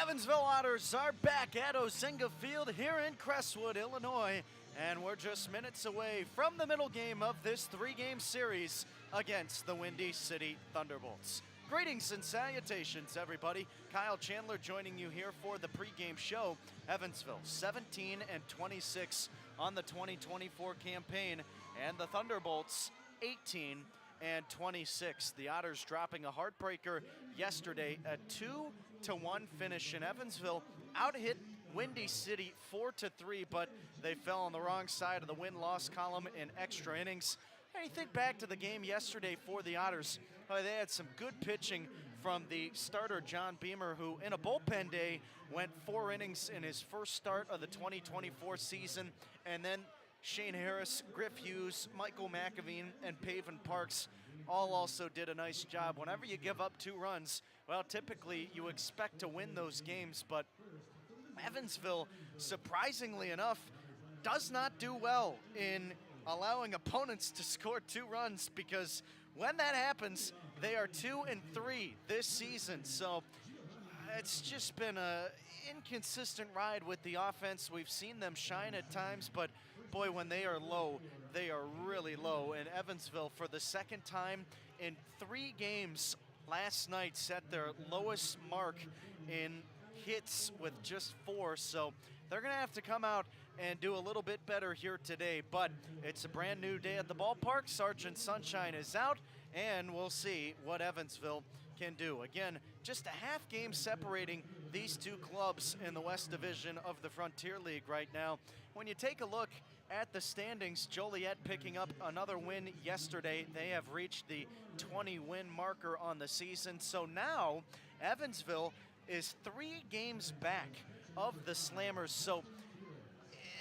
Evansville Otters are back at Ozinga Field here in Crestwood, Illinois, and we're just minutes away from the middle game of this three-game series against the Windy City Thunderbolts. Greetings and salutations, everybody. Kyle Chandler joining you here for the pregame show. Evansville 17-26 on the 2024 campaign, and the Thunderbolts 18-26. The Otters dropping a heartbreaker yesterday, a 2-1 finish in Evansville. Out-hit Windy City 4-3, but they fell on the wrong side of the win-loss column in extra innings. And you think back to the game yesterday for the Otters, they had some good pitching from the starter, John Beamer, who in a bullpen day went 4 innings in his first start of the 2024 season. And then Shane Harris, Griff Hughes, Michael McAveen, and Paven Parks all also did a nice job. Whenever you give up 2 runs, well, typically you expect to win those games, but Evansville, surprisingly enough, does not do well in allowing opponents to score 2 runs, because when that happens, they are 2-3 this season. So it's just been a inconsistent ride with the offense. We've seen them shine at times, but boy, when they are low, they are really low. And Evansville, for the second time in 3 games last night, set their lowest mark in hits with just 4. So they're going to have to come out and do a little bit better here today. But it's a brand new day at the ballpark. Sergeant Sunshine is out, and we'll see what Evansville can do. Again, just a half game separating these 2 clubs in the West Division of the Frontier League right now. When you take a look at the standings, Joliet picking up another win yesterday. They have reached the 20-win marker on the season. So now Evansville is 3 games back of the Slammers. So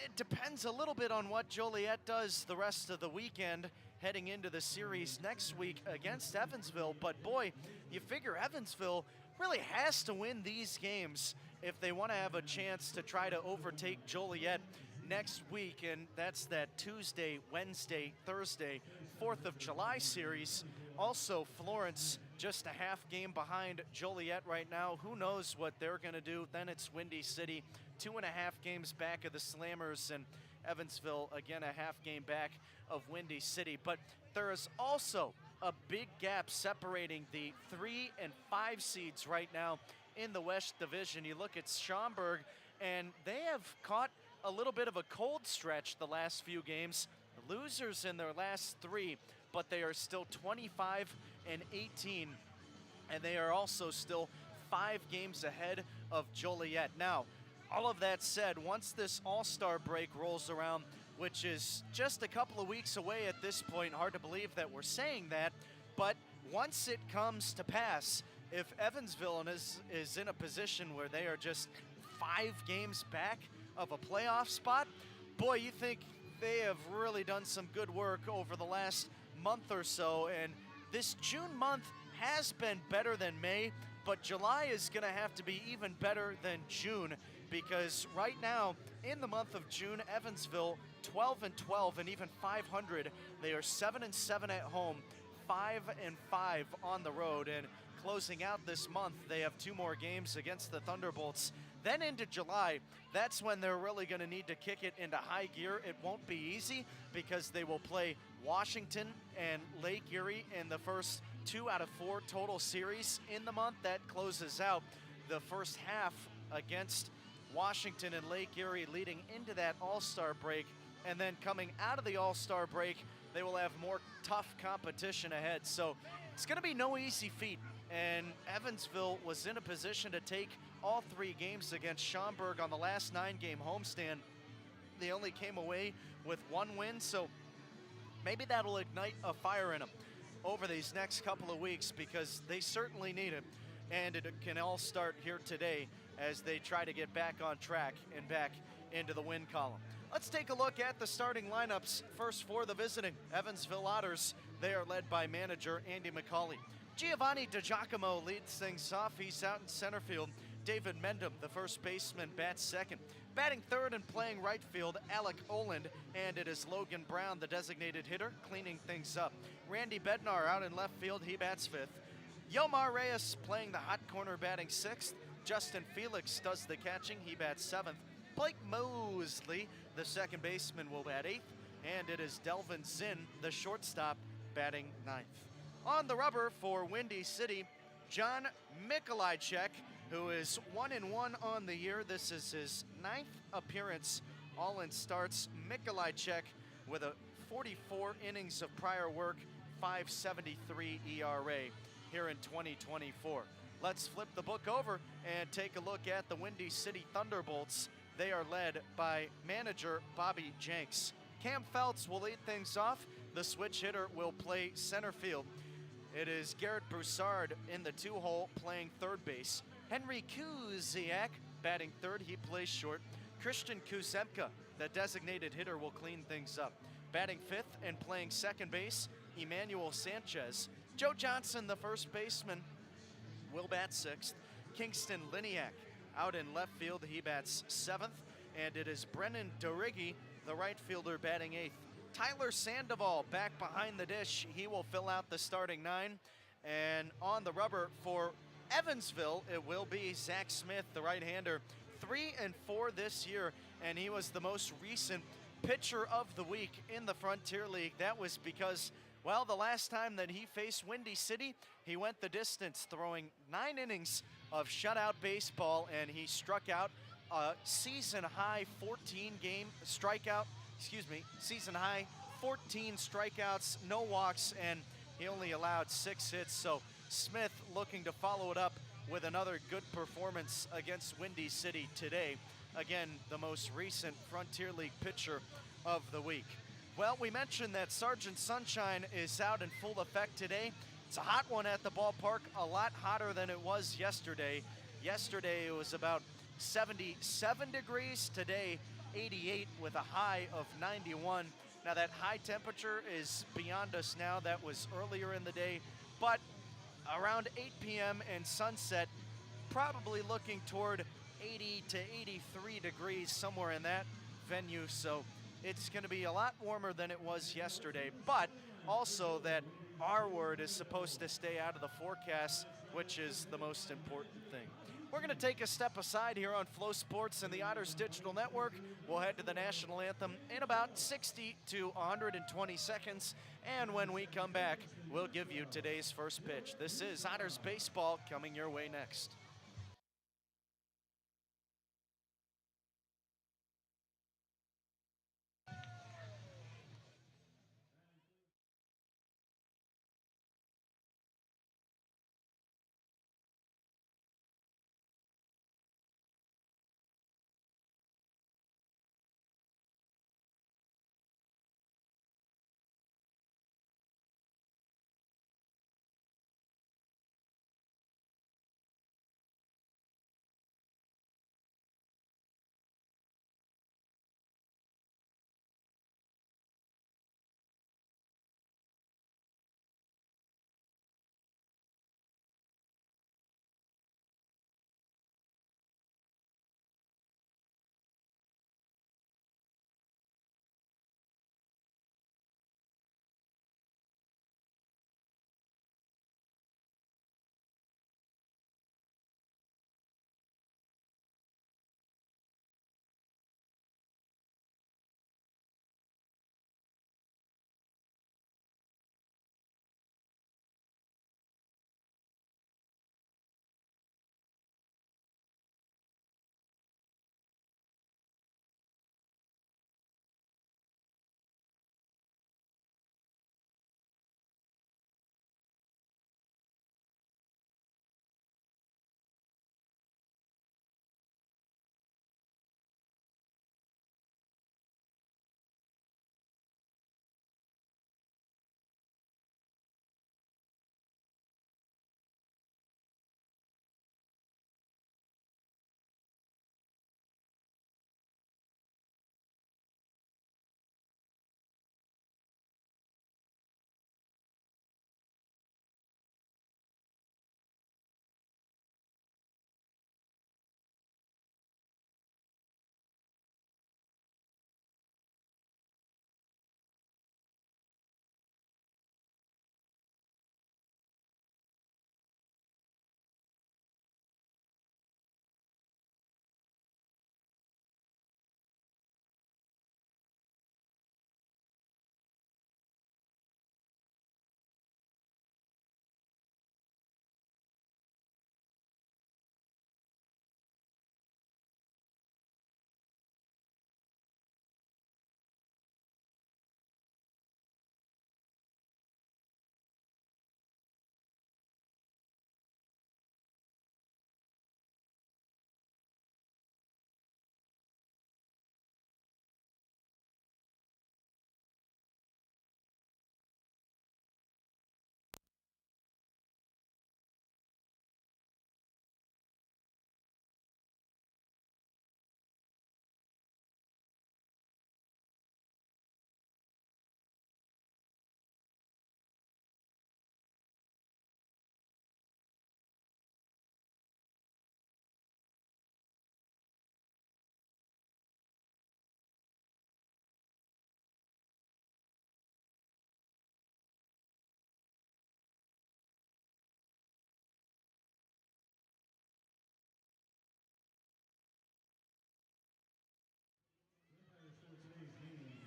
it depends a little bit on what Joliet does the rest of the weekend heading into the series next week against Evansville. But boy, you figure Evansville really has to win these games if they want to have a chance to try to overtake Joliet next week, and that's that Tuesday, Wednesday, Thursday, 4th of July series. Also, Florence just a half game behind Joliet right now. Who knows what they're going to do? Then it's Windy City, 2.5 games back of the Slammers, and Evansville, again, a half game back of Windy City. But there is also a big gap separating the 3 and 5 seeds right now in the West Division. You look at Schaumburg, and they have caught a little bit of a cold stretch the last few games. Losers in their last 3, but they are still 25-18, and they are also still 5 games ahead of Joliet. Now, all of that said, once this All-Star break rolls around, which is just a couple of weeks away at this point, hard to believe that we're saying that, but once it comes to pass, if Evansville is in a position where they are just 5 games back of a playoff spot, boy, you think they have really done some good work over the last month or so. And this June month has been better than May, but July is going to have to be even better than June, because right now in the month of June, Evansville 12-12 and even 500. They are 7-7 at home, 5-5 on the road, and closing out this month, they have 2 more games against the Thunderbolts. Then into July, that's when they're really going to need to kick it into high gear. It won't be easy, because they will play Washington and Lake Erie in the first 2 out of 4 total series in the month. That closes out the first half against Washington and Lake Erie leading into that All-Star break. And then coming out of the All-Star break, they will have more tough competition ahead. So it's going to be no easy feat. And Evansville was in a position to take all 3 games against Schaumburg on the last 9-game homestand. They only came away with 1 win, so maybe that'll ignite a fire in them over these next couple of weeks, because they certainly need it. And it can all start here today as they try to get back on track and back into the win column. Let's take a look at the starting lineups. First, for the visiting Evansville Otters, they are led by manager Andy McCauley. Giovanni DiGiacomo leads things off. He's out in center field. David Mendham, the first baseman, bats second. Batting third and playing right field, Alec Oland, and it is Logan Brown, the designated hitter, cleaning things up. Randy Bednar out in left field, he bats fifth. Yomar Reyes playing the hot corner, batting sixth. Justin Felix does the catching. He bats 7th. Blake Mosley, the second baseman, will bat 8th. And it is Delvin Zinn, the shortstop, batting 9th. On the rubber for Windy City, John Mikolajczyk, who is 1-1 on the year. This is his 9th appearance, all in starts. Mikolajczyk with a 44 innings of prior work, 5.73 ERA here in 2024. Let's flip the book over and take a look at the Windy City ThunderBolts. They are led by manager Bobby Jenks. Cam Feltz will lead things off. The switch hitter will play center field. It is Garrett Broussard in the 2-hole playing third base. Henry Kuziak batting third, he plays short. Christian Kuzemka, the designated hitter, will clean things up. Batting 5th and playing second base, Emmanuel Sanchez. Joe Johnson, the first baseman, will bat 6th. Kingston Liniak out in left field, he bats 7th. And it is Brennan Dorigi, the right fielder, batting 8th. Tyler Sandoval back behind the dish. He will fill out the starting 9. And on the rubber for Evansville, it will be Zach Smith, the right-hander. 3-4 this year, and he was the most recent pitcher of the week in the Frontier League. That was because, well, the last time that he faced Windy City, he went the distance, throwing 9 innings of shutout baseball, and he struck out a season-high 14 strikeouts, no walks, and he only allowed 6 hits. So Smith looking to follow it up with another good performance against Windy City today. Again, the most recent Frontier League pitcher of the week. Well, we mentioned that Sergeant Sunshine is out in full effect today. It's a hot one at the ballpark, a lot hotter than it was yesterday. Yesterday it was about 77 degrees, today 88 with a high of 91. Now that high temperature is beyond us now. That was earlier in the day, but around 8 p.m. and sunset, probably looking toward 80 to 83 degrees, somewhere in that venue. So it's going to be a lot warmer than it was yesterday, but also that our word is supposed to stay out of the forecast, which is the most important thing. We're going to take a step aside here on Flow Sports and the Otters Digital Network. We'll head to the national anthem in about 60 to 120 seconds. And when we come back, we'll give you today's first pitch. This is Otters Baseball coming your way next.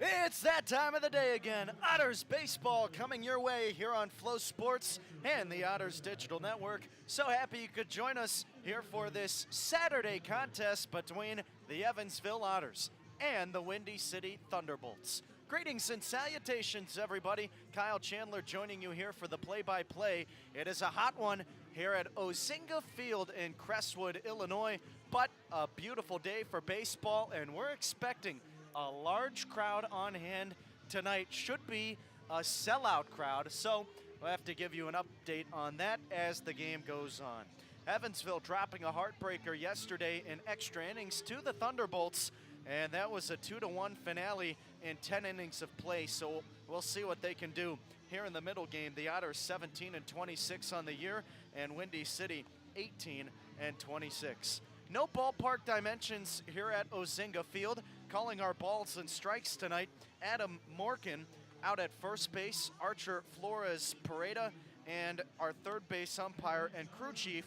It's that time of the day again. Otters baseball coming your way here on Flow Sports and the Otters Digital Network. So happy you could join us here for this Saturday contest between the Evansville Otters and the Windy City ThunderBolts. Greetings and salutations, everybody. Kyle Chandler joining you here for the play-by-play. It is a hot one here at Ozinga Field in Crestwood, Illinois, but a beautiful day for baseball, and we're expecting a large crowd on hand tonight. Should be a sellout crowd, so we'll have to give you an update on that as the game goes on. Evansville dropping a heartbreaker yesterday in extra innings to the ThunderBolts, and that was a 2-1 finale in 10 innings of play, so we'll see what they can do here in the middle game. The Otters 17-26 on the year, and Windy City 18-26. No ballpark dimensions here at Ozinga Field. Calling our balls and strikes tonight, Adam Morgan out at first base, Archer Flores Pareda, and our third base umpire and crew chief,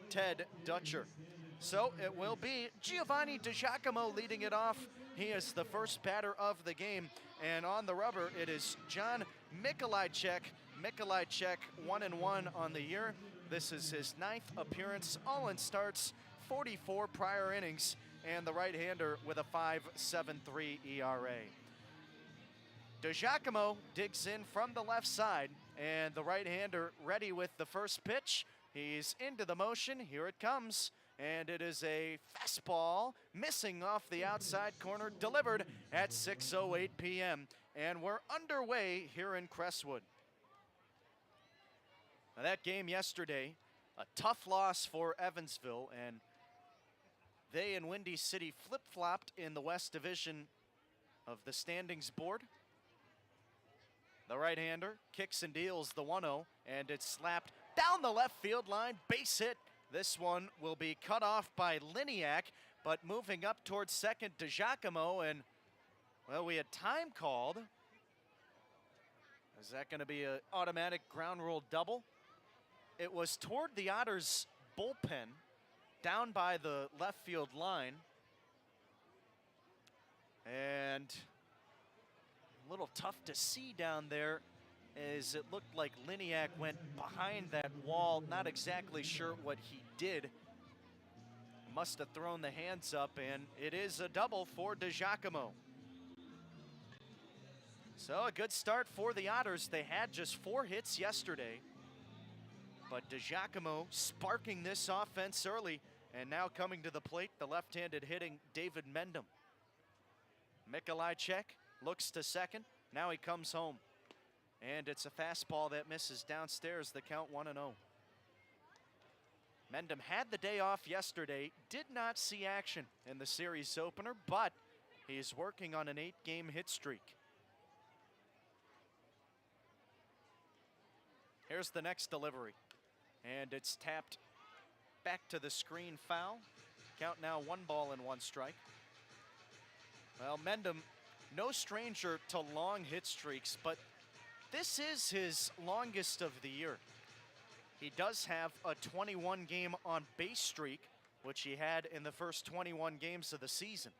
Ted Dutcher. So it will be Giovanni DiGiacomo leading it off. He is the first batter of the game, and on the rubber it is John Mikolajczyk. Mikolajczyk 1-1 on the year. This is his 9th appearance, all in starts, 44 prior innings, and the right-hander with a 5.73 ERA. DiGiacomo digs in from the left side, and the right-hander ready with the first pitch. He's into the motion. Here it comes, and it is a fastball missing off the outside corner, delivered at 6:08 p.m., and we're underway here in Crestwood. Now, that game yesterday, a tough loss for Evansville, and they and Windy City flip-flopped in the West Division of the standings board. The right-hander kicks and deals the 1-0, and it's slapped down the left field line, base hit. This one will be cut off by Liniak, but moving up towards second, DiGiacomo, and, well, we had time called. Is that going to be an automatic ground rule double? It was toward the Otters' bullpen, down by the left field line, and a little tough to see down there as it looked like Liniak went behind that wall. Not exactly sure what he did. Must have thrown the hands up, and it is a double for DiGiacomo. So a good start for the Otters. They had just 4 hits yesterday, but DiGiacomo sparking this offense early, and now coming to the plate, the left-handed hitting David Mendham. Mikolajczyk looks to second. Now he comes home, and it's a fastball that misses downstairs. The count 1-0. Mendham had the day off yesterday, did not see action in the series opener, but he's working on an 8-game hit streak. Here's the next delivery, and it's tapped back to the screen, foul. Count now 1-1 strike. Well, Mendham, no stranger to long hit streaks, but this is his longest of the year. He does have a 21-game on-base streak, which he had in the first 21 games of the season.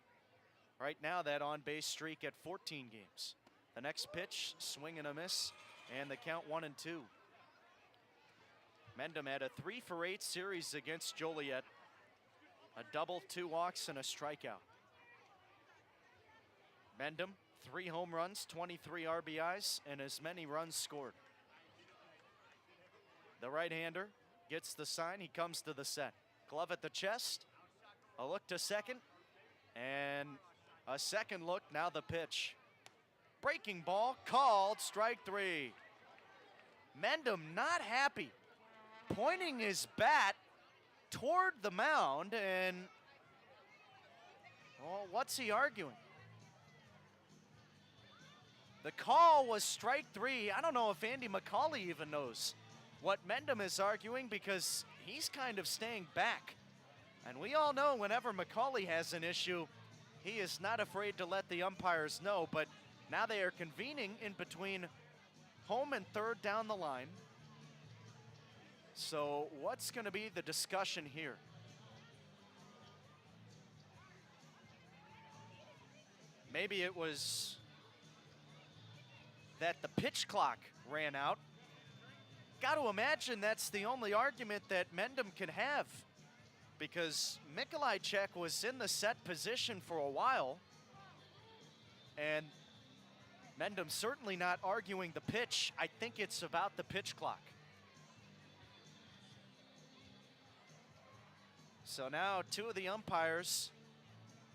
Right now, that on-base streak at 14 games. The next pitch, swing and a miss, and the count 1-2. Mendham had a 3-for-8 series against Joliet. A double, 2 walks, and a strikeout. Mendham, 3 home runs, 23 RBIs, and as many runs scored. The right-hander gets the sign. He comes to the set. Glove at the chest. A look to second. And a second look. Now the pitch. Breaking ball called, strike 3. Mendham not happy, pointing his bat toward the mound, and, well, what's he arguing? The call was strike 3. I don't know if Andy McCauley even knows what Mendham is arguing, because he's kind of staying back. And we all know whenever McCauley has an issue, he is not afraid to let the umpires know, but now they are convening in between home and third down the line. So what's going to be the discussion here? Maybe it was that the pitch clock ran out. Got to imagine that's the only argument that Mendham can have, because Mikolajczyk was in the set position for a while, and Mendham certainly not arguing the pitch. I think it's about the pitch clock. So now two of the umpires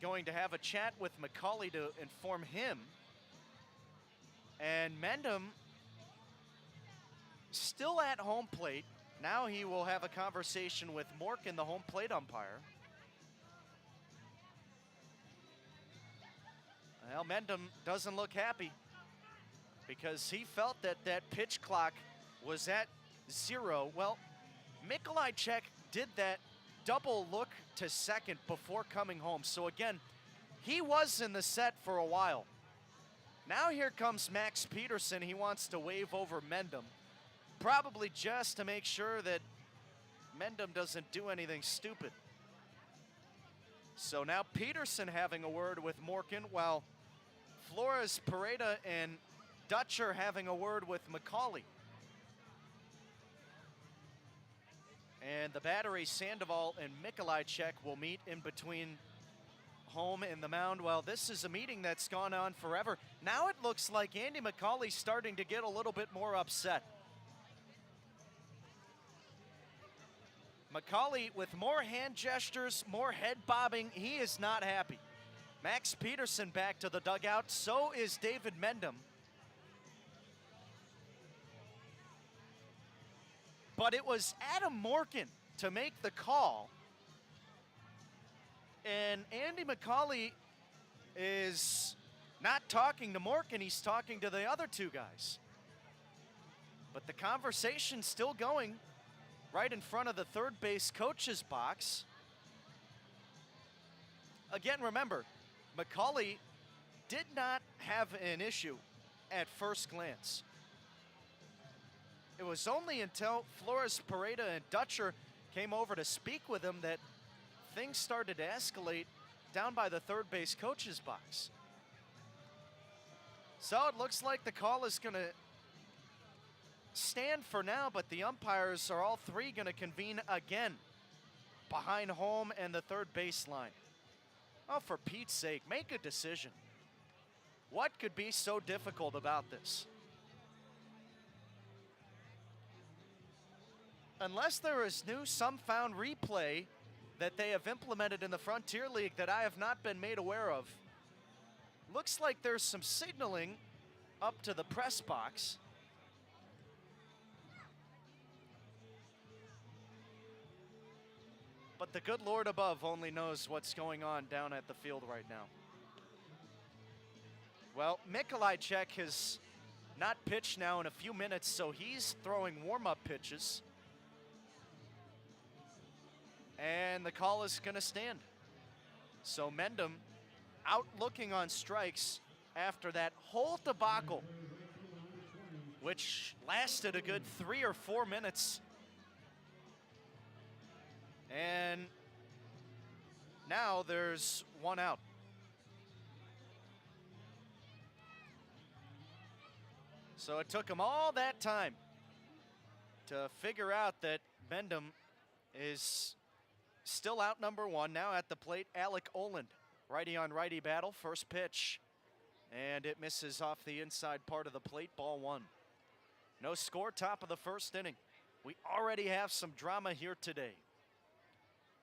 going to have a chat with McCauley to inform him. And Mendham still at home plate. Now he will have a conversation with Morgan, the home plate umpire. Well, Mendham doesn't look happy because he felt that that pitch clock was at 0. Well, Mikolajczyk did that double look to second before coming home. So again, he was in the set for a while. Now here comes Max Peterson. He wants to wave over Mendham, probably just to make sure that Mendham doesn't do anything stupid. So now Peterson having a word with Morgan, while Flores, Pareda, and Dutcher having a word with McCauley. And the battery, Sandoval and Mikolajczyk, will meet in between home and the mound. Well, this is a meeting that's gone on forever. Now it looks like Andy McCauley's starting to get a little bit more upset. McCauley with more hand gestures, more head bobbing. He is not happy. Max Peterson back to the dugout. So is David Mendham. But it was Adam Morgan to make the call. And Andy McCauley is not talking to Morgan, he's talking to the other two guys. But the conversation's still going right in front of the third base coach's box. Again, remember, McCauley did not have an issue at first glance. It was only until Flores, Pareda, and Dutcher came over to speak with him that things started to escalate down by the third base coach's box. So it looks like the call is going to stand for now, but the umpires are all three going to convene again behind home and the third baseline. Oh, for Pete's sake, make a decision. What could be so difficult about this? Unless there is new some found replay that they have implemented in the Frontier League that I have not been made aware of. Looks like there's some signaling up to the press box. But the good Lord above only knows what's going on down at the field right now. Well, Mikolajczyk has not pitched now in a few minutes, so he's throwing warm-up pitches. And the call is going to stand. So Mendham out looking on strikes after that whole debacle, which lasted a good 3 or 4 minutes. And now there's one out. So it took him all that time to figure out that Mendham is still out number one. Now at the plate, Alec Oland. Righty on righty battle, first pitch. And it misses off the inside part of the plate, ball one. No score, top of the first inning. We already have some drama here today.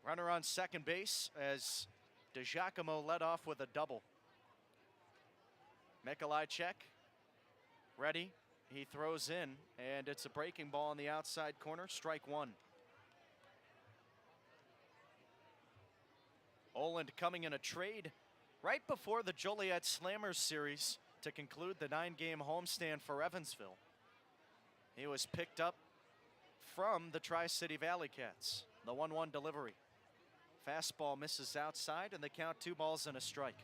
Runner on second base as DeGiacomo led off with a double. Mikolajczyk, ready. He throws in, and it's a breaking ball on the outside corner, strike one. Oland coming in a trade right before the Joliet Slammers series to conclude the 9-game homestand for Evansville. He was picked up from the Tri-City Valley Cats. The 1-1 delivery. Fastball misses outside, and they count 2 balls and a strike.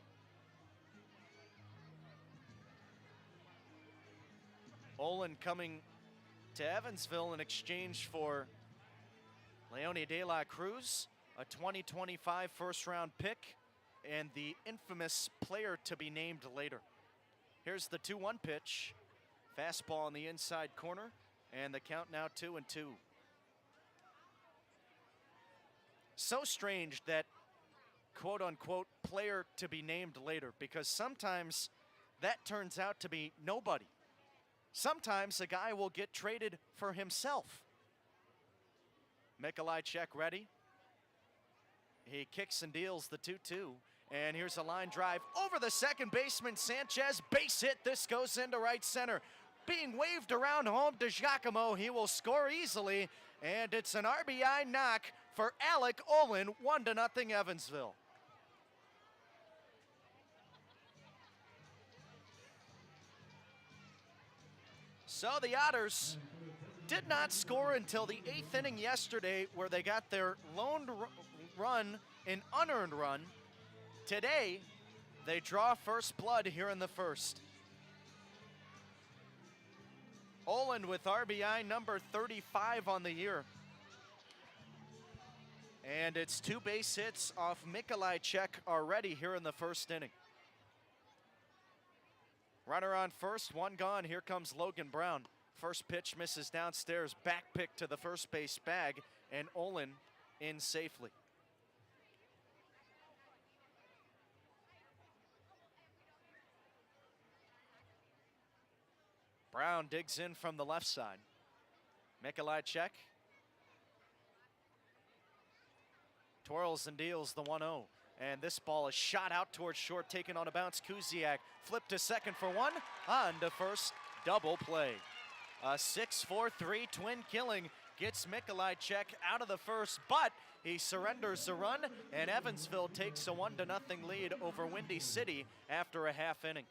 Oland coming to Evansville in exchange for Leone De La Cruz, a 2025 first-round pick, and the infamous player to be named later. Here's the 2-1 pitch. Fastball in the inside corner, and the count now 2-2. So strange that quote-unquote player to be named later, because sometimes that turns out to be nobody. Sometimes a guy will get traded for himself. Mikolajczyk ready. He kicks and deals the 2-2. And here's a line drive over the second baseman, Sanchez. Base hit. This goes into right center. Being waved around home to Giacomo. He will score easily. And it's an RBI knock for Alec Olin. 1-0 Evansville. So the Otters did not score until the 8th inning yesterday, where they got their lone run, an unearned run. Today, they draw first blood here in the first. Olin with RBI number 35 on the year. And it's 2 base hits off Mikolajczyk already here in the first inning. Runner on first, 1 gone. Here comes Logan Brown. First pitch misses downstairs, back pick to the first base bag, and Olin in safely. Brown digs in from the left side. Mikolajczyk twirls and deals the 1-0. And this ball is shot out towards short, taken on a bounce. Kuziak flipped to second for 1, on to first, double play. A 6-4-3 twin killing gets Mikolajczyk out of the first, but he surrenders the run, and Evansville takes a 1-0 lead over Windy City after a half inning.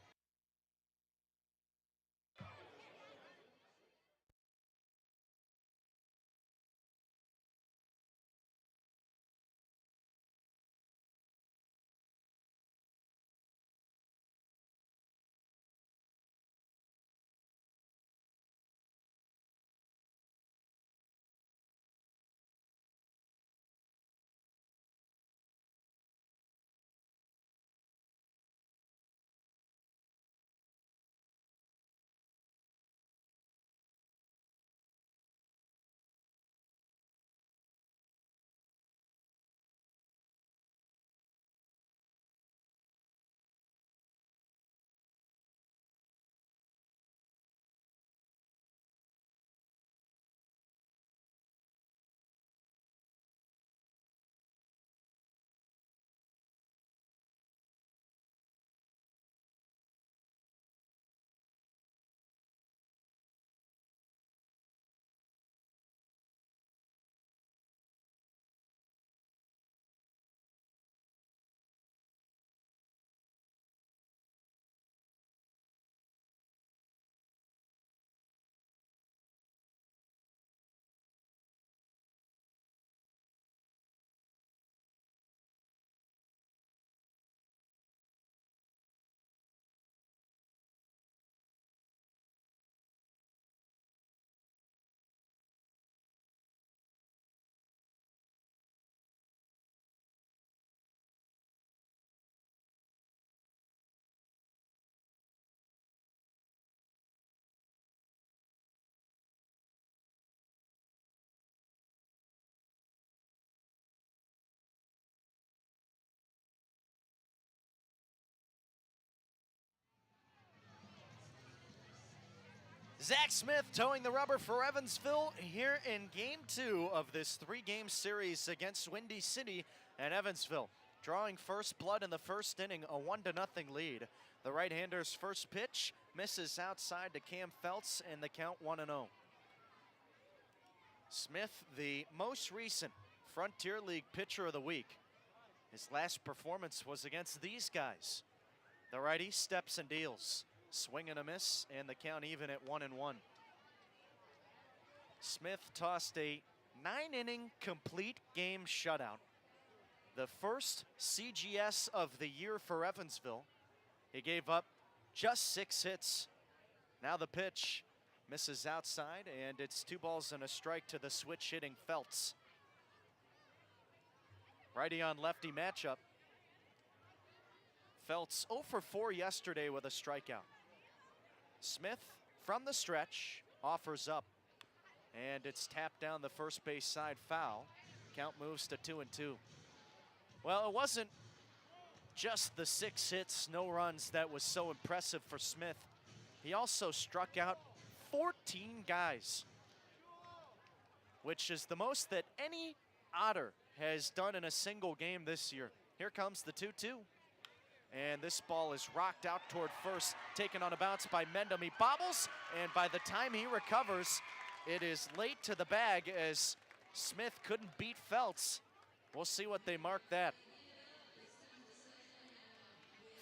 Zach Smith towing the rubber for Evansville here in Game 2 of this 3-game series against Windy City, and Evansville drawing first blood in the first inning, a 1-0 lead. The right-hander's first pitch misses outside to Cam Feltz, and the count 1-0. Smith, the most recent Frontier League Pitcher of the Week. His last performance was against these guys. The righty steps and deals. Swing and a miss, and the count even at 1-1. Smith tossed a 9-inning complete game shutout. The first CGS of the year for Evansville. He gave up just 6 hits. Now the pitch misses outside, and it's 2 balls and a strike to the switch hitting Feltz. Righty on lefty matchup. Feltz 0 for 4 yesterday with a strikeout. Smith from the stretch, offers up, and it's tapped down the first base side foul. Count moves to 2-2. Well, it wasn't just the 6 hits, no runs that was so impressive for Smith. He also struck out 14 guys, which is the most that any Otter has done in a single game this year. Here comes the 2-2. And this ball is rocked out toward first, taken on a bounce by Mendham. He bobbles, and by the time he recovers, it is late to the bag as Smith couldn't beat Feltz. We'll see what they mark that.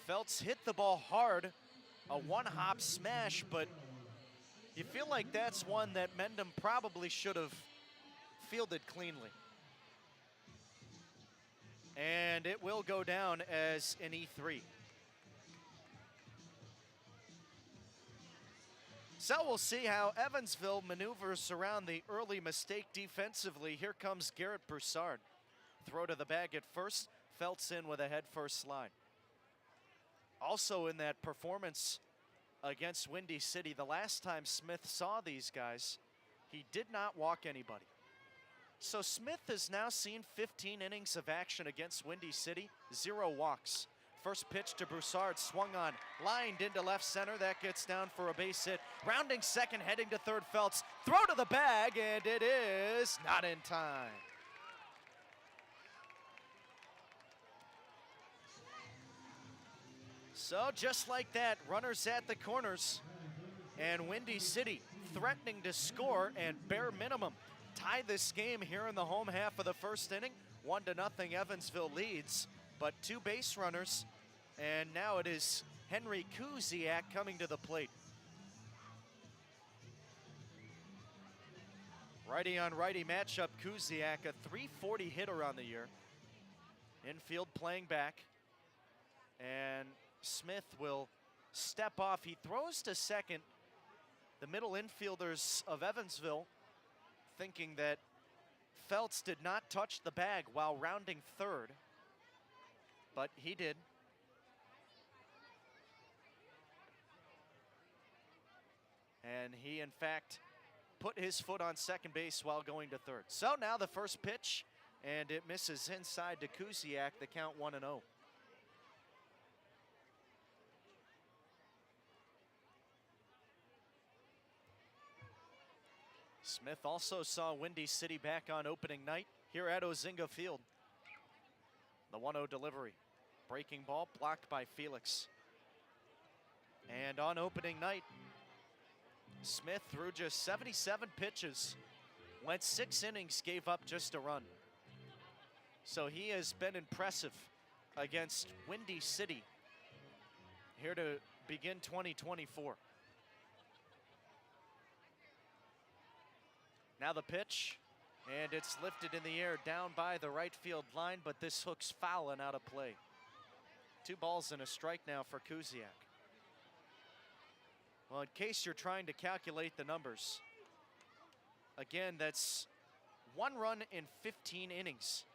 Feltz hit the ball hard, a one-hop smash, but you feel like that's one that Mendham probably should have fielded cleanly. And it will go down as an E3. So we'll see how Evansville maneuvers around the early mistake defensively. Here comes Garrett Broussard. Throw to the bag at first, Feltz in with a head-first slide. Also in that performance against Windy City, the last time Smith saw these guys, he did not walk anybody. So Smith has now seen 15 innings of action against Windy City, 0 walks. First pitch to Broussard, swung on, lined into left center. That gets down for a base hit. Rounding second, heading to third, Feltz. Throw to the bag, and it is not in time. So just like that, runners at the corners, and Windy City threatening to score and bare minimum tie this game here in the home half of the first inning. 1-0 Evansville leads, but 2 base runners, and now it is Henry Kuziak coming to the plate. Righty on righty matchup. Kuziak, a .340 hitter on the year. Infield playing back, and Smith will step off. He throws to second. The middle infielders of Evansville thinking that Feltz did not touch the bag while rounding third, but he did. And he, in fact, put his foot on second base while going to third. So now the first pitch, and it misses inside to Kuziak, the count 1-0. Smith also saw Windy City back on opening night here at Ozinga Field. The 1-0 delivery. Breaking ball blocked by Felix. And on opening night, Smith threw just 77 pitches, went 6 innings, gave up just a run. So he has been impressive against Windy City here to begin 2024. Now the pitch, and it's lifted in the air down by the right field line, but this hook's foul and out of play. 2 balls and a strike now for Kuziak. Well, in case you're trying to calculate the numbers, again, that's 1 run in 15 innings.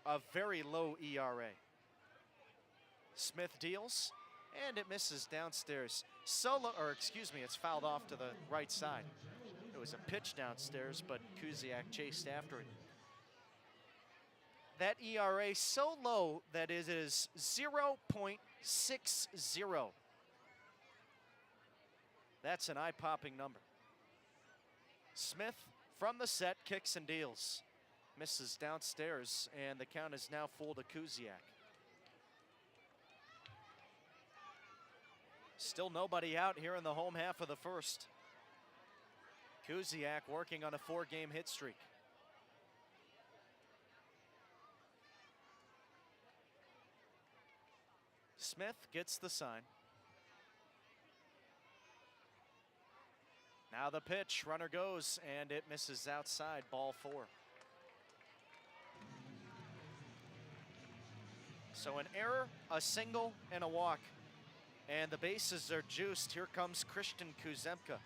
A very low ERA. Smith deals, and it misses downstairs. It's fouled off to the right side. It was a pitch downstairs, but Kuziak chased after it. That ERA so low that it is 0.60. That's an eye-popping number. Smith from the set, kicks and deals. Misses downstairs, and the count is now full to Kuziak. Still nobody out here in the home half of the first. Kuziak working on a 4-game hit streak. Smith gets the sign. Now the pitch, runner goes, and it misses outside, ball 4. So an error, a single, and a walk. And the bases are juiced. Here comes Christian Kuzemka.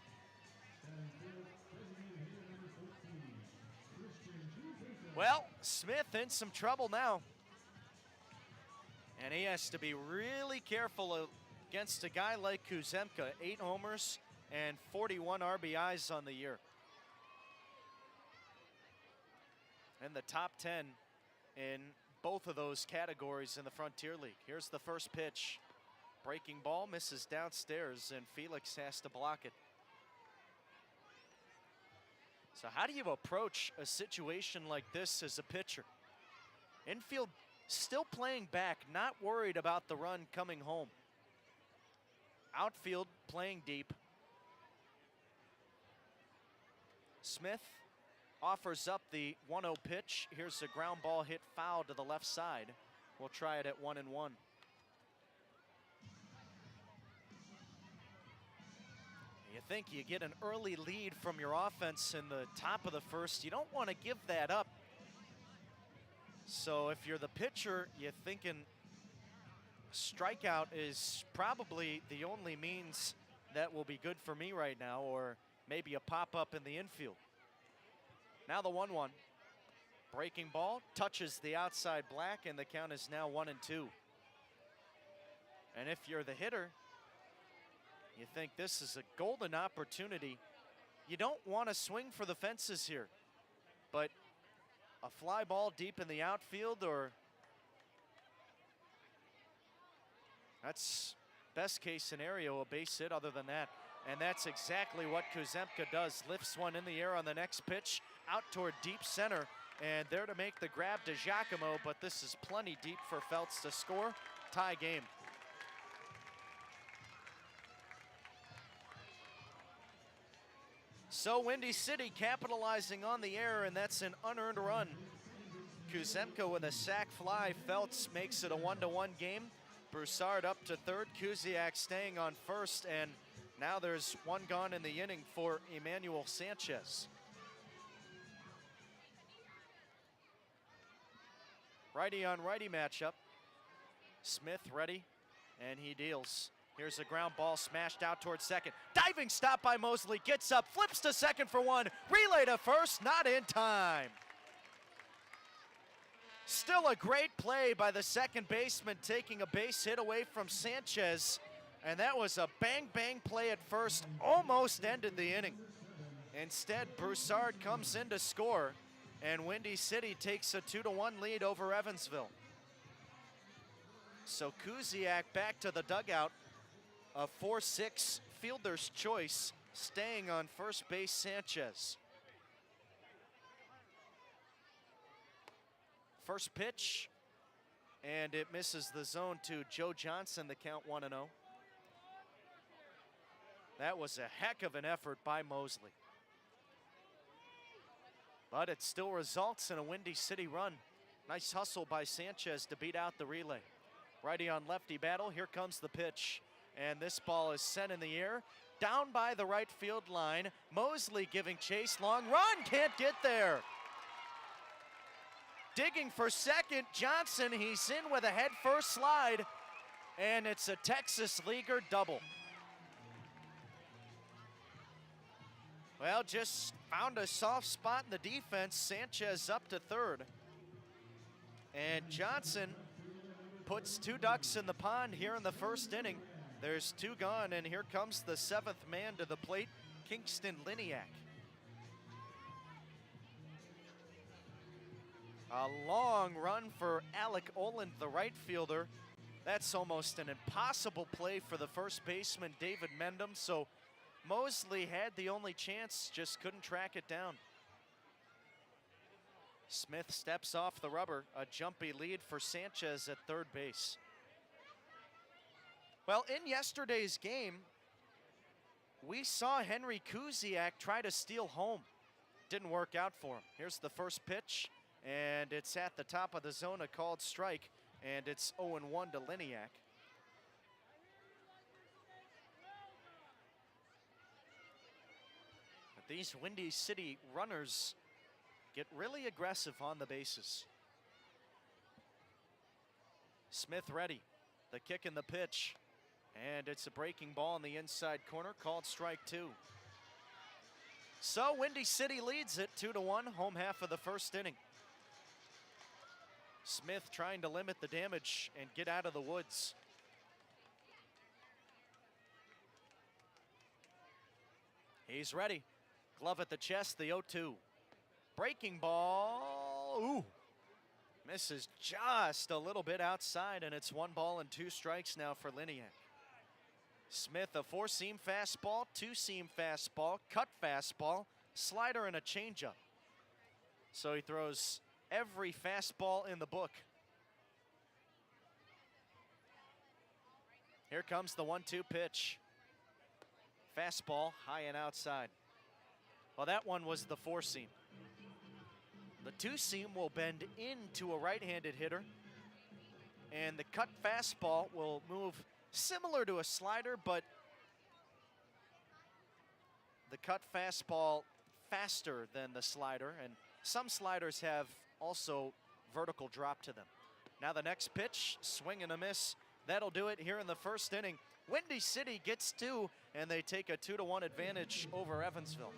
Well, Smith in some trouble now. And he has to be really careful against a guy like Kuzemka, 8 homers and 41 RBIs on the year. And the top 10 in both of those categories in the Frontier League. Here's the first pitch. Breaking ball misses downstairs, and Felix has to block it. So how do you approach a situation like this as a pitcher? Infield still playing back, not worried about the run coming home. Outfield playing deep. Smith offers up the 1-0 pitch. Here's a ground ball hit foul to the left side. We'll try it at 1-1. You think you get an early lead from your offense in the top of the first. You don't want to give that up. So if you're the pitcher, you're thinking strikeout is probably the only means that will be good for me right now, or maybe a pop-up in the infield. Now the 1-1. Breaking ball touches the outside black, and the count is now 1-2. And if you're the hitter, you think this is a golden opportunity. You don't want to swing for the fences here, but a fly ball deep in the outfield, or that's best case scenario, a base hit other than that. And that's exactly what Kuzemka does. Lifts one in the air on the next pitch, out toward deep center, and there to make the grab to Giacomo, but this is plenty deep for Feltz to score. Tie game. So Windy City capitalizing on the error, and that's an unearned run. Kuzemka with a sac fly. Feltz makes it a 1-1 game. Broussard up to third. Kuziak staying on first, and now there's one gone in the inning for Emmanuel Sanchez. Righty on righty matchup. Smith ready, and he deals. Here's a ground ball smashed out towards second. Diving stop by Mosley, gets up, flips to second for one. Relay to first, not in time. Still a great play by the second baseman, taking a base hit away from Sanchez. And that was a bang-bang play at first, almost ended the inning. Instead, Broussard comes in to score, and Windy City takes a 2-1 lead over Evansville. So Kuziak back to the dugout. A 4-6 fielder's choice, staying on first base Sanchez. First pitch, and it misses the zone to Joe Johnson, the count 1-0. That was a heck of an effort by Mosley. But it still results in a Windy City run. Nice hustle by Sanchez to beat out the relay. Righty on lefty battle, here comes the pitch. And this ball is sent in the air, down by the right field line. Mosley giving chase, long run, can't get there. Digging for second, Johnson, he's in with a head first slide, and it's a Texas Leaguer double. Well, just found a soft spot in the defense. Sanchez up to third. And Johnson puts 2 ducks in the pond here in the first inning. There's 2 gone, and here comes the 7th man to the plate, Kingston Liniak. A long run for Alec Oland, the right fielder. That's almost an impossible play for the first baseman, David Mendham. So Mosley had the only chance, just couldn't track it down. Smith steps off the rubber, a jumpy lead for Sanchez at third base. Well, in yesterday's game, we saw Henry Kuziak try to steal home. Didn't work out for him. Here's the first pitch, and it's at the top of the zone, a called strike, and it's 0-1 to Liniak. But these Windy City runners get really aggressive on the bases. Smith ready, the kick and the pitch. And it's a breaking ball in the inside corner, called strike 2. So Windy City leads it 2-1, home half of the first inning. Smith trying to limit the damage and get out of the woods. He's ready. Glove at the chest, the 0-2. Breaking ball. Ooh. Misses just a little bit outside, and it's 1 ball and 2 strikes now for Liniak. Smith, a 4-seam fastball, 2-seam fastball, cut fastball, slider, and a changeup. So he throws every fastball in the book. Here comes the 1-2 pitch. Fastball, high and outside. Well, that one was the 4-seam. The 2-seam will bend into a right-handed hitter, and the cut fastball will move similar to a slider, but the cut fastball faster than the slider, and some sliders have also vertical drop to them. Now the next pitch, swing and a miss. That'll do it here in the first inning. Windy City gets 2, and they take a 2-1 advantage over Evansville.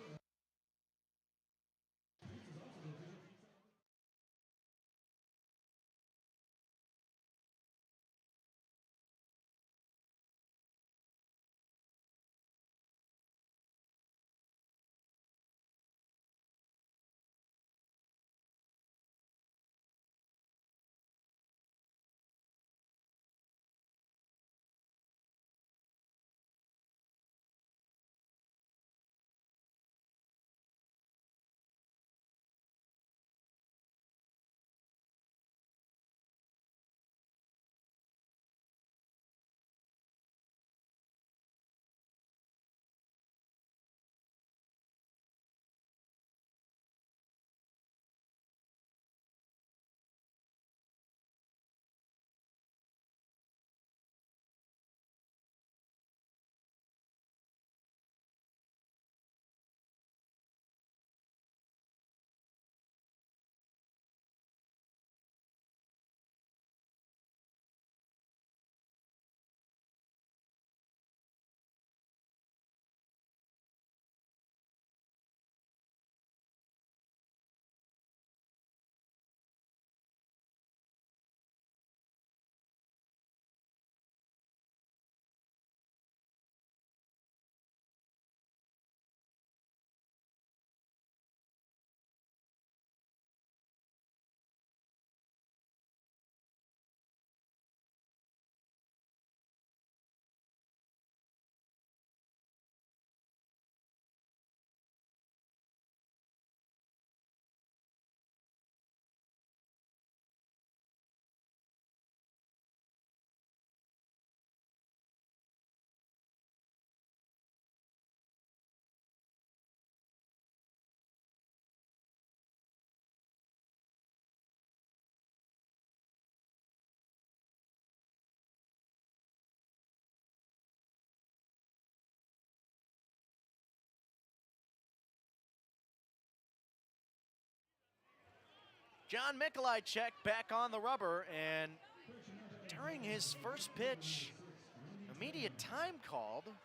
John Mikolajczyk back on the rubber, and during his first pitch, immediate time called. Well,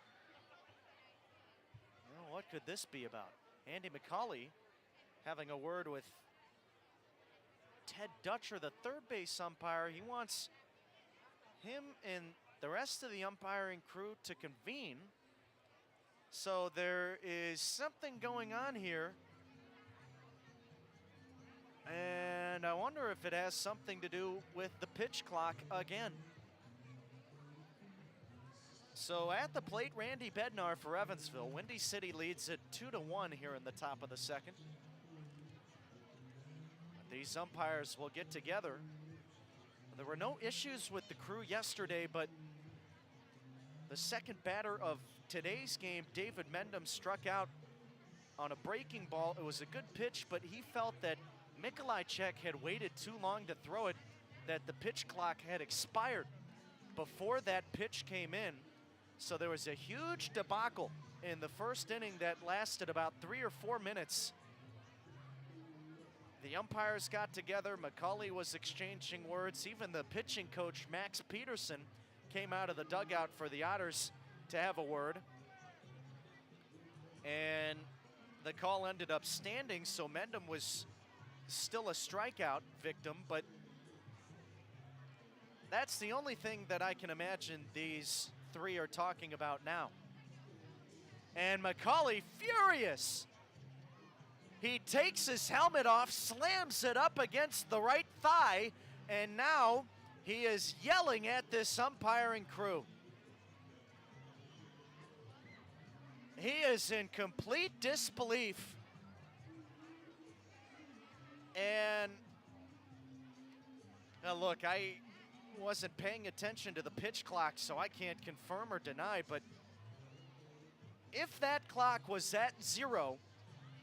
what could this be about? Andy McCauley having a word with Ted Dutcher, the third base umpire. He wants him and the rest of the umpiring crew to convene. So there is something going on here. And I wonder if it has something to do with the pitch clock again. So at the plate, Randy Bednar for Evansville. Windy City leads it 2-1 here in the top of the second. These umpires will get together. There were no issues with the crew yesterday, but the second batter of today's game, David Mendham, struck out on a breaking ball. It was a good pitch, but he felt that Mikolajczyk had waited too long to throw it, that the pitch clock had expired before that pitch came in. So there was a huge debacle in the first inning that lasted about 3 or 4 minutes. The umpires got together. McCauley was exchanging words. Even the pitching coach, Max Peterson, came out of the dugout for the Otters to have a word. And the call ended up standing, so Mendham was still a strikeout victim, but that's the only thing that I can imagine these three are talking about now. And McCauley furious. He takes his helmet off, slams it up against the right thigh, and now he is yelling at this umpiring crew. He is in complete disbelief. And now look, I wasn't paying attention to the pitch clock, so I can't confirm or deny, but if that clock was at 0,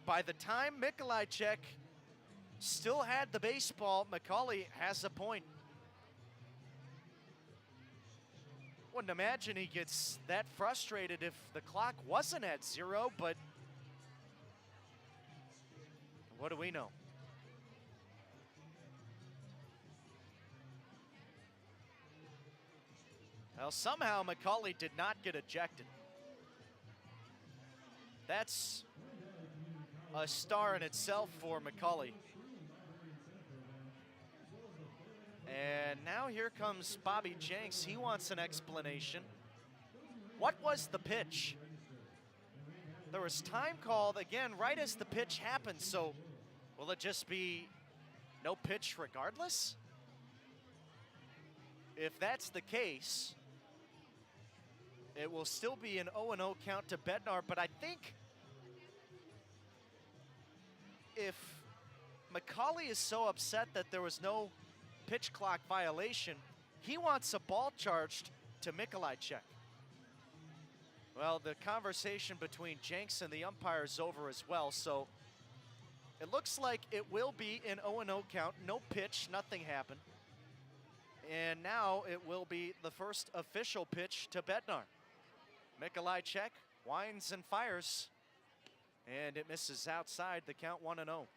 by the time Mikolajczyk still had the baseball, McCauley has a point. Wouldn't imagine he gets that frustrated if the clock wasn't at 0, but what do we know? Well, somehow McCauley did not get ejected. That's a star in itself for McCauley. And now here comes Bobby Jenks. He wants an explanation. What was the pitch? There was time called again right as the pitch happened, so will it just be no pitch regardless? If that's the case, it will still be an 0-0 count to Bednar, but I think if McCauley is so upset that there was no pitch clock violation, he wants a ball charged to Mikolajczyk. Well, the conversation between Jenks and the umpire is over as well, so it looks like it will be an 0-0 count. No pitch, nothing happened. And now it will be the first official pitch to Bednar. Mikolajczyk winds and fires, and it misses outside, the count 1-0.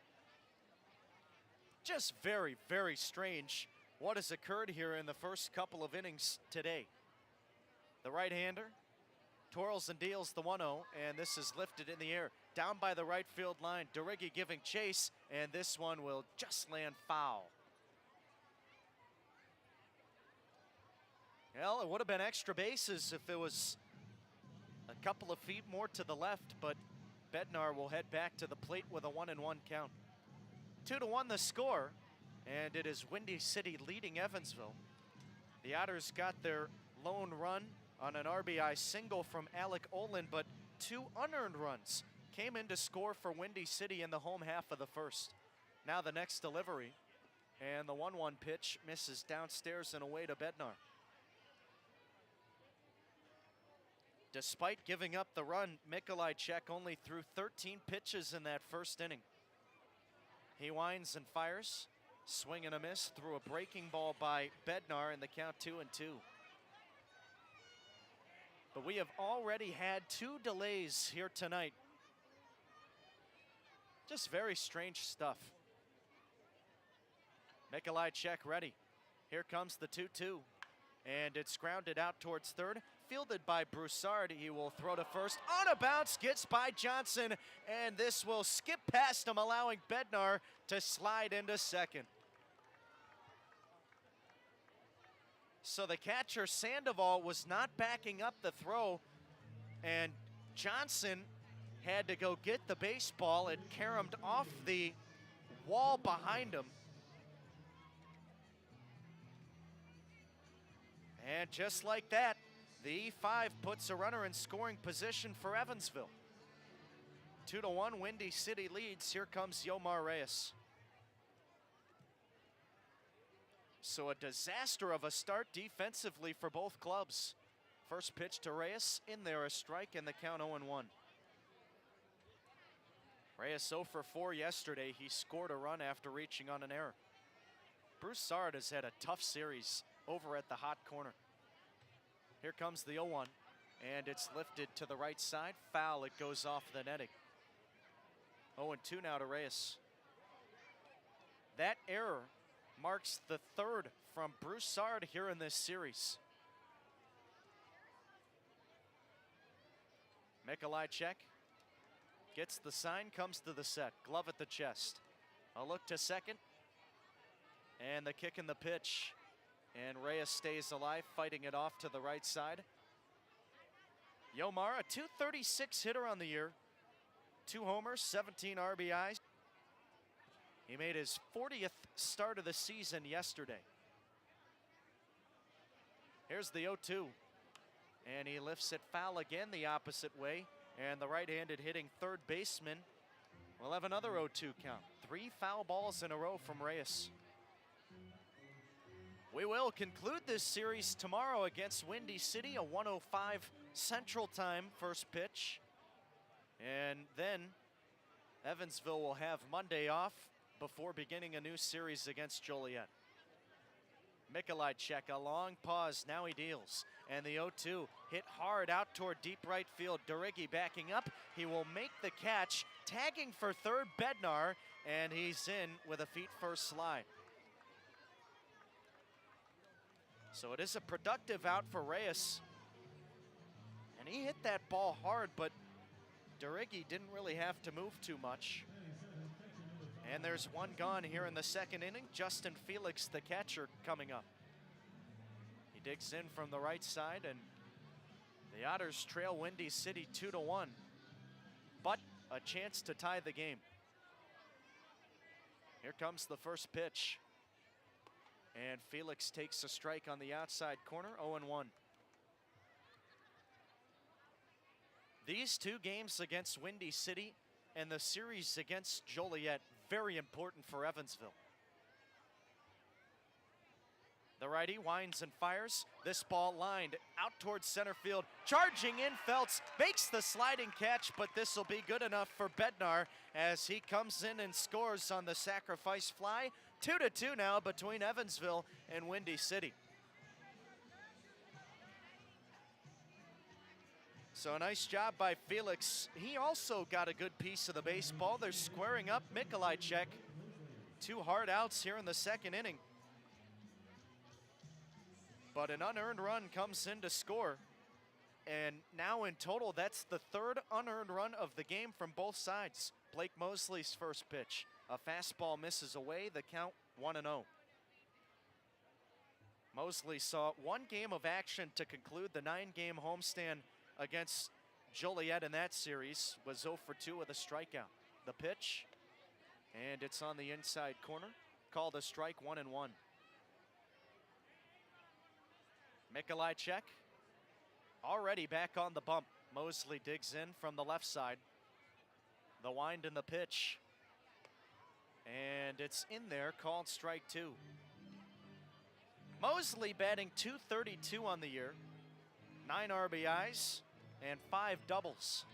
Just very, very strange what has occurred here in the first couple of innings today. The right-hander twirls and deals the 1-0, and this is lifted in the air down by the right field line. Derigi giving chase, and this one will just land foul. Well, it would have been extra bases if it was a couple of feet more to the left, but Bednar will head back to the plate with a 1-1 count. 2-1 the score, and it is Windy City leading Evansville. The Otters got their lone run on an RBI single from Alec Olin, but 2 unearned runs came in to score for Windy City in the home half of the first. Now the next delivery, and the 1-1 pitch misses downstairs and away to Bednar. Despite giving up the run, Mikolajczyk only threw 13 pitches in that first inning. He winds and fires, swing and a miss through a breaking ball by Bednar, in the count 2-2. But we have already had 2 delays here tonight. Just very strange stuff. Mikolajczyk ready. Here comes the 2-2. And it's grounded out towards third. Fielded by Broussard. He will throw to first. On a bounce, gets by Johnson. And this will skip past him, allowing Bednar to slide into second. So the catcher, Sandoval, was not backing up the throw. And Johnson had to go get the baseball. It caromed off the wall behind him. And just like that, the E5 puts a runner in scoring position for Evansville. 2-1, Windy City leads. Here comes Yomar Reyes. So a disaster of a start defensively for both clubs. First pitch to Reyes, in there a strike, and the count 0-1. Reyes 0 for 4 yesterday. He scored a run after reaching on an error. Broussard has had a tough series over at the hot corner. Here comes the 0-1, and it's lifted to the right side. Foul, it goes off the netting. 0-2 now to Reyes. That error marks the 3rd from Broussard here in this series. Mikolajczyk gets the sign, comes to the set. Glove at the chest. A look to second, and the kick and the pitch. And Reyes stays alive, fighting it off to the right side. Yomar, a .236 hitter on the year. 2 homers, 17 RBIs. He made his 40th start of the season yesterday. Here's the 0-2. And he lifts it foul again the opposite way. And the right-handed hitting third baseman will have another 0-2 count. 3 foul balls in a row from Reyes. We will conclude this series tomorrow against Windy City, a 1:05 Central Time first pitch. And then Evansville will have Monday off before beginning a new series against Joliet. Mikolajczyk, a long pause, now he deals. And the 0-2 hit hard out toward deep right field. Derigi backing up, he will make the catch, tagging for third Bednar, and he's in with a feet first slide. So it is a productive out for Reyes. And he hit that ball hard, but Derigi didn't really have to move too much. And there's one gone here in the second inning. Justin Felix, the catcher, coming up. He digs in from the right side, and the Otters trail Windy City 2-1. But a chance to tie the game. Here comes the first pitch. And Felix takes a strike on the outside corner, 0-1. These 2 games against Windy City and the series against Joliet, very important for Evansville. The righty winds and fires. This ball lined out towards center field. Charging in, Feltz makes the sliding catch, but this will be good enough for Bednar as he comes in and scores on the sacrifice fly. 2-2 now between Evansville and Windy City. So a nice job by Felix. He also got a good piece of the baseball. They're squaring up. Mikolajczyk. 2 hard outs here in the second inning. But an unearned run comes in to score. And now in total, that's the 3rd unearned run of the game from both sides. Blake Mosley's first pitch. A fastball misses away, the count 1-0. Mosley saw 1 game of action to conclude the 9-game homestand against Joliet in that series. Was 0 for 2 with a strikeout. The pitch, and it's on the inside corner. Called a strike, 1-1. Mikolajczyk already back on the bump. Mosley digs in from the left side. The wind and the pitch. And it's in there, called strike 2. Mosley batting .232 on the year. 9 RBIs and 5 doubles.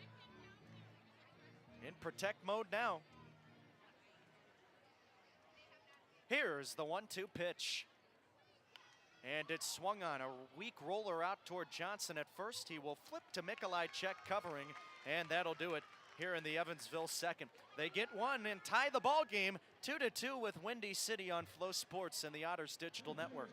In protect mode now. Here's the 1-2 pitch. And it's swung on. A weak roller out toward Johnson at first. He will flip to Mikolajczyk covering, and that'll do it here in the Evansville second. They get one and tie the ball game 2-2 with Windy City on Flow Sports and the Otters Digital Network.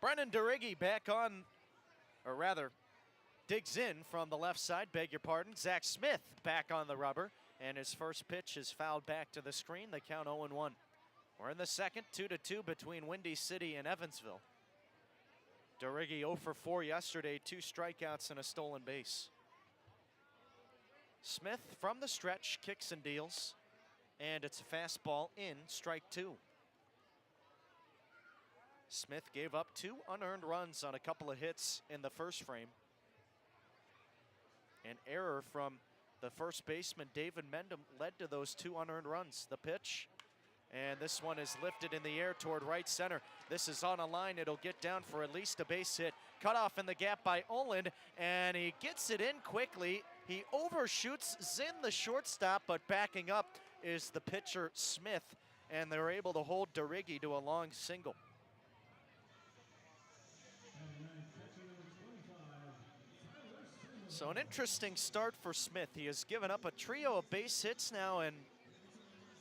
Brennan DeRiggi back on, or rather, digs in from the left side, beg your pardon. Zach Smith back on the rubber, and his first pitch is fouled back to the screen. The count 0-1. We're in the second, 2-2 between Windy City and Evansville. DeRiggi 0 for 4 yesterday, 2 strikeouts and a stolen base. Smith from the stretch, kicks and deals, and it's a fastball in, strike 2. Smith gave up 2 unearned runs on a couple of hits in the first frame. An error from the first baseman, David Mendham, led to those 2 unearned runs. The pitch, and this one is lifted in the air toward right center. This is on a line. It'll get down for at least a base hit. Cut off in the gap by Oland, and he gets it in quickly. He overshoots Zinn, the shortstop, but backing up is the pitcher, Smith, and they're able to hold DeRiggi to a long single. So an interesting start for Smith. He has given up a trio of base hits now, and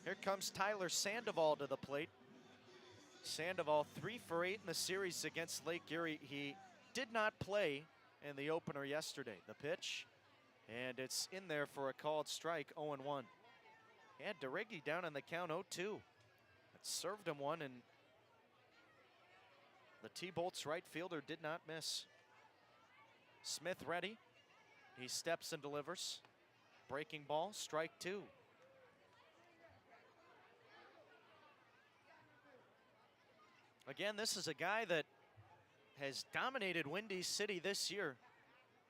here comes Tyler Sandoval to the plate. Sandoval 3 for 8 in the series against Lake Erie. He did not play in the opener yesterday. The pitch, and it's in there for a called strike, 0-1. And DeRiggi down on the count, 0-2. It served him one, and the T-Bolts right fielder did not miss. Smith ready. He steps and delivers. Breaking ball, strike 2. Again, this is a guy that has dominated Windy City this year,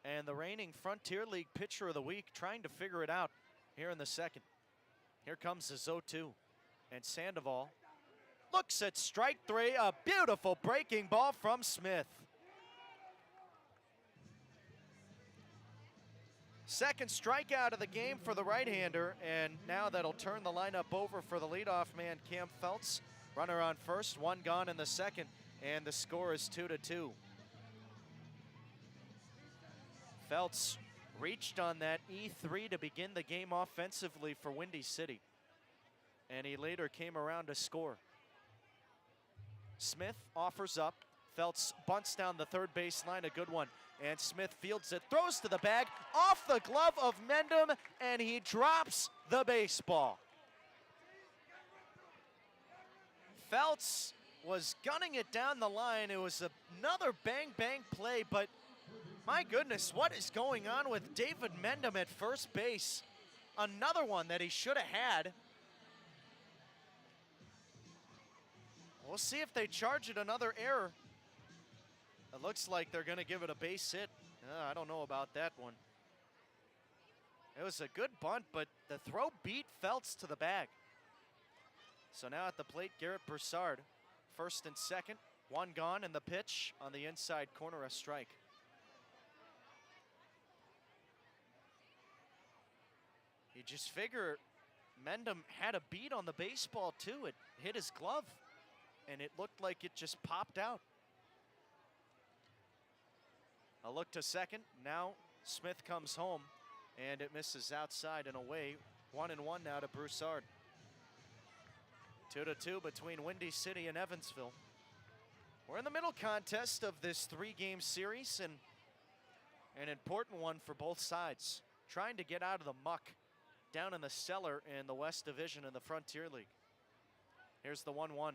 and the reigning Frontier League Pitcher of the Week, trying to figure it out here in the second. Here comes the 0-2, and Sandoval looks at strike 3. A beautiful breaking ball from Smith. Second strikeout of the game for the right-hander, and now that'll turn the lineup over for the leadoff man, Cam Feltz. Runner on first, 1 gone in the second, and the score is 2-2. Feltz reached on that E3 to begin the game offensively for Windy City, and he later came around to score. Smith offers up. Feltz bunts down the third baseline, a good one. And Smith fields it, throws to the bag, off the glove of Mendham, and he drops the baseball. Feltz was gunning it down the line. It was another bang-bang play, but my goodness, what is going on with David Mendham at first base? Another one that he should have had. We'll see if they charge it another error. It looks like they're going to give it a base hit. I don't know about that one. It was a good bunt, but the throw beat Feltz to the bag. So now at the plate, Garrett Broussard, first and second, 1 gone, and the pitch on the inside corner, a strike. You just figure Mendham had a beat on the baseball too. It hit his glove, and it looked like it just popped out. A look to second. Now Smith comes home, and it misses outside and away. 1-1 now to Broussard. 2-2 between Windy City and Evansville. We're in the middle contest of this 3-game series, and an important one for both sides. Trying to get out of the muck down in the cellar in the West Division in the Frontier League. Here's the 1-1.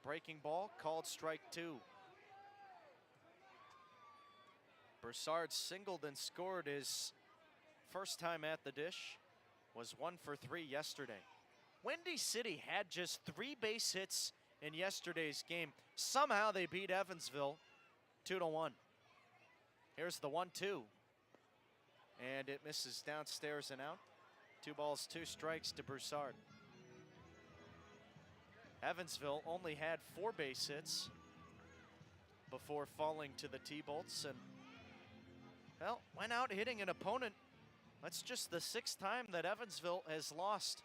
Breaking ball, called strike 2. Broussard singled and scored his first time at the dish. Was 1 for 3 yesterday. Windy City had just 3 base hits in yesterday's game. Somehow they beat Evansville 2-1. Here's the 1-2. And it misses downstairs and out. 2 balls, 2 strikes to Broussard. Evansville only had 4 base hits before falling to the T-Bolts, and well, went out hitting an opponent. That's just the 6th time that Evansville has lost.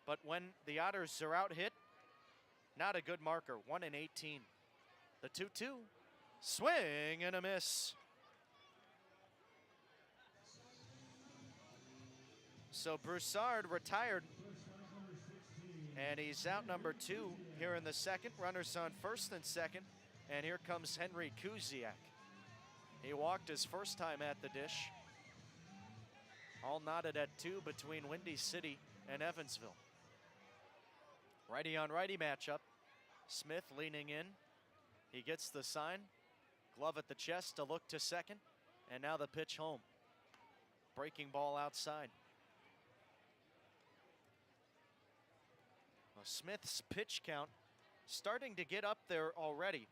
But when the Otters are out hit, not a good marker, 1-18. The 2-2, swing and a miss. So Broussard retired, and he's out number 2 here in the second. Runners on first and second. And here comes Henry Kuziak. He walked his first time at the dish. All knotted at 2 between Windy City and Evansville. Righty on righty matchup. Smith leaning in. He gets the sign. Glove at the chest to look to second. And now the pitch home. Breaking ball outside. Well, Smith's pitch count starting to get up there already.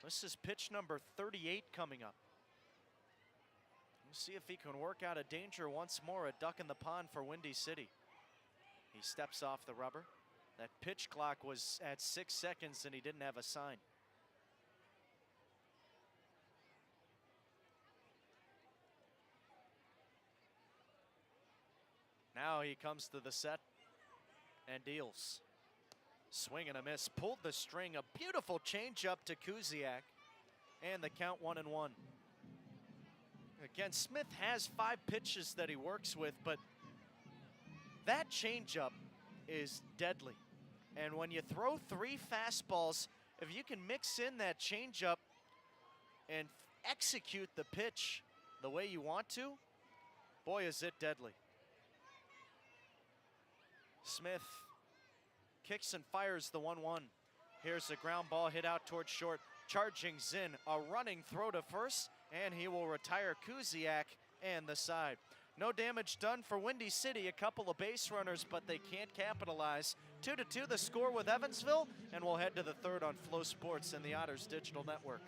This is pitch number 38 coming up. We'll see if he can work out a danger once more, a duck in the pond for Windy City. He steps off the rubber. That pitch clock was at 6 seconds and he didn't have a sign. Now he comes to the set and deals. Swing and a miss, pulled the string, a beautiful changeup to Kuziak, and the count 1-1. Again, Smith has 5 pitches that he works with, but that changeup is deadly. And when you throw 3 fastballs, if you can mix in that changeup and execute the pitch the way you want to, boy, is it deadly. Smith kicks and fires the 1-1. Here's a ground ball hit out towards short. Charging Zinn, a running throw to first, and he will retire Kuziak and the side. No damage done for Windy City, a couple of base runners, but they can't capitalize. 2-2 the score with Evansville, and we'll head to the third on Flow Sports and the Otters Digital Network.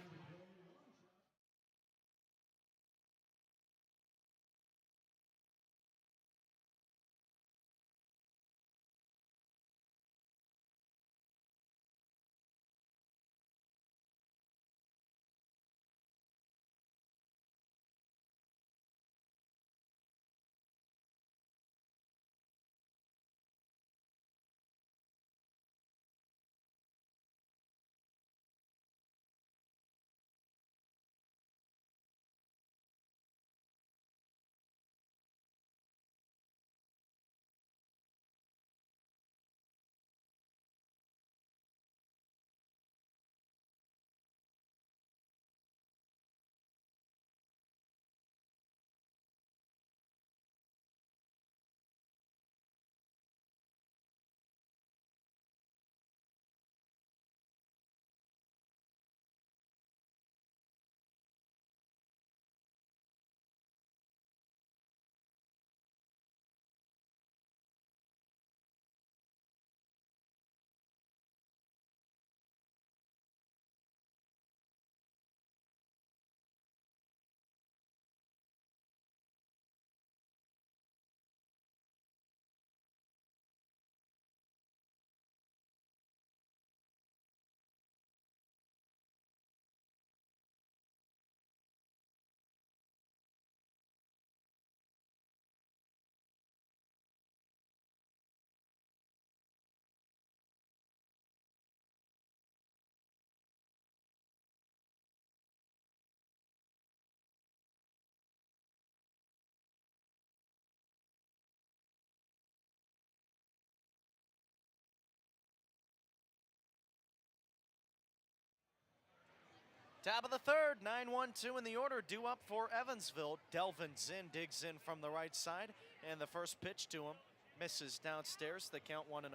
Top of the third, 9-1-2 in the order, due up for Evansville. Delvin Zinn digs in from the right side, and the first pitch to him misses downstairs, the count 1-0.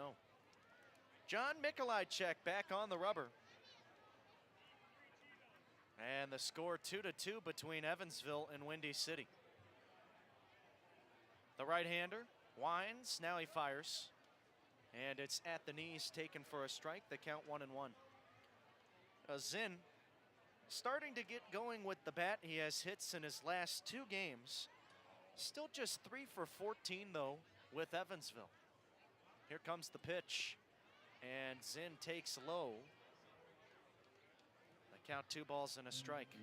John Mikolajczyk back on the rubber. And the score 2-2 between Evansville and Windy City. The right-hander winds, now he fires. And it's at the knees, taken for a strike, the count 1-1. Zinn starting to get going with the bat. He has hits in his last 2 games. Still just 3 for 14 though with Evansville. Here comes the pitch. And Zinn takes low. The count 2 balls and a strike.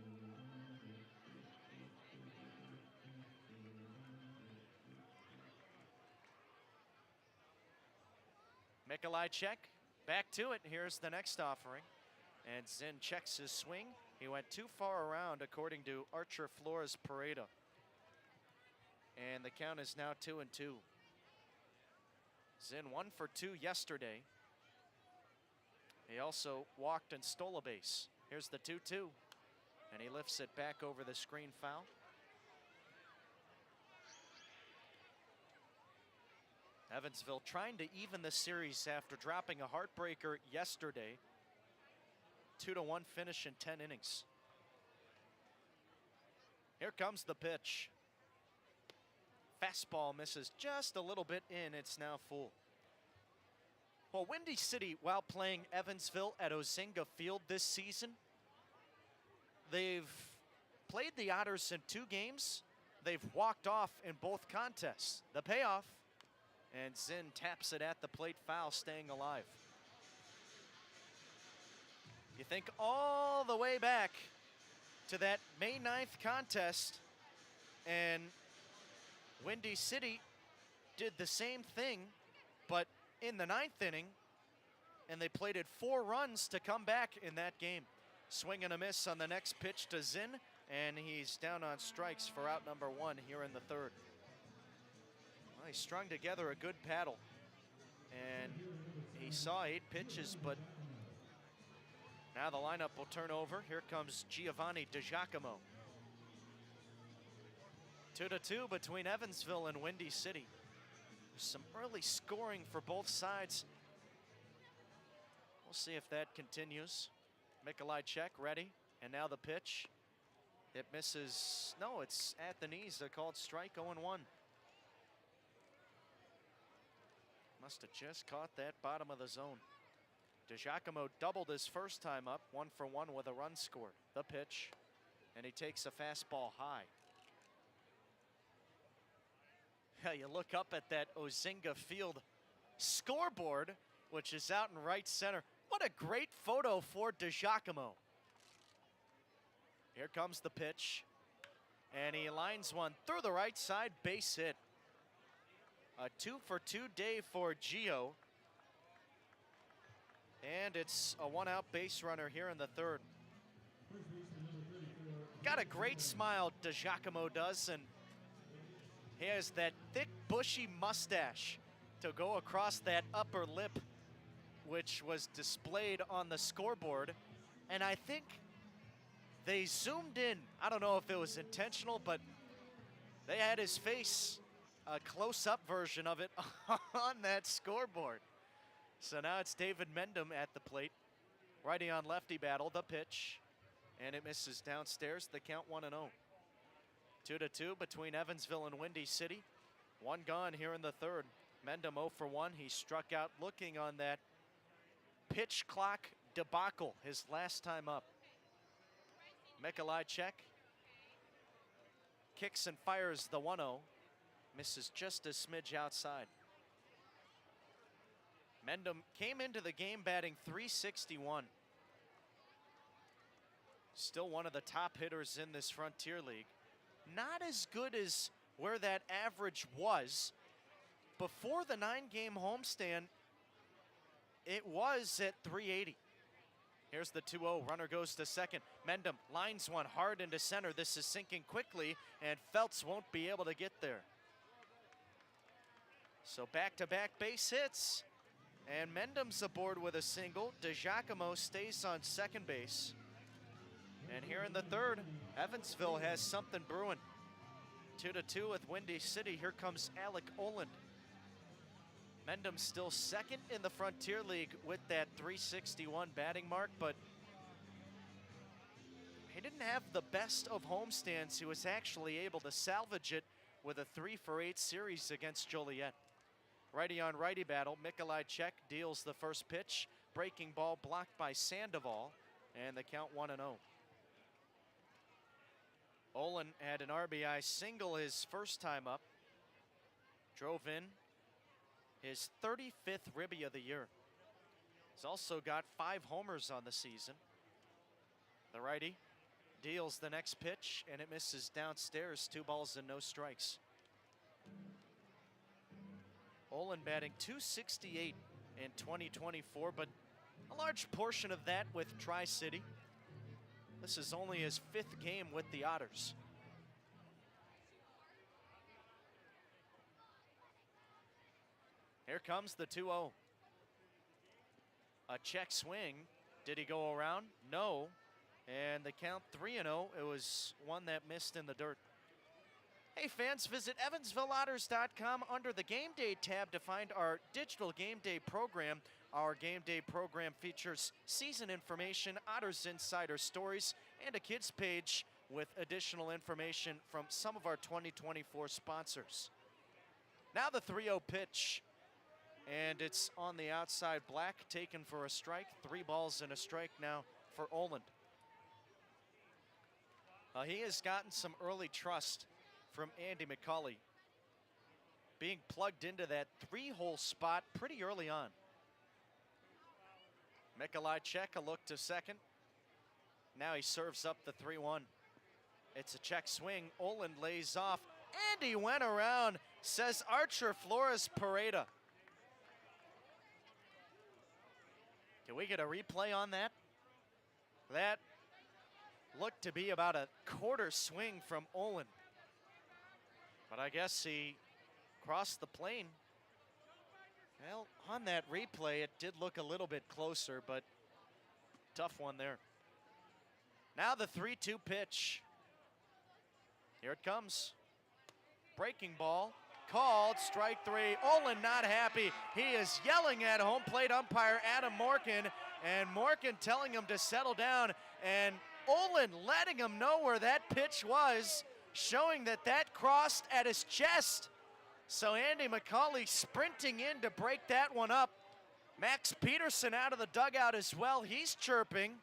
Mikolajczyk back to it. Here's the next offering. And Zinn checks his swing. He went too far around, according to Archer Flores Pareda. And the count is now 2-2. Zinn 1 for 2 yesterday. He also walked and stole a base. Here's the 2-2, and he lifts it back over the screen foul. Evansville trying to even the series after dropping a heartbreaker yesterday. 2-1 finish in 10 innings. Here comes the pitch. Fastball misses just a little bit in. It's now full. Well, Windy City, while playing Evansville at Ozinga Field this season, they've played the Otters in 2 games. They've walked off in both contests. The payoff, and Zinn taps it at the plate foul, staying alive. You think all the way back to that May 9th contest, and Windy City did the same thing, but in the 9th inning, and they plated 4 runs to come back in that game. Swing and a miss on the next pitch to Zinn, and he's down on strikes for out number 1 here in the 3rd. Well, he strung together a good paddle, and he saw 8 pitches, but now the lineup will turn over. Here comes Giovanni DiGiacomo. 2-2 between Evansville and Windy City. There's some early scoring for both sides. We'll see if that continues. Mikolajczyk ready, and now the pitch. It misses. No, it's at the knees. A called strike, 0-1. Must have just caught that bottom of the zone. DiGiacomo doubled his first time up, 1 for 1 with a run scored. The pitch, and he takes a fastball high. Yeah, you look up at that Ozinga Field scoreboard, which is out in right center. What a great photo for DiGiacomo. Here comes the pitch, and he lines one through the right side, base hit. A 2 for 2 day for Gio. And it's a 1-out base runner here in the 3rd. Got a great smile, DiGiacomo does, and he has that thick, bushy mustache to go across that upper lip, which was displayed on the scoreboard. And I think they zoomed in. I don't know if it was intentional, but they had his face, a close-up version of it, on that scoreboard. So now it's David Mendham at the plate. Righty on lefty battle, the pitch, and it misses downstairs. The count 1-0. 2-2 between Evansville and Windy City. 1 gone here in the 3rd. Mendham 0 for 1. He struck out looking on that pitch clock debacle his last time up. Mikolajczyk kicks and fires the 1-0. Misses just a smidge outside. Mendham came into the game batting .361. Still one of the top hitters in this Frontier League. Not as good as where that average was. Before the 9-game homestand, it was at .380. Here's the 2-0, runner goes to second. Mendham lines one hard into center. This is sinking quickly, and Feltz won't be able to get there. So back-to-back base hits, and Mendham's aboard with a single. DiGiacomo stays on second base. And here in the 3rd, Evansville has something brewing. 2-2 with Windy City. Here comes Alec Oland. Mendham still second in the Frontier League with that .361 batting mark, but he didn't have the best of homestands. He was actually able to salvage it with a 3 for 8 series against Joliet. Righty on righty battle. Mikolajczyk deals the first pitch. Breaking ball blocked by Sandoval, and the count 1-0. Olin had an RBI single his first time up. Drove in his 35th ribby of the year. He's also got 5 homers on the season. The righty deals the next pitch, and it misses downstairs. 2 balls and no strikes. Olin batting .268 in 2024, but a large portion of that with Tri-City. This is only his 5th game with the Otters. Here comes the 2-0. A check swing. Did he go around? No. And the count 3-0. It was one that missed in the dirt. Hey fans, visit EvansvilleOtters.com under the Game Day tab to find our digital Game Day program. Our Game Day program features season information, Otters Insider stories, and a kids page with additional information from some of our 2024 sponsors. Now the 3-0 pitch, and it's on the outside. Black taken for a strike. 3 balls and a strike now for Oland. He has gotten some early trust from Andy McCauley, being plugged into that 3-hole spot pretty early on. Mikolajczyk, a look to second. Now he serves up the 3-1. It's a check swing. Oland lays off, and he went around, says Archer Flores Pareda. Can we get a replay on that? That looked to be about a quarter swing from Oland. But I guess he crossed the plane. Well, on that replay, it did look a little bit closer, but tough one there. Now the 3-2 pitch. Here it comes. Breaking ball, called, strike 3. Oland not happy. He is yelling at home plate umpire Adam Morgan, and Morgan telling him to settle down, and Oland letting him know where that pitch was, showing that that crossed at his chest. So Andy McCauley sprinting in to break that one up. Max Peterson out of the dugout as well. He's chirping,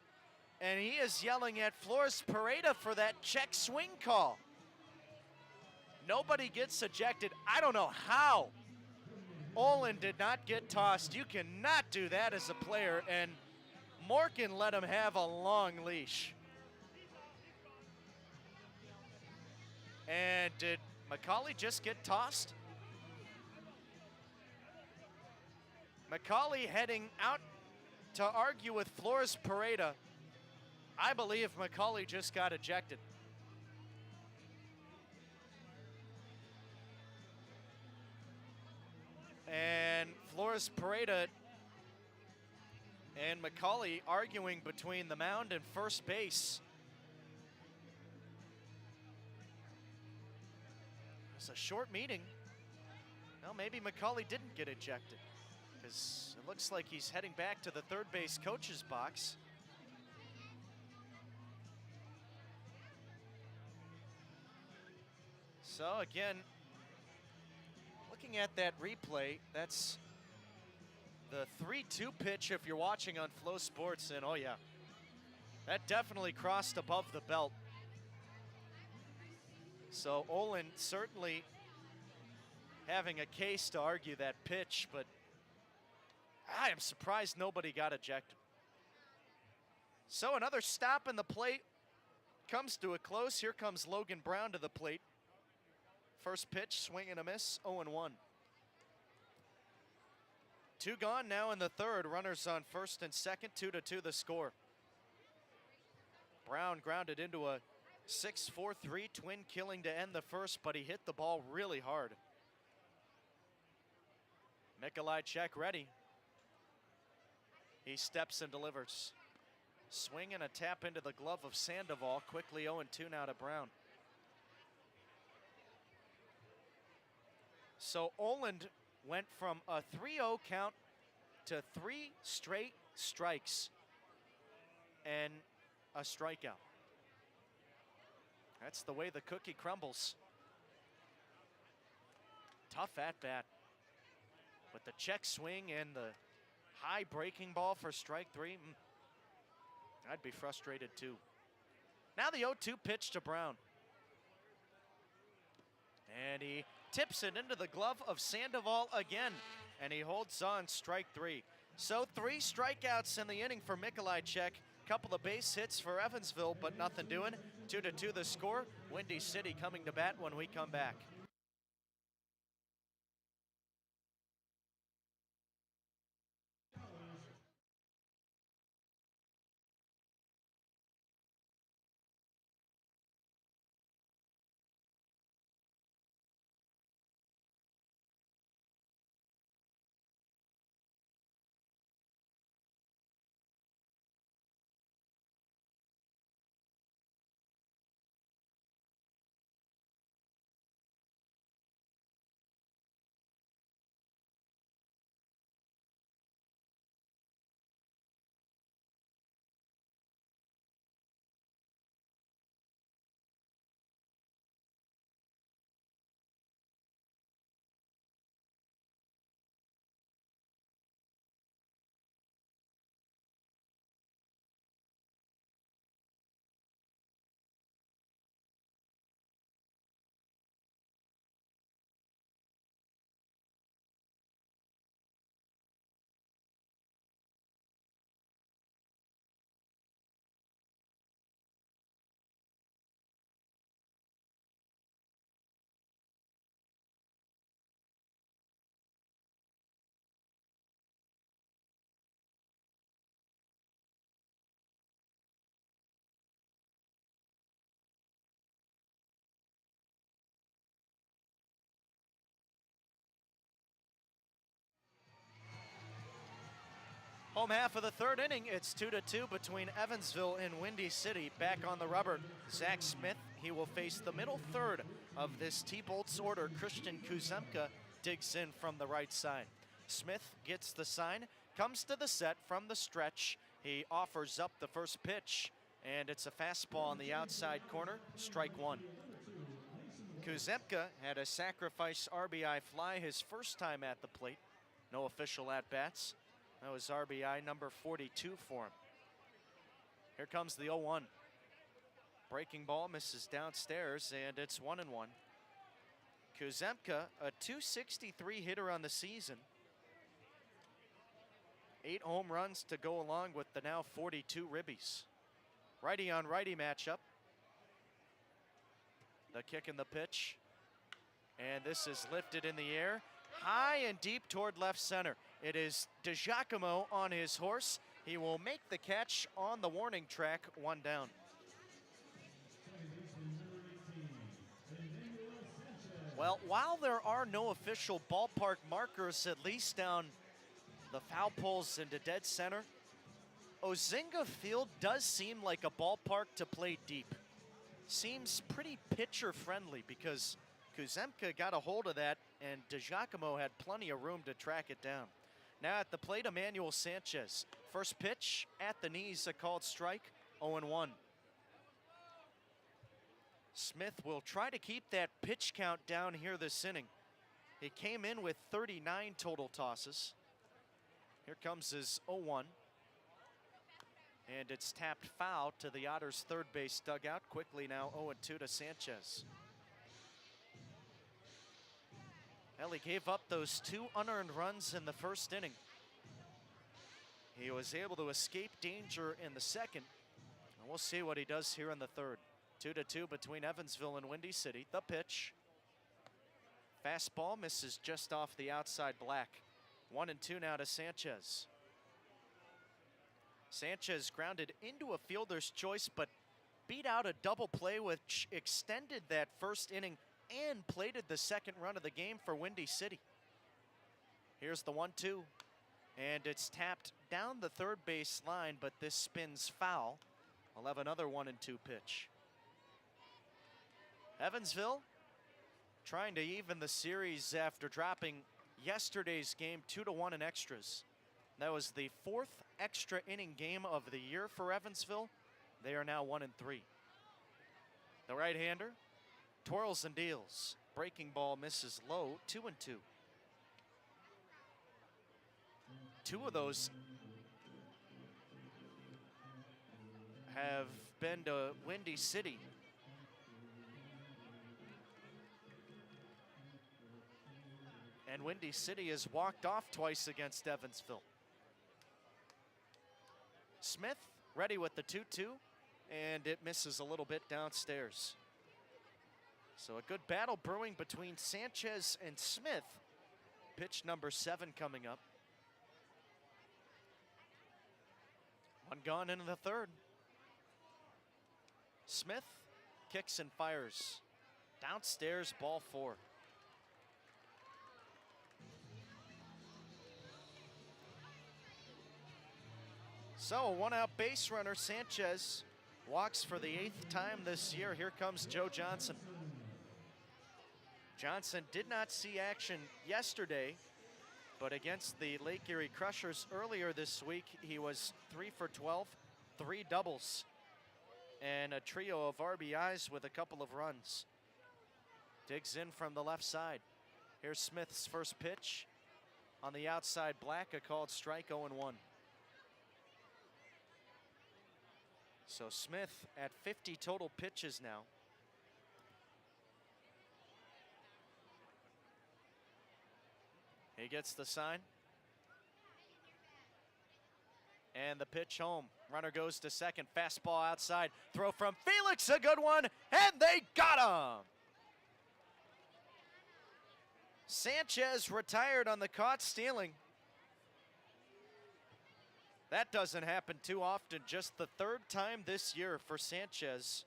and he is yelling at Flores Pareda for that check swing call. Nobody gets ejected. I don't know how Oland did not get tossed. You cannot do that as a player, and Morgan let him have a long leash. And did McCauley just get tossed? McCauley heading out to argue with Flores Pareda. I believe McCauley just got ejected. And Flores Pareda and McCauley arguing between the mound and first base. It's a short meeting. Well, maybe McCauley didn't get ejected, because it looks like he's heading back to the third base coach's box. So again, looking at that replay, that's the 3-2 pitch if you're watching on Flow Sports, and oh yeah, that definitely crossed above the belt. So Oland certainly having a case to argue that pitch, but I am surprised nobody got ejected. So another stop in the plate comes to a close. Here comes Logan Brown to the plate. First pitch, swing and a miss, 0-1. 2 gone now in the third. Runners on first and second, 2-2 the score. Brown grounded into a 6-4-3 twin killing to end the first, but he hit the ball really hard. Mikolajczyk ready. He steps and delivers. Swing and a tap into the glove of Sandoval. Quickly 0-2 now to Brown. So Oland went from a 3-0 count to 3 straight strikes and a strikeout. That's the way the cookie crumbles. Tough at bat. With the check swing and the high breaking ball for strike 3, I'd be frustrated too. Now the 0-2 pitch to Brown. And he tips it into the glove of Sandoval again, and he holds on, strike 3. So 3 strikeouts in the inning for Mikolajczyk. Couple of base hits for Evansville, but nothing doing. 2-2 the score. Windy City coming to bat when we come back. Home half of the third inning, it's 2-2 between Evansville and Windy City. Back on the rubber, Zach Smith. He will face the middle third of this T-Bolts order. Christian Kuzemka digs in from the right side. Smith gets the sign, comes to the set from the stretch. He offers up the first pitch, and it's a fastball on the outside corner, strike one. Kuzemka had a sacrifice RBI fly his first time at the plate. No official at-bats. That was RBI number 42 for him. Here comes the 0-1. Breaking ball misses downstairs, and it's 1-1. Kuzemka, a .263 hitter on the season. 8 home runs to go along with the now 42 ribbies. Righty on righty matchup. The kick and the pitch. And this is lifted in the air, high and deep toward left center. It is DiGiacomo on his horse. He will make the catch on the warning track, one down. Well, while there are no official ballpark markers, at least down the foul poles into dead center, Ozinga Field does seem like a ballpark to play deep. Seems pretty pitcher friendly because Kuzemka got a hold of that and DiGiacomo had plenty of room to track it down. Now at the plate, Emmanuel Sanchez. First pitch at the knees, a called strike, 0-1. Smith will try to keep that pitch count down here this inning. He came in with 39 total tosses. Here comes his 0-1. And it's tapped foul to the Otters' third base dugout. Quickly now 0-2 to Sanchez. Well, he gave up those 2 unearned runs in the first inning. He was able to escape danger in the second. And we'll see what he does here in the third. 2-2 between Evansville and Windy City. The pitch. Fastball misses just off the outside black. 1-2 now to Sanchez. Sanchez grounded into a fielder's choice, but beat out a double play which extended that first inning and plated the second run of the game for Windy City. Here's the 1-2, and it's tapped down the third base line, but this spins foul. We'll have another 1-2 pitch. Evansville trying to even the series after dropping yesterday's game 2-1 in extras. That was the 4th extra inning game of the year for Evansville. They are now 1-3. The right-hander twirls and deals. Breaking ball misses low, 2-2. 2 of those have been to Windy City. And Windy City has walked off twice against Evansville. Smith ready with the 2-2, and it misses a little bit downstairs. So a good battle brewing between Sanchez and Smith. Pitch number 7 coming up. 1 gone into the third. Smith kicks and fires. Downstairs, ball 4. So, 1-out base runner, Sanchez walks for the 8th time this year. Here comes Joe Johnson. Johnson did not see action yesterday, but against the Lake Erie Crushers earlier this week, he was 3 for 12, 3 doubles, and a trio of RBIs with a couple of runs. Digs in from the left side. Here's Smith's first pitch. On the outside black, a called strike, 0-1. So Smith at 50 total pitches now. He gets the sign. And the pitch home. Runner goes to second. Fastball outside. Throw from Felix, a good one. And they got him. Sanchez retired on the caught stealing. That doesn't happen too often. Just the 3rd time this year for Sanchez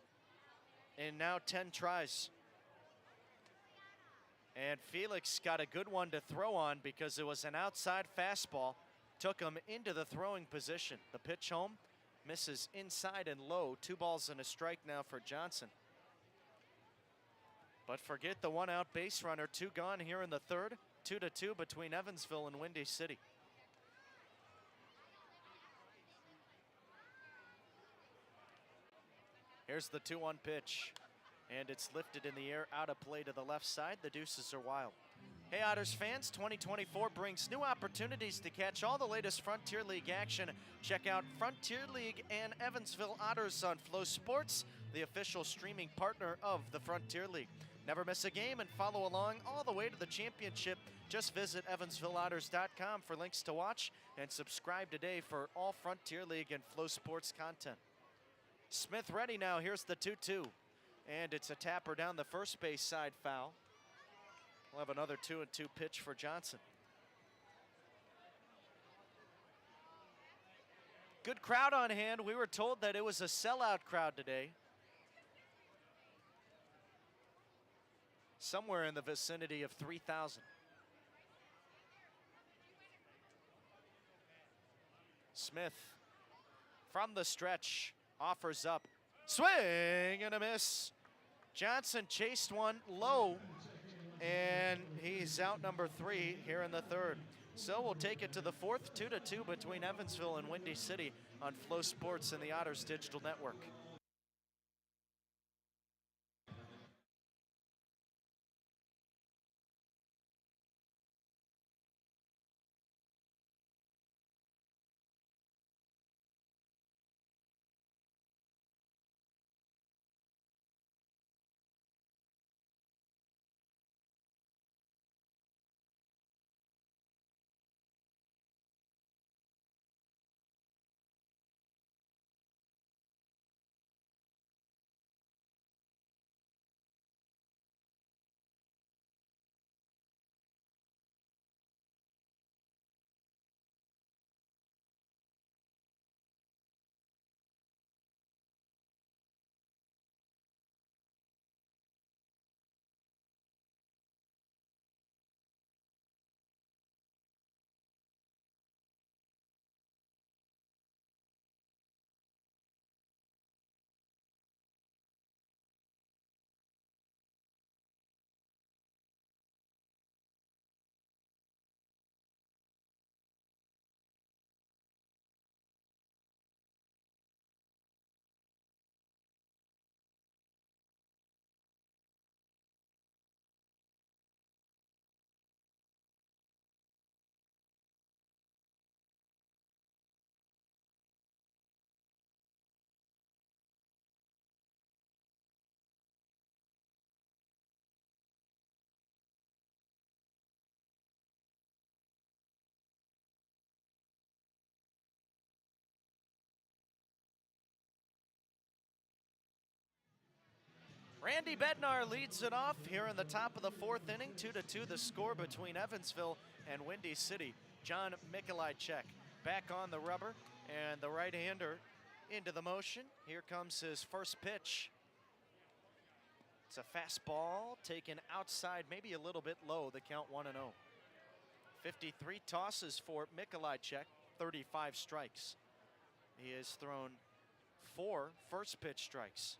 in now 10 tries. And Felix got a good one to throw on because it was an outside fastball. took him into the throwing position. The pitch home misses inside and low. 2 balls and a strike now for Johnson. But forget the 1-out base runner. 2 gone here in the third. 2-2 between Evansville and Windy City. Here's the 2-1 pitch, and it's lifted in the air, out of play to the left side. The deuces are wild. Hey Otters fans, 2024 brings new opportunities to catch all the latest Frontier League action. Check out Frontier League and Evansville Otters on Flow Sports, the official streaming partner of the Frontier League. Never miss a game and follow along all the way to the championship. Just visit EvansvilleOtters.com for links to watch and subscribe today for all Frontier League and Flow Sports content. Smith ready now. Here's the 2-2. And it's a tapper down the first base side, foul. We'll have another 2-2 pitch for Johnson. Good crowd on hand. We were told that it was a sellout crowd today. Somewhere in the vicinity of 3,000. Smith from the stretch offers up. Swing and a miss. Johnson chased one low, and he's out number 3 here in the third. So we'll take it to the fourth, 2-2 between Evansville and Windy City on Flow Sports and the Otters Digital Network. Randy Bednar leads it off here in the top of the fourth inning. 2-2 the score between Evansville and Windy City. John Mikolajczyk back on the rubber, and the right-hander into the motion. Here comes his first pitch. It's a fastball taken outside, maybe a little bit low, the count 1-0. 53 tosses for Mikolajczyk, 35 strikes. He has thrown 4 first pitch strikes.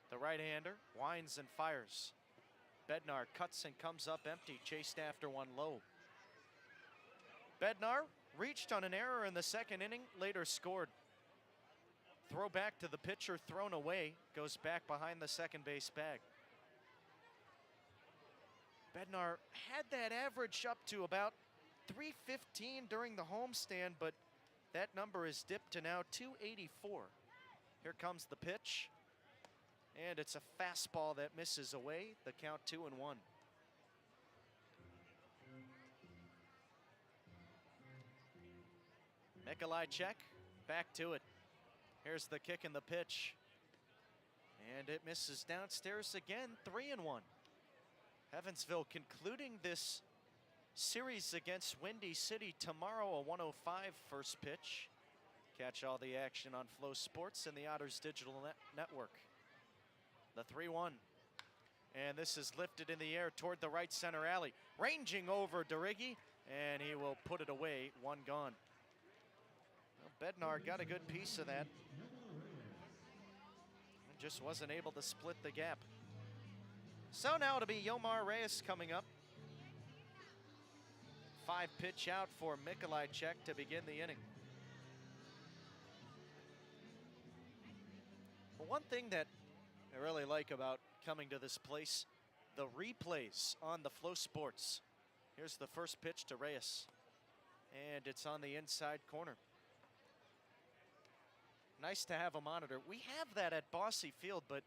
The right-hander winds and fires. Bednar cuts and comes up empty, chased after one low. Bednar reached on an error in the second inning, later scored. Throw back to the pitcher, thrown away, goes back behind the second base bag. Bednar had that average up to about 315 during the homestand, but that number is dipped to now 284. Here comes the pitch. And it's a fastball that misses away. The count 2-1. Mikolajczyk back to it. Here's the kick and the pitch. And it misses downstairs again. 3-1. Evansville concluding this series against Windy City tomorrow, a 105 first pitch. Catch all the action on Flow Sports and the Otters Digital Network. The 3-1, and this is lifted in the air toward the right center alley. Ranging over Derigi, and he will put it away, one gone. Well, Bednar got a good piece of that. Just wasn't able to split the gap. So now it'll be Yomar Reyes coming up. 5-pitch out for Mikolajczyk to begin the inning. Well, one thing that I really like about coming to this place, the replays on the Flow Sports. Here's the first pitch to Reyes, and it's on the inside corner. Nice to have a monitor. We have that at Bossy Field, but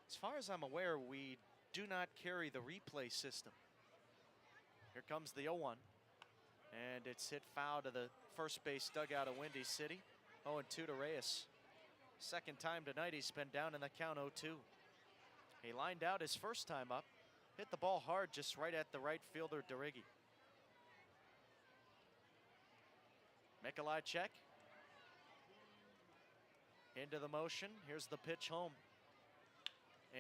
as far as I'm aware, we do not carry the replay system. Here comes the 0-1, and it's hit foul to the first base dugout of Windy City. 0-2 to Reyes. Second time tonight he's been down in the count 0-2. He lined out his first time up, hit the ball hard just right at the right fielder, Derigi. Mikolajczyk into the motion. Here's the pitch home.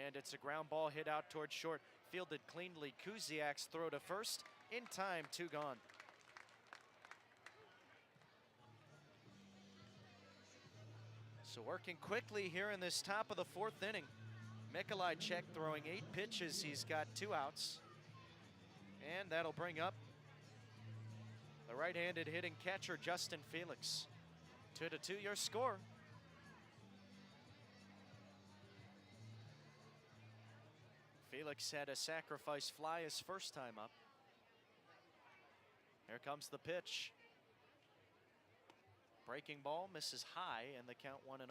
And it's a ground ball hit out towards short. Fielded cleanly. Kuziak's throw to first. In time, 2 gone. So working quickly here in this top of the 4th inning. Mikolajczyk throwing 8 pitches. He's got 2 outs. And that'll bring up the right-handed hitting catcher, Justin Felix. 2-2 your score. Felix had a sacrifice fly his first time up. Here comes the pitch. Breaking ball misses high, and the count 1-0.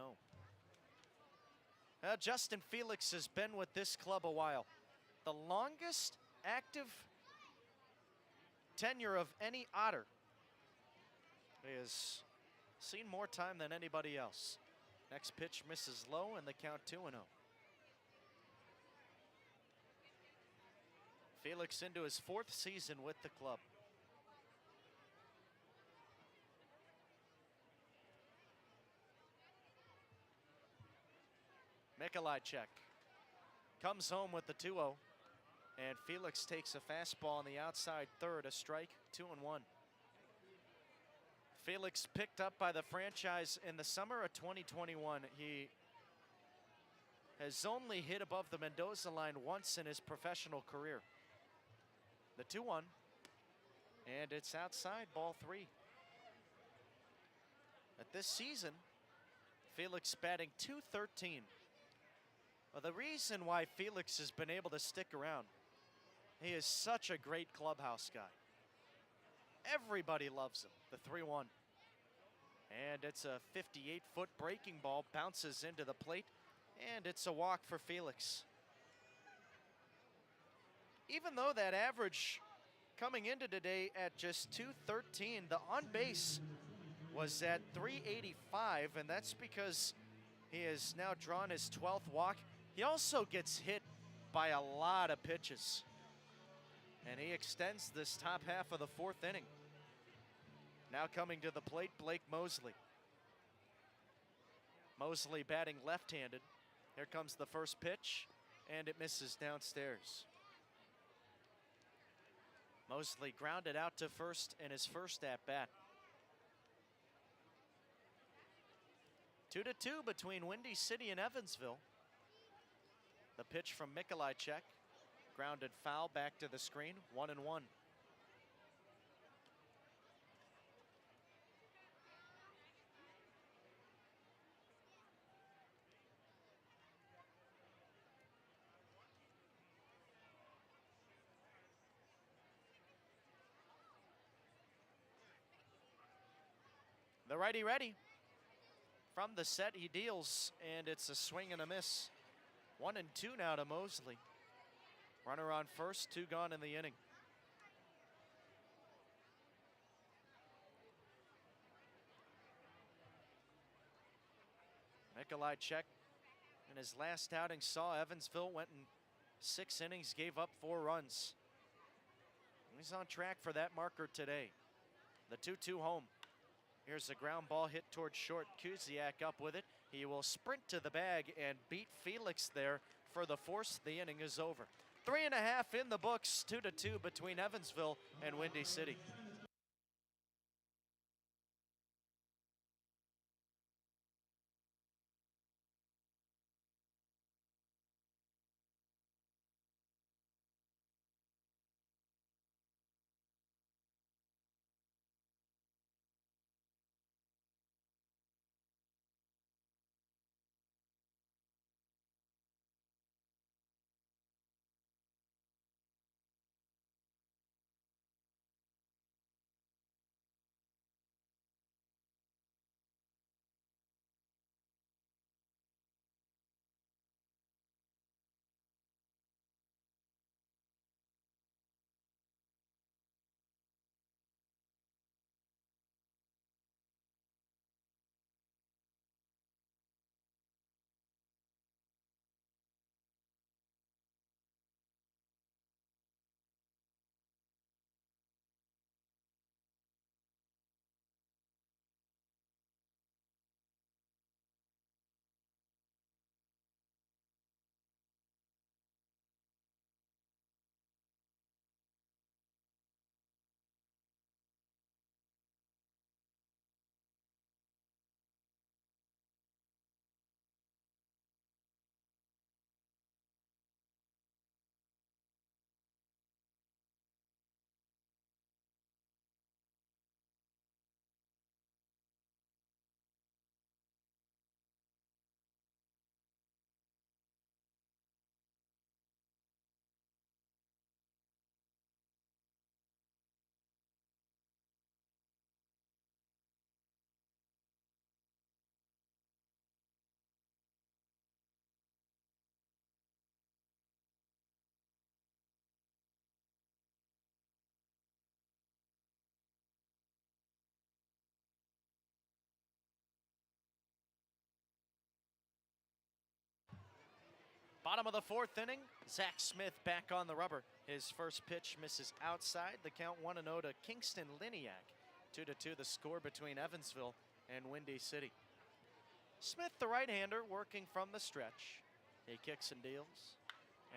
Now, Justin Felix has been with this club a while. The longest active tenure of any Otter. He has seen more time than anybody else. Next pitch misses low, and the count 2-0. Felix into his 4th season with the club. Mikolajczyk comes home with the 2-0, and Felix takes a fastball on the outside third, a strike, 2-1. Felix picked up by the franchise in the summer of 2021. He has only hit above the Mendoza line once in his professional career. The 2-1, and it's outside, ball 3. At this season, Felix batting .213. Well, the reason why Felix has been able to stick around, he is such a great clubhouse guy. Everybody loves him, the 3-1. And it's a 58-foot breaking ball, bounces into the plate, and it's a walk for Felix. Even though that average coming into today at just .213, the on base was at .385, and that's because he has now drawn his 12th walk. He also gets hit by a lot of pitches, and he extends this top half of the 4th inning. Now coming to the plate, Blake Mosley. Mosley batting left-handed. Here comes the first pitch, and it misses downstairs. Mosley grounded out to first in his first at-bat. 2-2 between Windy City and Evansville. The pitch from Mikolajczyk, grounded foul back to the screen, 1-1. The righty ready. From the set, he deals, and it's a swing and a miss. 1-2 now to Mosley. Runner on first, 2 gone in the inning. Mikolajczyk in his last outing saw Evansville, went in 6 innings, gave up 4 runs. He's on track for that marker today. The 2-2 home. Here's a ground ball hit towards short. Kuziak up with it. He will sprint to the bag and beat Felix there for the force. The inning is over. 3.5 in the books, 2-2 between Evansville and Windy City. Bottom of the 4th inning, Zach Smith back on the rubber. His first pitch misses outside. The count 1-0 to Kingston Liniak. 2-2 the score between Evansville and Windy City. Smith, the right-hander, working from the stretch. He kicks and deals.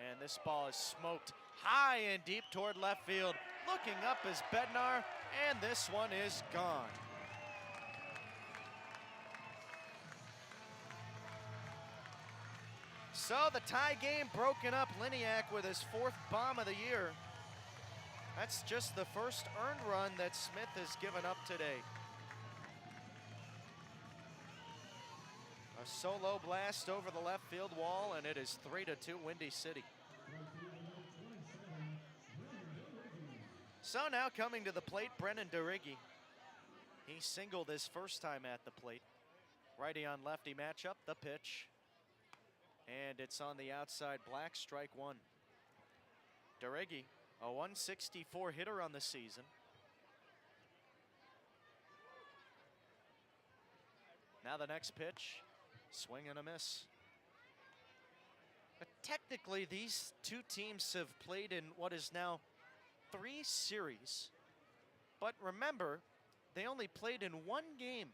And this ball is smoked high and deep toward left field. Looking up is Bednar, and this one is gone. So the tie game broken up. Liniak with his 4th bomb of the year. That's just the first earned run that Smith has given up today. A solo blast over the left field wall, and it is 3-2 Windy City. So now coming to the plate, Brennan DeRiggi. He singled his first time at the plate. Righty on lefty matchup, the pitch. And it's on the outside black, strike one. DeRiggi, a 164 hitter on the season. Now the next pitch, swing and a miss. But technically, these two teams have played in what is now 3 series. But remember, they only played in 1 game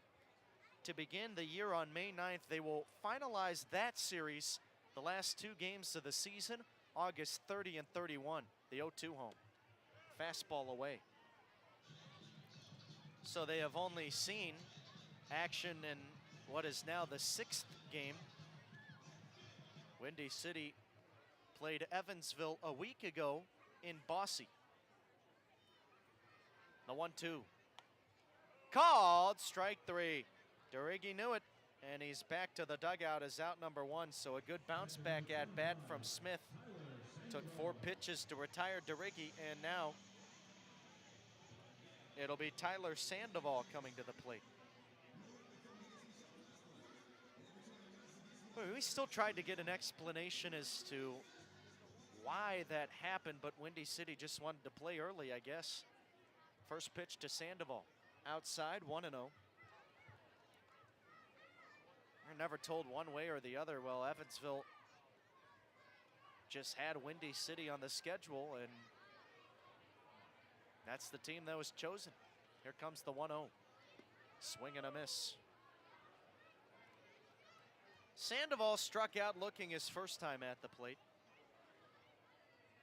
to begin the year on May 9th. They will finalize that series, the last 2 games of the season, August 30 and 31, the 0-2 home. Fastball away. So they have only seen action in what is now the 6th game. Windy City played Evansville a week ago in Boise. The 1-2. Called strike 3. DeRiggi knew it, and he's back to the dugout as out number 1, so a good bounce back at bat from Smith. Took 4 pitches to retire DeRiggi, and now it'll be Tyler Sandoval coming to the plate. We still tried to get an explanation as to why that happened, but Windy City just wanted to play early, I guess. First pitch to Sandoval. Outside, 1-0. We're never told one way or the other. Well, Evansville just had Windy City on the schedule, and that's the team that was chosen. Here comes the 1-0. Swing and a miss. Sandoval struck out looking his first time at the plate.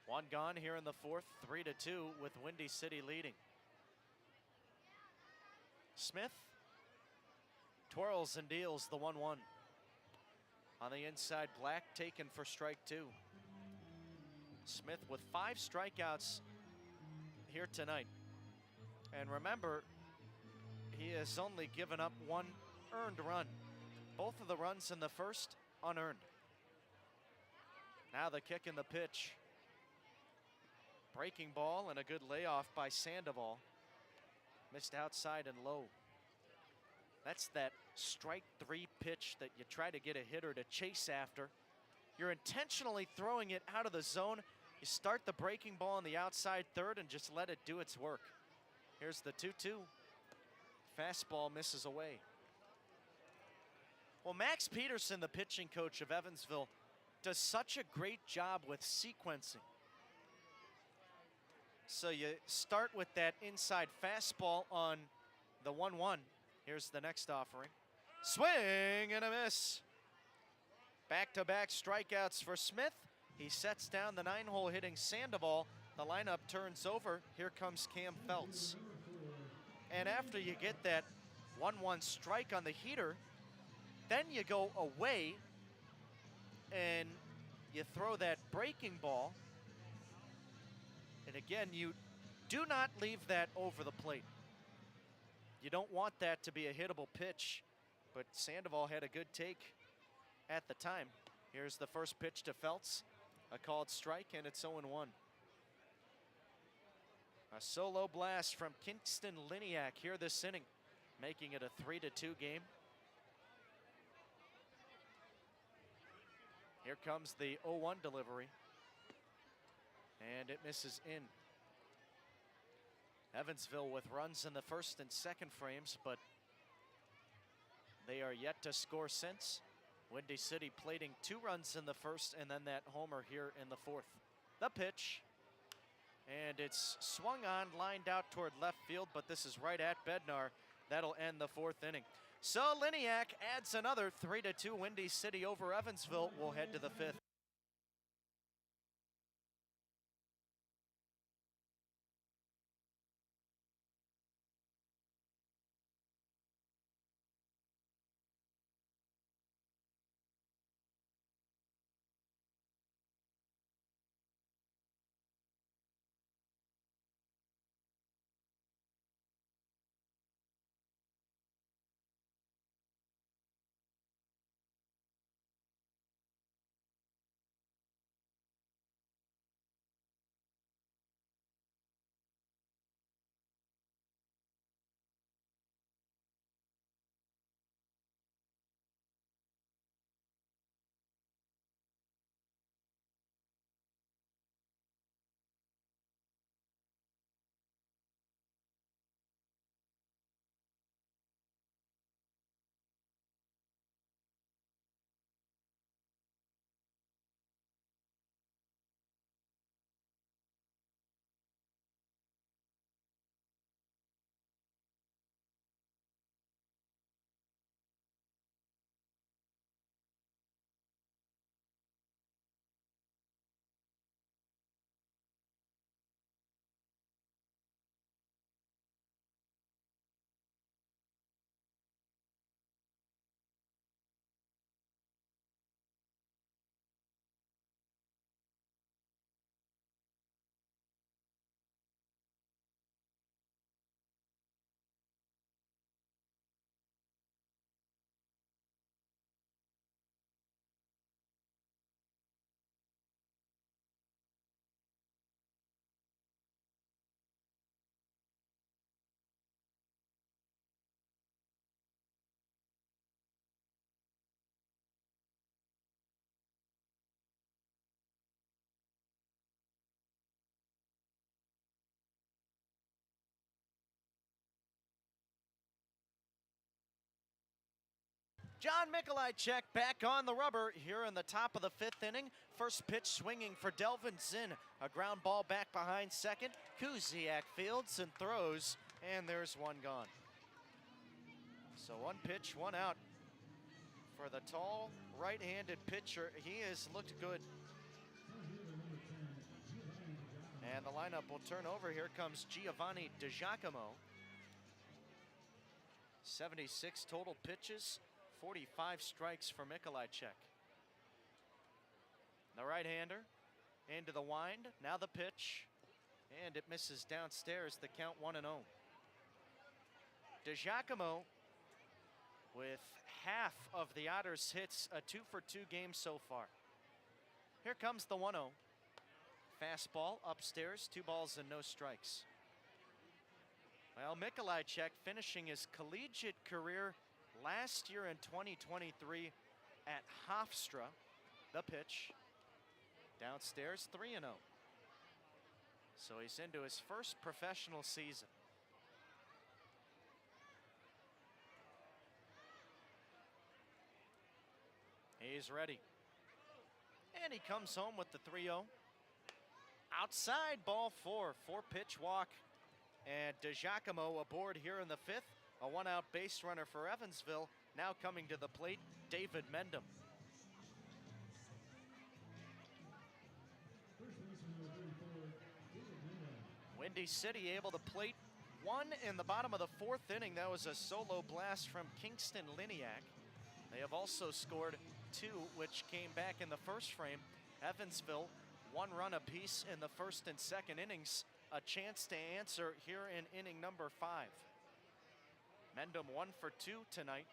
One gone here in the fourth, 3-2 with Windy City leading. Smith twirls and deals the 1-1. On the inside, Black taken for strike 2. Smith with 5 strikeouts here tonight. And remember, he has only given up 1 earned run. Both of the runs in the first, unearned. Now the kick and the pitch. Breaking ball and a good layoff by Sandoval. Missed outside and low. That's that strike 3 pitch that you try to get a hitter to chase after. You're intentionally throwing it out of the zone. You start the breaking ball on the outside third and just let it do its work. Here's the 2-2. Fastball misses away. Well, Max Peterson, the pitching coach of Evansville, does such a great job with sequencing. So you start with that inside fastball on the 1-1. Here's the next offering. Swing and a miss. Back-to-back strikeouts for Smith. He sets down the 9-hole hitting Sandoval. The lineup turns over. Here comes Cam Feltz. And after you get that 1-1 strike on the heater, then you go away and you throw that breaking ball. And again, you do not leave that over the plate. You don't want that to be a hittable pitch, but Sandoval had a good take at the time. Here's the first pitch to Feltz, a called strike, and it's 0-1. A solo blast from Kingston Liniak here this inning, making it a 3-2 game. Here comes the 0-1 delivery, and it misses in. Evansville with runs in the first and second frames, but they are yet to score since. Windy City plating 2 runs in the first and then that homer here in the fourth. The pitch, and it's swung on, lined out toward left field, but this is right at Bednar. That'll end the fourth inning. So Liniak adds another 3-2 Windy City over Evansville. We'll head to the fifth. John Mikolajczyk back on the rubber here in the top of the fifth inning. First pitch swinging for Delvin Zinn. A ground ball back behind second. Kuziak fields and throws, and there's one gone. So 1 pitch, 1 out for the tall right-handed pitcher. He has looked good. And the lineup will turn over. Here comes Giovanni DiGiacomo. 76 total pitches, 45 strikes for Mikolajczyk. The right-hander into the wind. Now the pitch. And it misses downstairs. The count 1-0. DiGiacomo with half of the Otters' hits, a 2-for-2 game so far. Here comes the 1-0. Fastball upstairs, 2 balls and no strikes. Well, Mikolajczyk finishing his collegiate career last year in 2023 at Hofstra. The pitch. Downstairs, 3-0. So he's into his first professional season. He's ready. And he comes home with the 3-0. Outside, ball 4, 4-pitch walk. And DiGiacomo aboard here in the 5th. A 1-out base runner for Evansville. Now coming to the plate, David Mendham. Windy City able to plate 1 in the bottom of the 4th inning. That was a solo blast from Kingston Liniak. They have also scored 2, which came back in the first frame. Evansville, 1 run apiece in the 1st and 2nd innings. A chance to answer here in inning number 5. Mendham 1 for 2 tonight.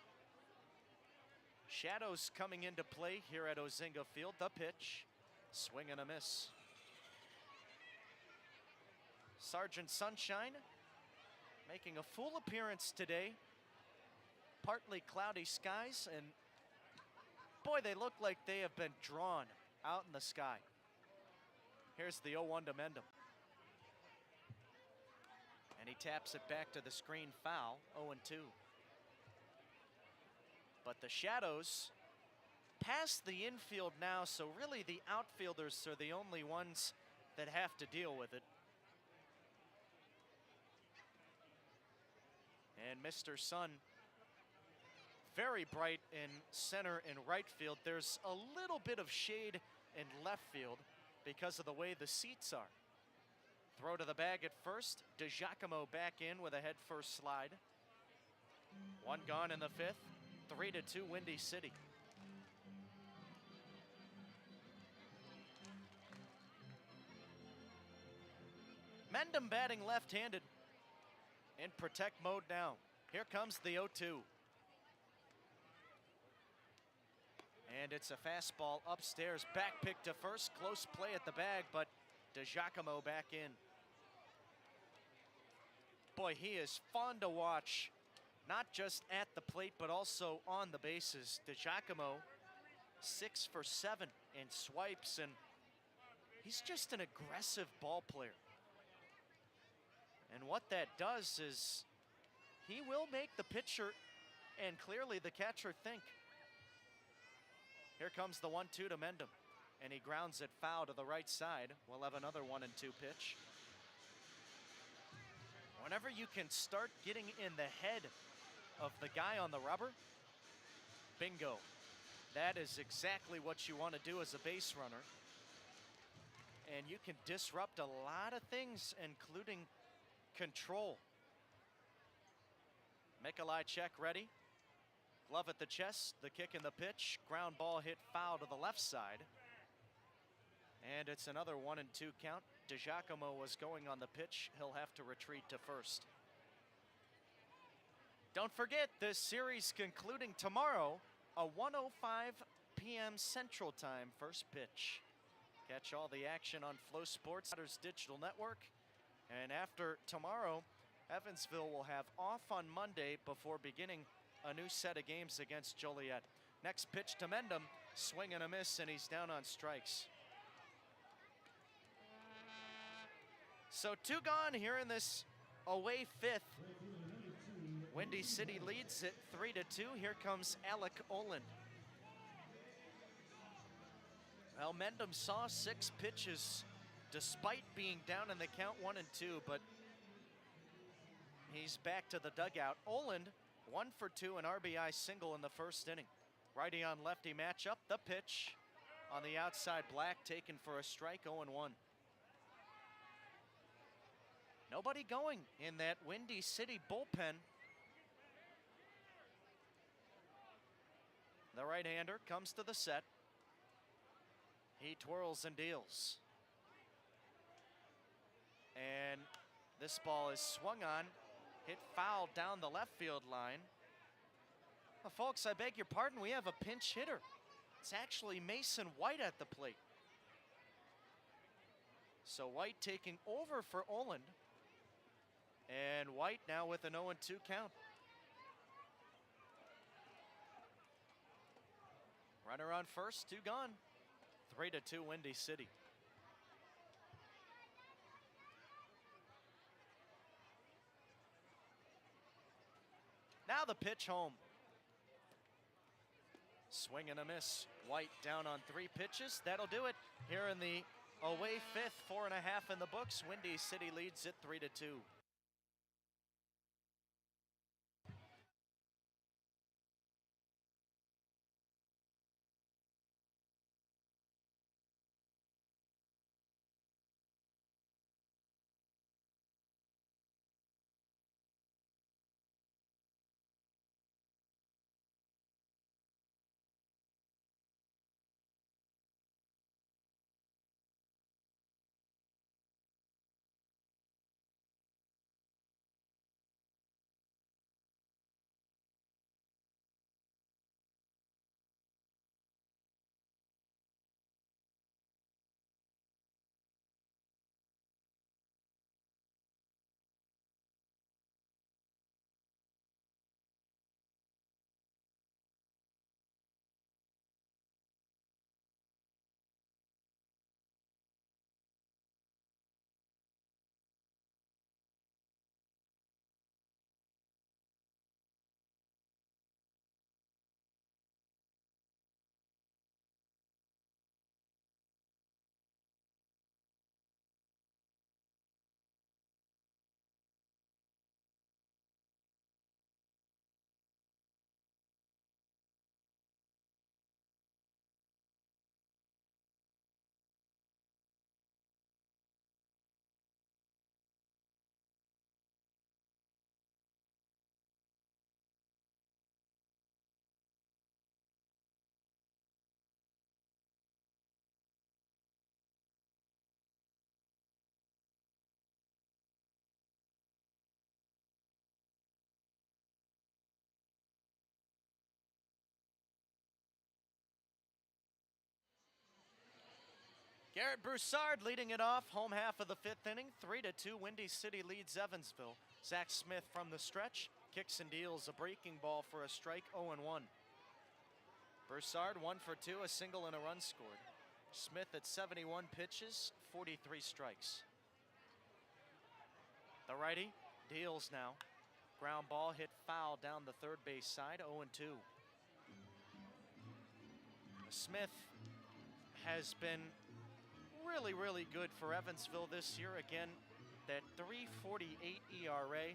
Shadows coming into play here at Ozinga Field. The pitch, swing and a miss. Sergeant Sunshine making a full appearance today. Partly cloudy skies, and boy, they look like they have been drawn out in the sky. Here's the 0-1 to Mendham. And he taps it back to the screen, foul, 0-2. But the Shadows pass the infield now, so really the outfielders are the only ones that have to deal with it. And Mr. Sun, very bright in center and right field. There's a little bit of shade in left field because of the way the seats are. Throw to the bag at first. DiGiacomo back in with a head first slide. 1 gone in the 5th. 3-2 Windy City. Mendham batting left-handed. In protect mode now. Here comes the 0-2. And it's a fastball upstairs. Back pick to first. Close play at the bag, but DiGiacomo back in. Boy, he is fun to watch. Not just at the plate, but also on the bases. DiGiacomo, 6 for 7 in swipes, and he's just an aggressive ball player. And what that does is he will make the pitcher and clearly the catcher think. Here comes the 1-2 to Mendham, and he grounds it foul to the right side. We'll have another 1-2 pitch. Whenever you can start getting in the head of the guy on the rubber, bingo. That is exactly what you want to do as a base runner. And you can disrupt a lot of things, including control. Mikolajczyk ready. Glove at the chest, the kick and the pitch. Ground ball hit foul to the left side. And it's another 1-2 count. DiGiacomo was going on the pitch. He'll have to retreat to first. Don't forget, this series concluding tomorrow, a 1:05 p.m. Central Time first pitch. Catch all the action on Flow Sports Otters Digital Network. And after tomorrow, Evansville will have off on Monday before beginning a new set of games against Joliet. Next pitch to Mendham, swing and a miss, and he's down on strikes. So 2 gone here in this away 5th. Windy City leads it 3-2. Here comes Alec Oland. Well, Mendham saw 6 pitches despite being down in the count 1-2, but he's back to the dugout. Oland, 1 for 2, an RBI single in the first inning. Righty on lefty matchup. The pitch on the outside, Black taken for a strike, 0-1. Nobody going in that Windy City bullpen. The right-hander comes to the set. He twirls and deals. And this ball is swung on, hit foul down the left field line. Well, folks, I beg your pardon, we have a pinch hitter. It's actually Mason White at the plate. So White taking over for Oland. And White now with an 0-2 count. Runner on first, 2 gone. 3-2 Windy City. Now the pitch home. Swing and a miss. White down on 3 pitches. That'll do it here in the away 5th, 4.5 in the books. Windy City leads it 3-2. Garrett Broussard leading it off, home half of the 5th inning. 3-2, Windy City leads Evansville. Zach Smith from the stretch, kicks and deals a breaking ball for a strike, 0-1. Broussard 1 for 2, a single and a run scored. Smith at 71 pitches, 43 strikes. The righty deals now. Ground ball hit foul down the third base side, 0-2. Smith has been really good for Evansville this year. Again, that 3.48 ERA.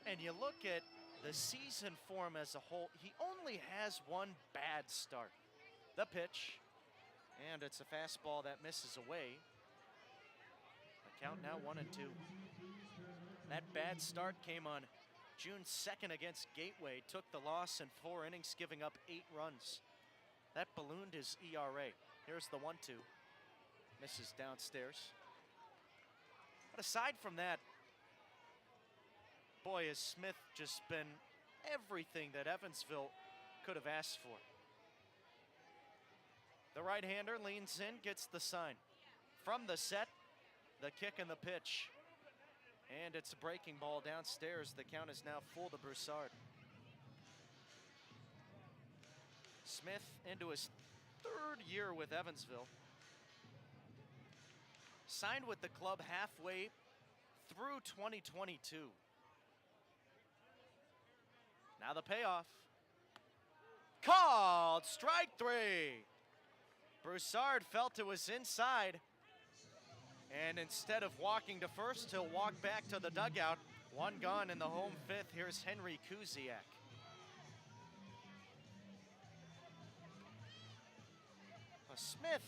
And you look at the season for him as a whole, he only has one bad start. The pitch, and it's a fastball that misses away. The count now 1-2. That bad start came on June 2nd against Gateway, took the loss in 4 innings, giving up 8 runs. That ballooned his ERA. Here's the 1-2. Misses downstairs. But aside from that, boy, has Smith just been everything that Evansville could have asked for. The right-hander leans in, gets the sign. From the set, the kick and the pitch. And it's a breaking ball downstairs. The count is now full to Broussard. Smith into his 3rd year with Evansville. Signed with the club halfway through 2022. Now the payoff. Called strike 3. Broussard felt it was inside. And instead of walking to first, he'll walk back to the dugout. 1 gone in the home 5th. Here's Henry Kuziak. Smith,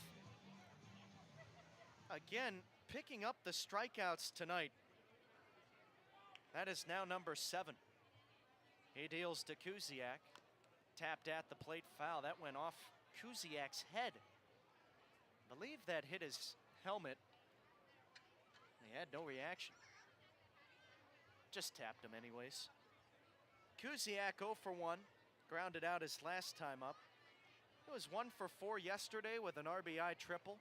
again, picking up the strikeouts tonight. That is now number 7. He deals to Kuziak. Tapped at the plate, foul. That went off Kuziak's head. I believe that hit his helmet. He had no reaction. Just tapped him anyways. Kuziak 0 for 1. Grounded out his last time up. He was 1 for 4 yesterday with an RBI triple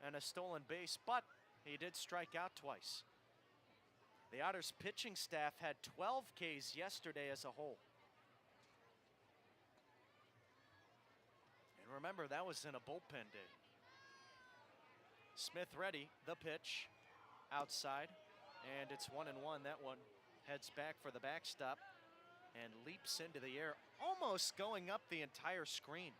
and a stolen base, but he did strike out twice. The Otters pitching staff had 12 Ks yesterday as a whole. And remember, that was in a bullpen day. Smith ready, the pitch, outside, and it's 1-1. That one heads back for the backstop and leaps into the air, almost going up the entire screen.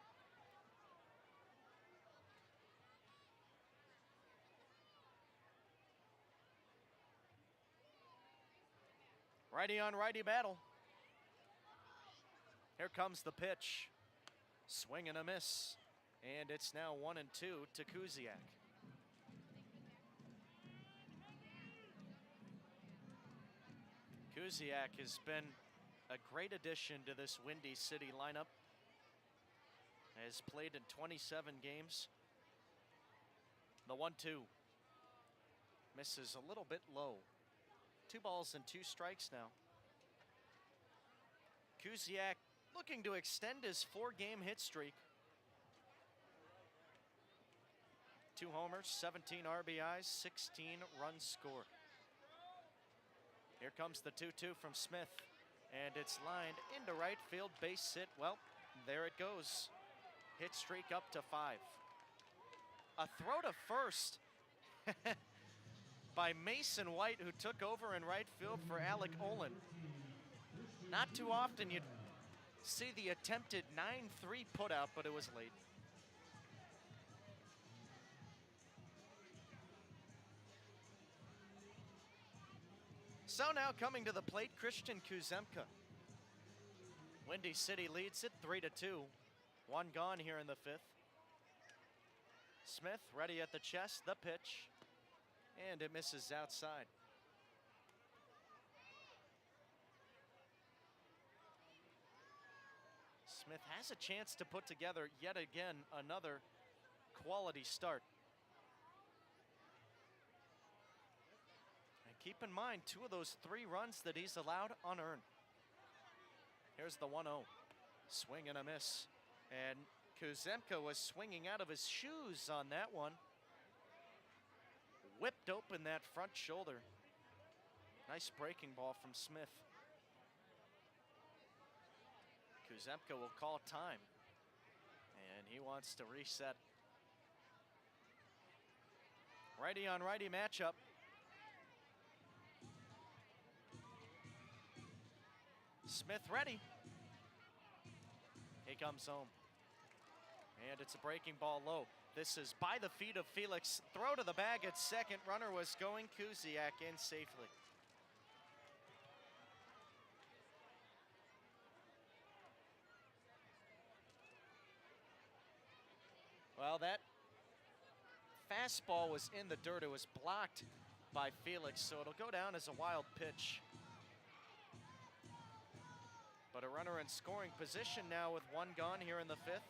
Righty on righty battle. Here comes the pitch. Swing and a miss. And it's now 1-2 to Kuziak. Kuziak has been a great addition to this Windy City lineup. Has played in 27 games. The 1-2. Misses a little bit low. 2 balls and 2 strikes now. Kuziak looking to extend his 4-game hit streak. 2 homers, 17 RBIs, 16 runs scored. Here comes the 2-2 from Smith, and it's lined into right field, base hit. Well, there it goes. Hit streak up to 5. A throw to first by Mason White, who took over in right field for Alec Olin. Not too often you'd see the attempted 9-3 putout, but it was late. So now coming to the plate, Christian Kuzemka. Windy City leads it 3-2. 1 gone here in the 5th. Smith ready at the chest, the pitch, and it misses outside. Smith has a chance to put together yet again another quality start. And keep in mind, 2 of those 3 runs that he's allowed unearned. Here's the 1-0. Swing and a miss. And Kuzemka was swinging out of his shoes on that one. Whipped open that front shoulder. Nice breaking ball from Smith. Kuzemka will call time, and he wants to reset. Righty on righty matchup. Smith ready. He comes home. And it's a breaking ball low. This is by the feet of Felix. Throw to the bag at second. Runner was going. Kuziak in safely. Well, that fastball was in the dirt. It was blocked by Felix, so it'll go down as a wild pitch. But a runner in scoring position now with 1 gone here in the 5th.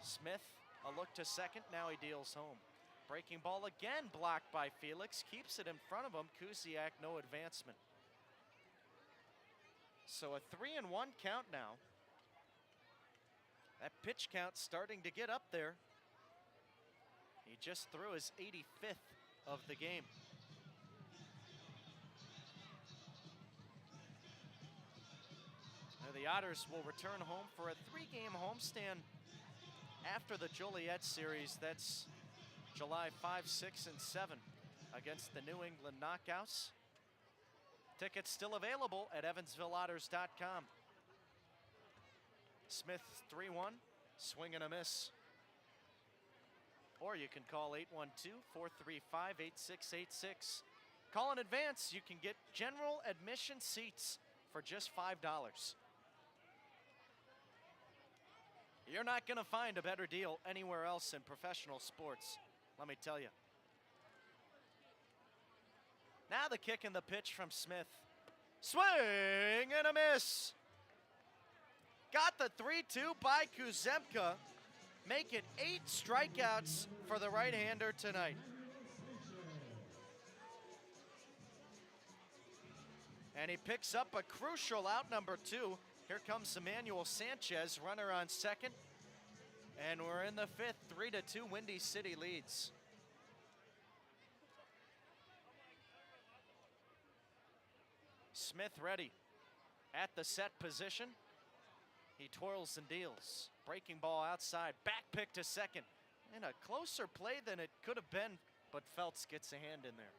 Smith, a look to second. Now he deals home. Breaking ball again blocked by Felix. Keeps it in front of him. Kuziak, no advancement. So a 3-1 count now. That pitch count starting to get up there. He just threw his 85th of the game. Now the Otters will return home for a 3-game homestand after the Joliet series. That's July 5, 6, and 7 against the New England Knockouts. Tickets still available at EvansvilleOtters.com. Smith 3-1, swing and a miss. Or you can call 812-435-8686. Call in advance. You can get general admission seats for just $5. You're not going to find a better deal anywhere else in professional sports. let me tell you. Now the kick and the pitch from Smith. Swing and a miss. Got the 3-2 by Kuzemka. Make it 8 strikeouts for the right-hander tonight. And he picks up a crucial out number 2. Here comes Emmanuel Sanchez, runner on second. And we're in the 5th, 3-2, Windy City leads. Smith ready at the set position. He twirls and deals. Breaking ball outside, back pick to second. And a closer play than it could have been, but Feltz gets a hand in there.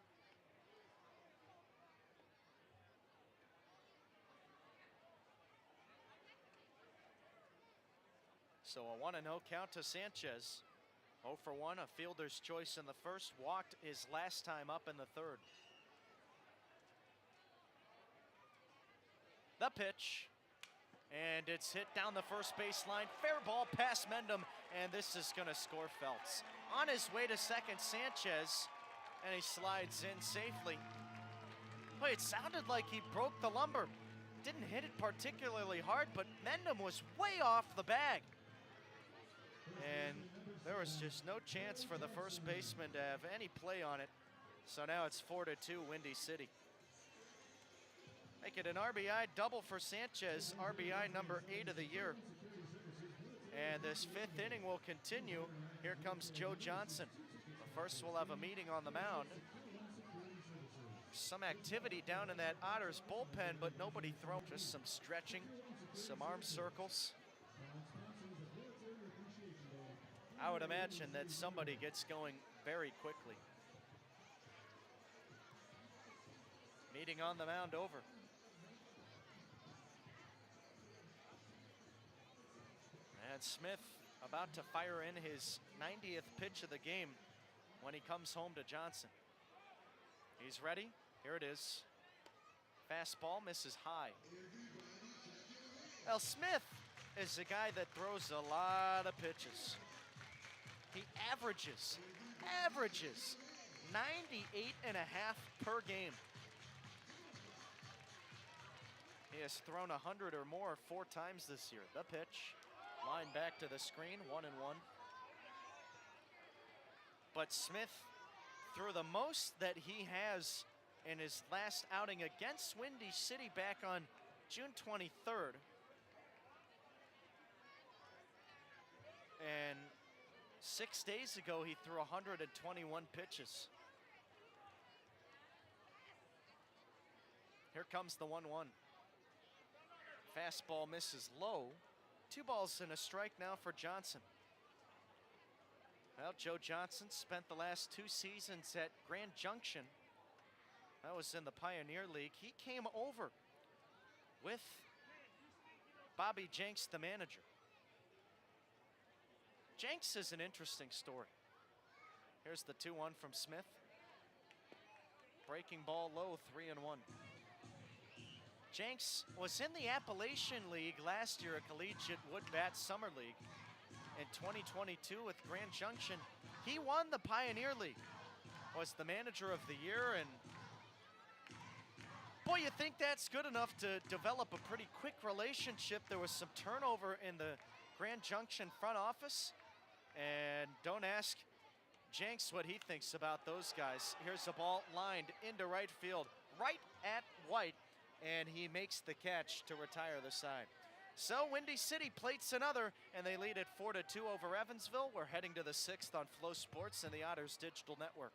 So a 1-0 count to Sanchez. 0 for 1, a fielder's choice in the first. Walked his last time up in the third. The pitch. And it's hit down the first baseline. Fair ball past Mendham, and this is going to score Feltz. On his way to second, Sanchez, and he slides in safely. Boy, it sounded like he broke the lumber. Didn't hit it particularly hard, but Mendham was way off the bag. And there was just no chance for the first baseman to have any play on it. So now it's 4-2, Windy City. Make it an RBI double for Sanchez, RBI number 8 of the year. And this 5th inning will continue. Here comes Joe Johnson. But first we'll have a meeting on the mound. Some activity down in that Otters bullpen, but nobody throwing. Just some stretching, some arm circles. I would imagine that somebody gets going very quickly. Meeting on the mound over. And Smith about to fire in his 90th pitch of the game when he comes home to Johnson. He's ready. Here it is. Fastball misses high. Well, Smith is a guy that throws a lot of pitches. He averages 98.5 per game. He has thrown 100 or more 4 times this year. The pitch. Line back to the screen, 1-1. But Smith, through the most that he has in his last outing against Windy City back on June 23rd. And 6 days ago, he threw 121 pitches. Here comes the 1-1. Fastball misses low. 2 balls and a strike now for Johnson. Well, Joe Johnson spent the last 2 seasons at Grand Junction. That was in the Pioneer League. He came over with Bobby Jenks, the manager. Jenks is an interesting story. Here's the 2-1 from Smith. Breaking ball low, 3-1. Jenks was in the Appalachian League last year, a collegiate wood bat summer league. In 2022 with Grand Junction, he won the Pioneer League, was the manager of the year, and boy, you think that's good enough to develop a pretty quick relationship. There was some turnover in the Grand Junction front office, and don't ask Jenks what he thinks about those guys. Here's a ball lined into right field, right at White, and he makes the catch to retire the side. So Windy City plates another, and they lead at 4-2 over Evansville. We're heading to the 6th on Flow Sports and the Otters Digital Network.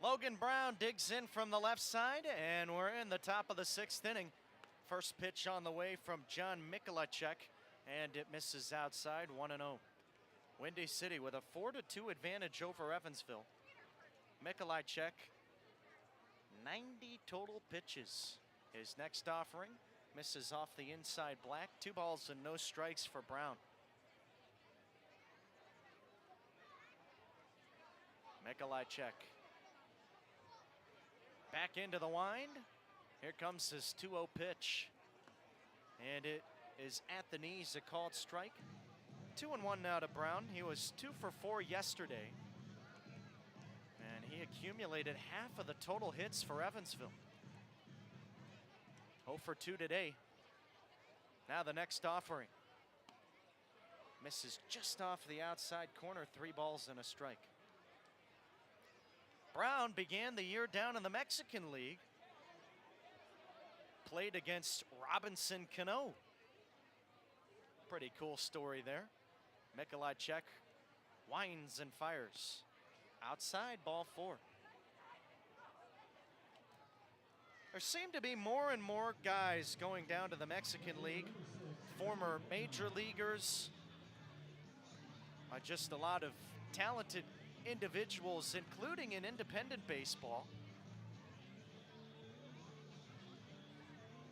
Logan Brown digs in from the left side, and we're in the top of the 6th inning. First pitch on the way from John Mikulacek, and it misses outside, 1-0. Windy City with a 4-2 advantage over Evansville. Mikulacek, 90 total pitches. His next offering misses off the inside black. 2 balls and no strikes for Brown. Mikulacek back into the wind. Here comes his 2-0 pitch. And it is at the knees, a called strike. 2-1 now to Brown. He was 2 for 4 yesterday. And he accumulated half of the total hits for Evansville. 0 for 2 today. Now the next offering. Misses just off the outside corner, 3 balls and a strike. Brown began the year down in the Mexican League. Played against Robinson Cano. Pretty cool story there. Mikulacek winds and fires. Outside, ball 4. There seem to be more and more guys going down to the Mexican League. Former major leaguers. Just a lot of talented individuals, including in independent baseball.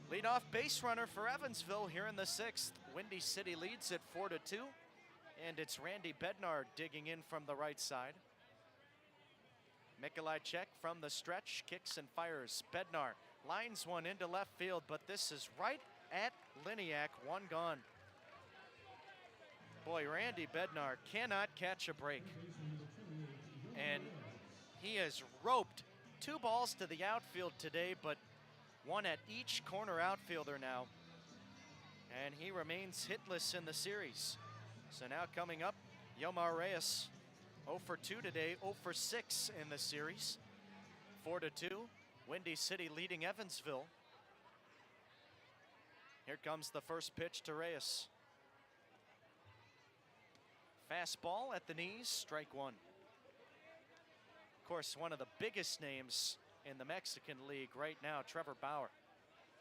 Leadoff base runner for Evansville here in the 6th. Windy City leads at 4-2, and it's Randy Bednar digging in from the right side. Mikulacek from the stretch, kicks and fires. Bednar lines one into left field, but this is right at Liniak, 1 gone. Boy, Randy Bednar cannot catch a break. And he has roped 2 balls to the outfield today, but 1 at each corner outfielder now. And he remains hitless in the series. So now coming up, Yomar Reyes, 0 for 2 today, 0 for 6 in the series. 4-2, Windy City leading Evansville. Here comes the first pitch to Reyes. Fastball at the knees, strike 1. Of course, one of the biggest names in the Mexican League right now, Trevor Bauer.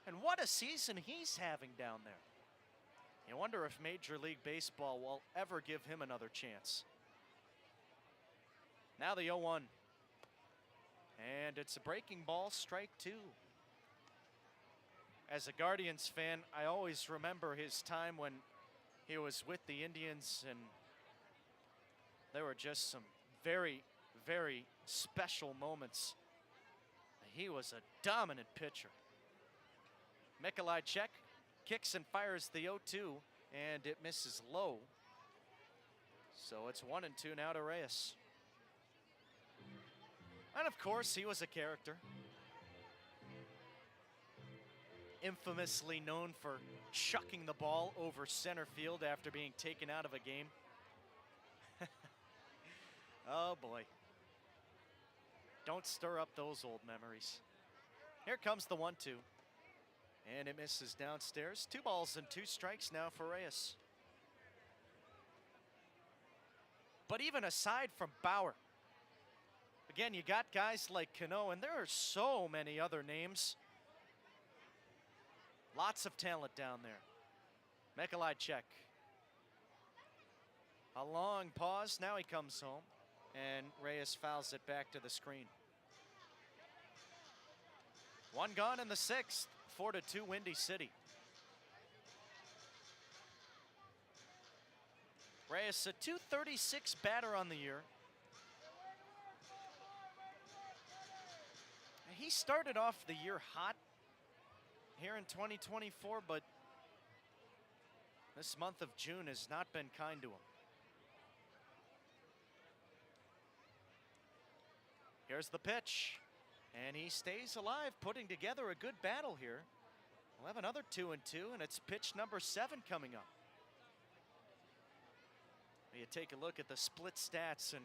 And what a season he's having down there. You wonder if Major League Baseball will ever give him another chance. Now the 0-1. And it's a breaking ball, strike 2. As a Guardians fan, I always remember his time when he was with the Indians, and there were just some very, very special moments. He was a dominant pitcher. Mikulacek kicks and fires the 0-2, and it misses low. So it's 1-2 now to Reyes. And of course, he was a character. Infamously known for chucking the ball over center field after being taken out of a game. Oh boy. Don't stir up those old memories. Here comes the 1-2. And it misses downstairs. 2 balls and 2 strikes now for Reyes. But even aside from Bauer, again, you got guys like Cano, and there are so many other names. Lots of talent down there. Mikulacek. A long pause. Now he comes home. And Reyes fouls it back to the screen. 1 gone in the 6th. 4-2 Windy City. Reyes, a .236 batter on the year. He started off the year hot here in 2024, but this month of June has not been kind to him. Here's the pitch, and he stays alive, putting together a good battle here. We'll have another 2-2, and it's pitch number 7 coming up. You take a look at the split stats, and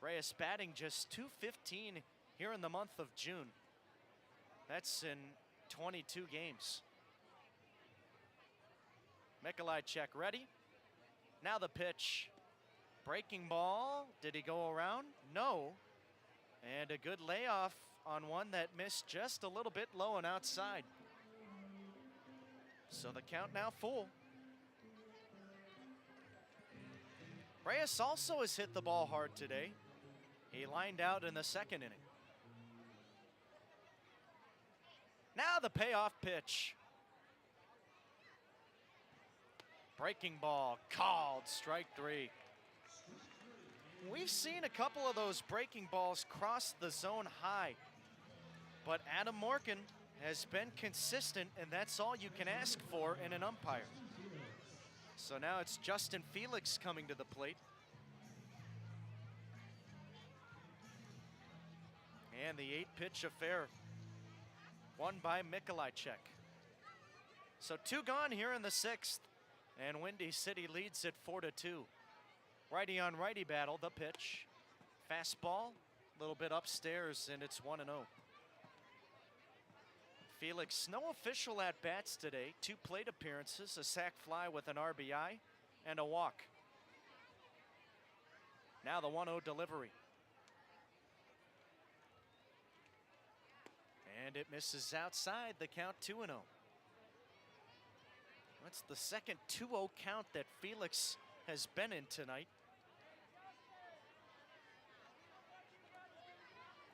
Reyes batting just .215 here in the month of June. That's in 22 games. Mikulacek ready. Now the pitch. Breaking ball. Did he go around? No. And a good layoff on one that missed just a little bit low and outside. So the count now full. Reyes also has hit the ball hard today. He lined out in the second inning. Now the payoff pitch. Breaking ball called, strike three. We've seen a couple of those breaking balls cross the zone high, but Adam Morgan has been consistent, and that's all you can ask for in an umpire. So now it's Justin Felix coming to the plate. And the 8-pitch affair won by Mikolajczyk. So 2 gone here in the 6th, and Windy City leads it 4-2. Righty on righty battle, the pitch. Fastball, a little bit upstairs, and it's 1-0. Felix, no official at-bats today. 2 plate appearances, a sac fly with an RBI, and a walk. Now the 1-0 delivery. And it misses outside, the count 2-0. That's the second 2-0 count that Felix has been in tonight.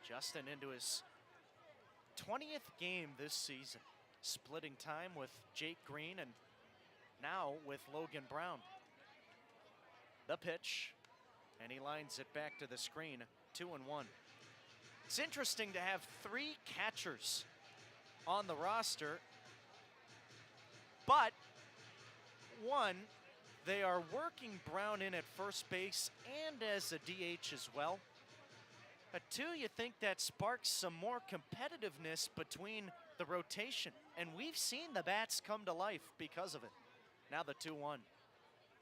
Justin into his 20th game this season, splitting time with Jake Green and now with Logan Brown. The pitch, and he lines it back to the screen, 2-1. It's interesting to have 3 catchers on the roster, but one, they are working Brown in at first base and as a DH as well. But 2, you think that sparks some more competitiveness between the rotation, and we've seen the bats come to life because of it. Now the 2-1.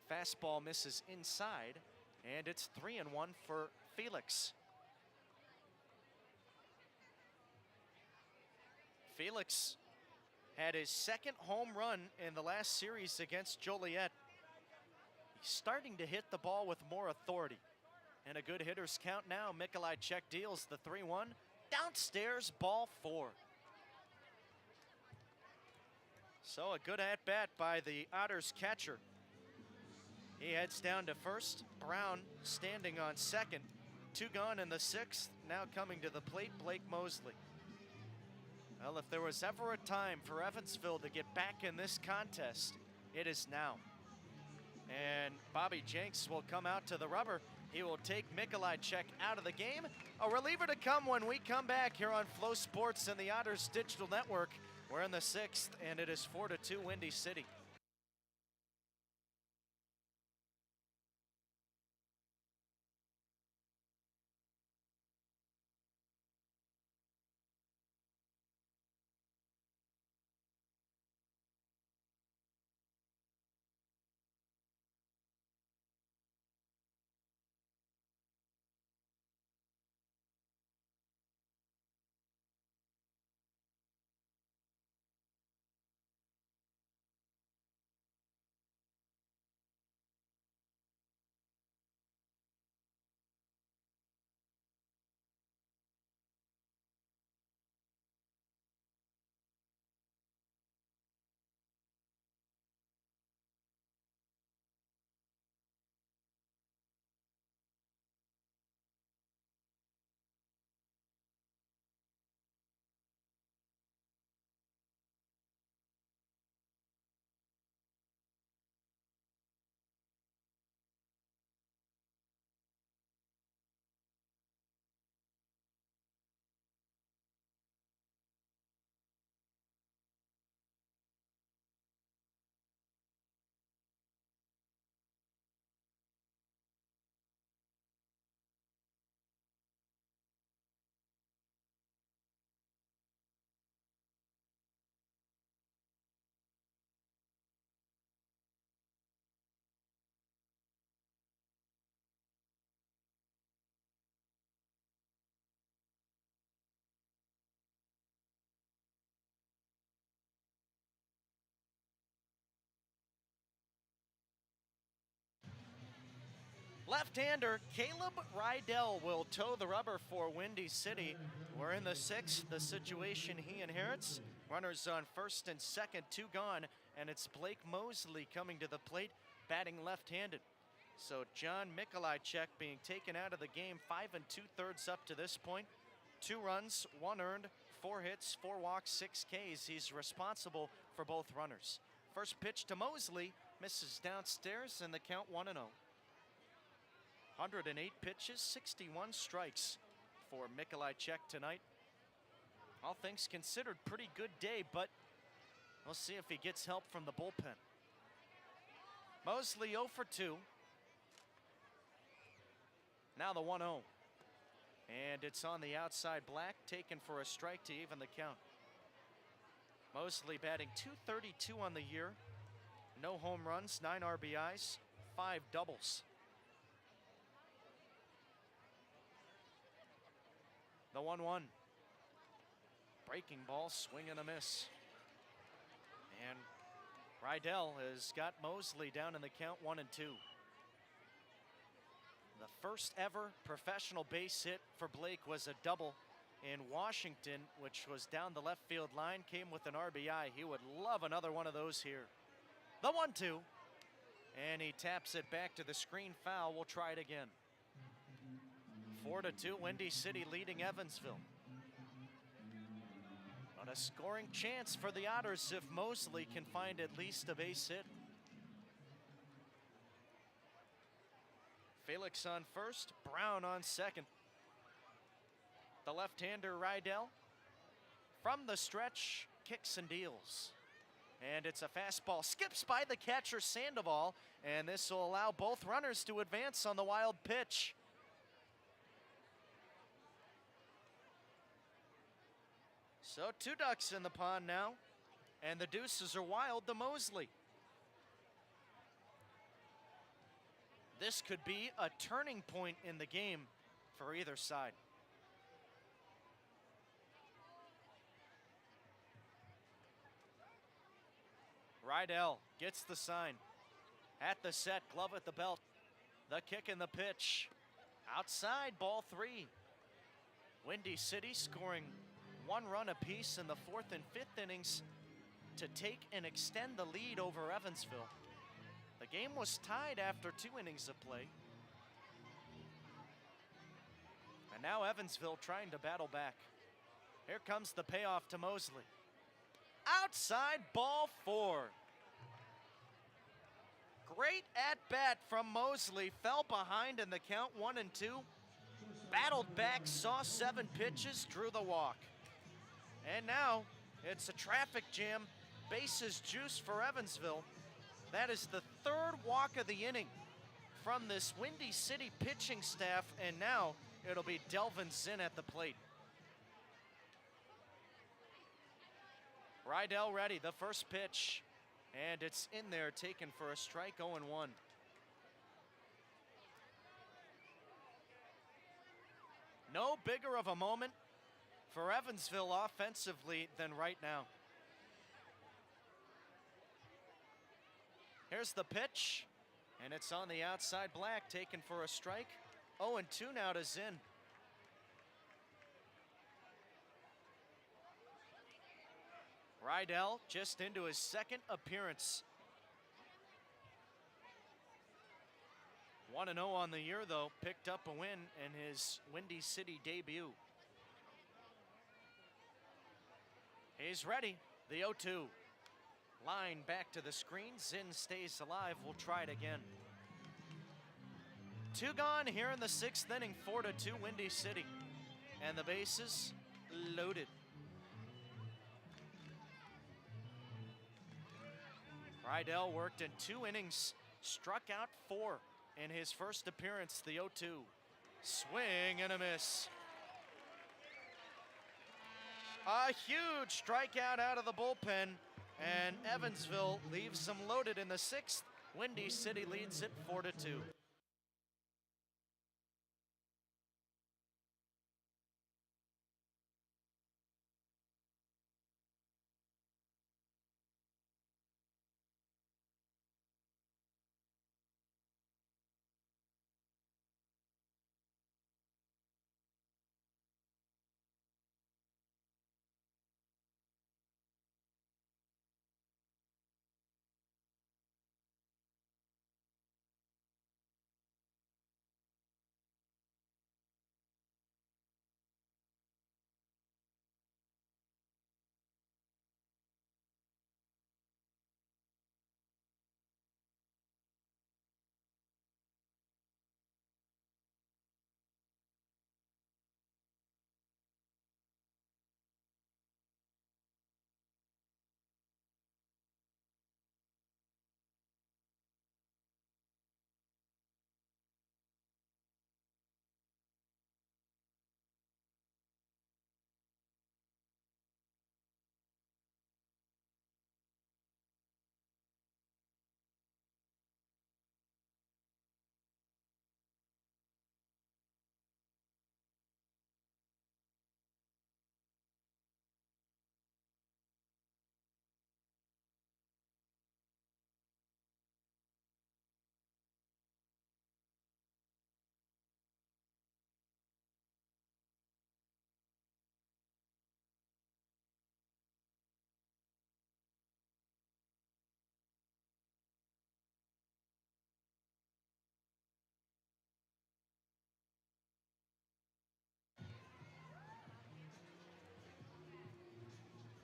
Fastball misses inside, and it's 3-1 for Felix. Felix had his 2nd home run in the last series against Joliet. He's starting to hit the ball with more authority. And a good hitter's count now. Mikolajczyk deals the 3-1. Downstairs, ball 4. So a good at-bat by the Otters catcher. He heads down to first. Brown standing on second. 2 gone in the 6th. Now coming to the plate, Blake Mosley. Well, if there was ever a time for Evansville to get back in this contest, it is now. And Bobby Jenks will come out to the rubber. He will take Mikolajczyk out of the game. A reliever to come when we come back here on Flow Sports and the Otters Digital Network. We're in the 6th, and it is 4-2 Windy City. Left-hander Caleb Rydell will toe the rubber for Windy City. We're in the sixth, the situation he inherits. Runners on first and second, 2 gone, and it's Blake Mosley coming to the plate, batting left-handed. So John Mikolajczyk being taken out of the game, 5 2/3 up to this point. 2 runs, 1 earned, 4 hits, 4 walks, 6 Ks. He's responsible for both runners. First pitch to Mosley, misses downstairs, and the count 1-0. 108 pitches, 61 strikes for Mikolajczyk tonight. All things considered, pretty good day, but we'll see if he gets help from the bullpen. Mosley 0 for 2. Now the 1-0. And it's on the outside black, taken for a strike to even the count. Mosley batting .232 on the year. No home runs, 9 RBIs, 5 doubles. The 1-1. Breaking ball, swing and a miss. And Rydell has got Mosley down in the count 1-2. The first ever professional base hit for Blake was a double in Washington, which was down the left field line, came with an RBI. He would love another one of those here. The 1-2. And he taps it back to the screen, foul. We'll try it again. 4-2, Windy City leading Evansville. But a scoring chance for the Otters if Mosley can find at least a base hit. Felix on first, Brown on second. The left-hander Rydell from the stretch kicks and deals. And it's a fastball, skips by the catcher Sandoval, and this will allow both runners to advance on the wild pitch. So 2 ducks in the pond now, and the deuces are wild to Mosley. This could be a turning point in the game for either side. Rydell gets the sign. At the set, glove at the belt. The kick and the pitch. Outside, ball 3. Windy City scoring 1 run apiece in the 4th and 5th innings to take and extend the lead over Evansville. The game was tied after 2 innings of play. And now Evansville trying to battle back. Here comes the payoff to Mosley. Outside, ball 4. Great at-bat from Mosley. Fell behind in the count 1-2. Battled back, saw 7 pitches, drew the walk. And now it's a traffic jam. Bases juice for Evansville. That is the 3rd walk of the inning from this Windy City pitching staff, and now it'll be Delvin Zinn at the plate. Rydell ready, the first pitch, and it's in there, taken for a strike, 0-1. No bigger of a moment for Evansville offensively than right now. Here's the pitch, and it's on the outside black, taken for a strike. 0-2 now to Zinn. Rydell just into his 2nd appearance. 1-0 on the year, though. Picked up a win in his Windy City debut. He's ready. The 0-2. Line back to the screen. Zinn stays alive. We'll try it again. 2 gone here in the 6th inning. 4-2 Windy City. And the bases loaded. Rydell worked in 2 innings. Struck out 4 in his first appearance. The 0-2. Swing and a miss. A huge strikeout out of the bullpen. And Evansville leaves them loaded in the 6th. Windy City leads it 4-2.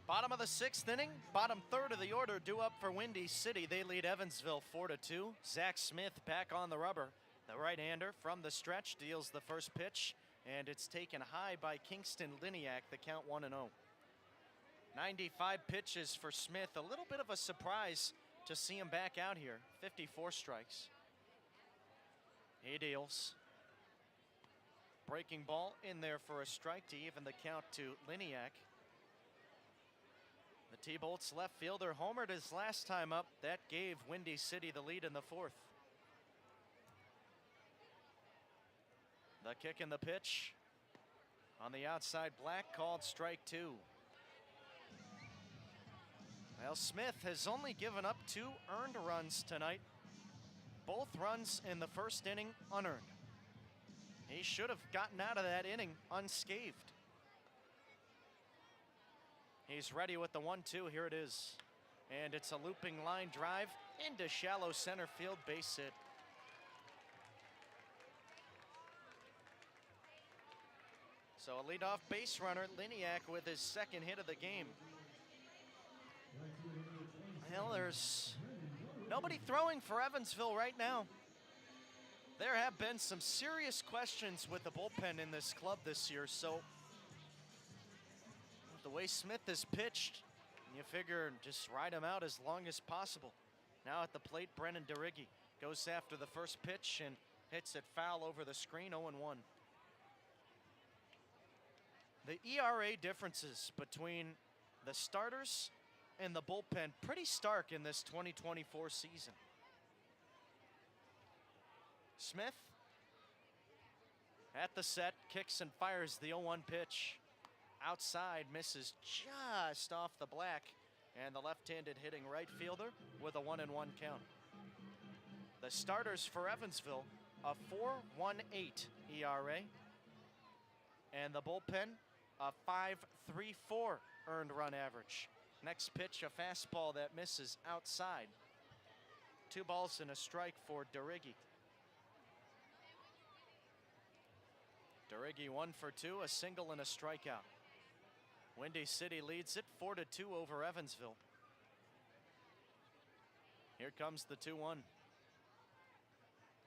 Bottom of the 6th inning, bottom third of the order due up for Windy City. They lead Evansville 4-2. Zach Smith back on the rubber. The right-hander from the stretch deals the first pitch, and it's taken high by Kingston Liniak, the count 1-0. 95 pitches for Smith. A little bit of a surprise to see him back out here. 54 strikes. He deals. Breaking ball in there for a strike to even the count to Liniak. The T-Bolts left fielder homered his last time up. That gave Windy City the lead in the 4th. The kick and the pitch. On the outside, Black called strike 2. Well, Smith has only given up 2 earned runs tonight. Both runs in the first inning unearned. He should have gotten out of that inning unscathed. He's ready with the 1-2. Here it is. And it's a looping line drive into shallow center field, base hit. So a leadoff base runner, Liniak, with his second hit of the game. Well, there's nobody throwing for Evansville right now. There have been some serious questions with the bullpen in this club this year, so the way Smith has pitched, you figure just ride him out as long as possible. Now at the plate, Brennan DeRiggi goes after the first pitch and hits it foul over the screen, 0-1. The ERA differences between the starters and the bullpen pretty stark in this 2024 season. Smith at the set, kicks and fires the 0-1 pitch. Outside, misses just off the black, and the left-handed hitting right fielder with a 1-1 count. The starters for Evansville, a 4.18 ERA, and the bullpen, a 5.34 earned run average. Next pitch, a fastball that misses outside. 2 balls and a strike for DeRiggi. DeRiggi 1 for 2, a single and a strikeout. Windy City leads it 4-2 over Evansville. Here comes the 2-1.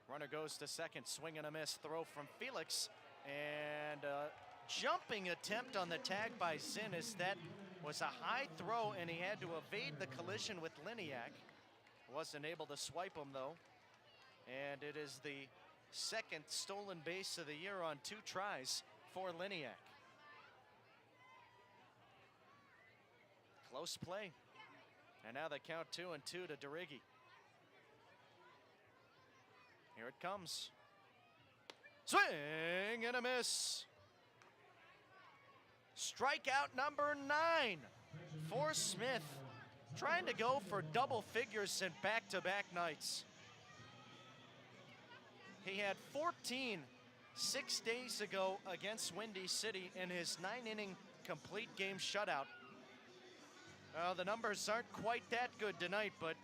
Runner goes to second, swing and a miss. Throw from Felix, and a jumping attempt on the tag by Zinnis. That was a high throw, and he had to evade the collision with Liniak. Wasn't able to swipe him, though. And it is the second stolen base of the year on 2 tries for Liniak. Close play. And now they count 2-2 to DeRiggi. Here it comes. Swing and a miss. Strikeout number 9 for Smith. Trying to go for double figures in back-to-back nights. He had 14 6 days ago against Windy City in his 9-inning complete game shutout. The numbers aren't quite that good tonight, but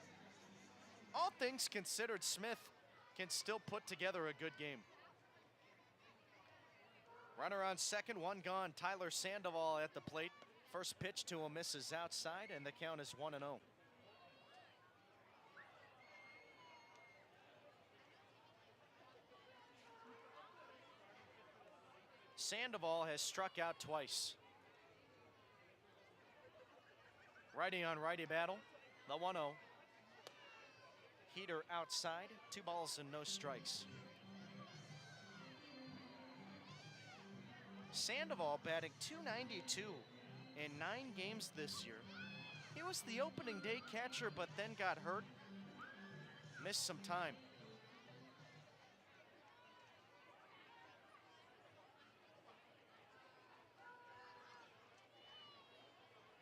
all things considered, Smith can still put together a good game. Runner on second, 1 gone. Tyler Sandoval at the plate. First pitch to him misses outside, and the count is 1-0. Sandoval has struck out twice. Righty on righty battle, the 1-0. Heater outside, 2 balls and no strikes. Sandoval batting .292 in 9 games this year. He was the opening day catcher, but then got hurt, missed some time.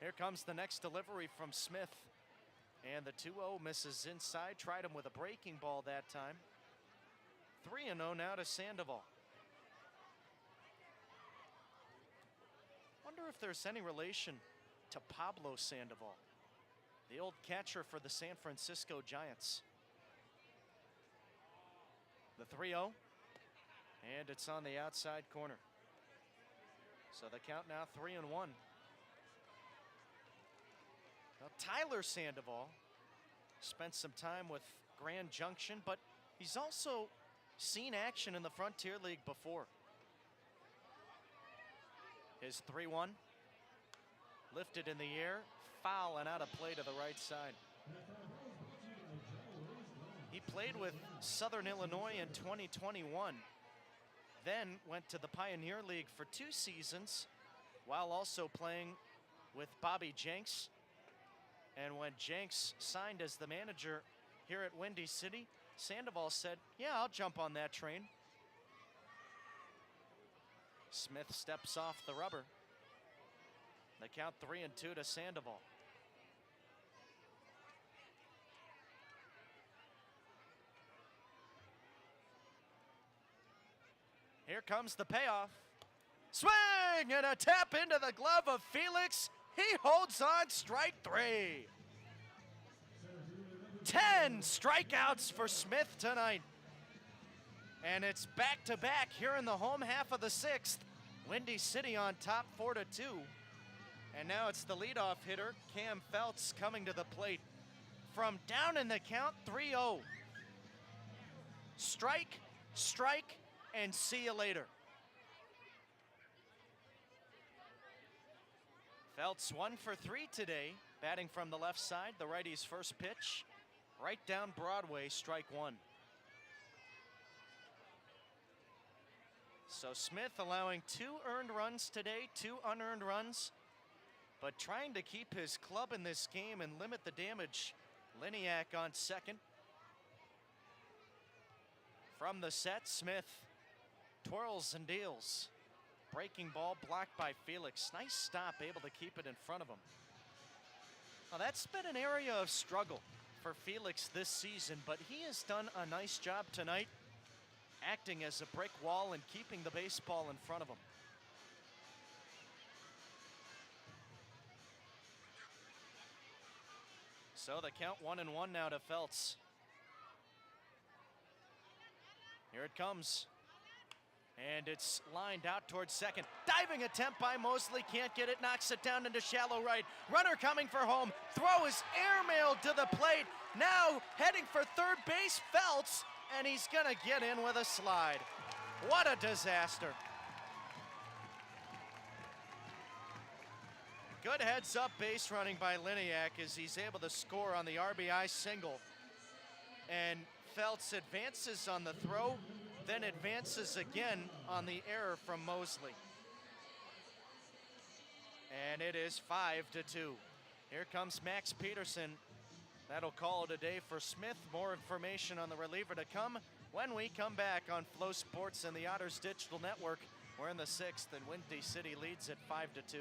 Here comes the next delivery from Smith. And the 2-0 misses inside. Tried him with a breaking ball that time. 3-0 now to Sandoval. Wonder if there's any relation to Pablo Sandoval, the old catcher for the San Francisco Giants. The 3-0, and it's on the outside corner. So the count now 3-1. Well, Tyler Sandoval spent some time with Grand Junction, but he's also seen action in the Frontier League before. His 3-1, lifted in the air, foul and out of play to the right side. He played with Southern Illinois in 2021, then went to the Pioneer League for 2 seasons, while also playing with Bobby Jenks. And when Jenks signed as the manager here at Windy City, Sandoval said, yeah, I'll jump on that train. Smith steps off the rubber. They count 3-2 to Sandoval. Here comes the payoff. Swing and a tap into the glove of Felix. He holds on, strike 3. 10 strikeouts for Smith tonight. And it's back-to-back here in the home half of the 6th. Windy City on top 4-2. And now it's the leadoff hitter, Cam Feltz, coming to the plate from down in the count 3-0. Strike, strike, and see you later. Feltz 1 for 3 today, batting from the left side. The righty's first pitch, right down Broadway, strike 1. So Smith allowing 2 earned runs today, 2 unearned runs, but trying to keep his club in this game and limit the damage. Liniak on second. From the set, Smith twirls and deals. Breaking ball blocked by Felix. Nice stop, able to keep it in front of him. Now that's been an area of struggle for Felix this season, but he has done a nice job tonight, acting as a brick wall and keeping the baseball in front of him. So the count 1-1 now to Feltz. Here it comes. And it's lined out towards second. Diving attempt by Mosley, can't get it, knocks it down into shallow right. Runner coming for home, throw is airmailed to the plate. Now heading for third base, Feltz, and he's gonna get in with a slide. What a disaster. Good heads up base running by Liniak as he's able to score on the RBI single. And Feltz advances on the throw, then advances again on the error from Mosley. And it is 5-2. Here comes Max Peterson. That'll call it a day for Smith. More information on the reliever to come when we come back on Flow Sports and the Otters Digital Network. We're in the 6th and Windy City leads at 5-2.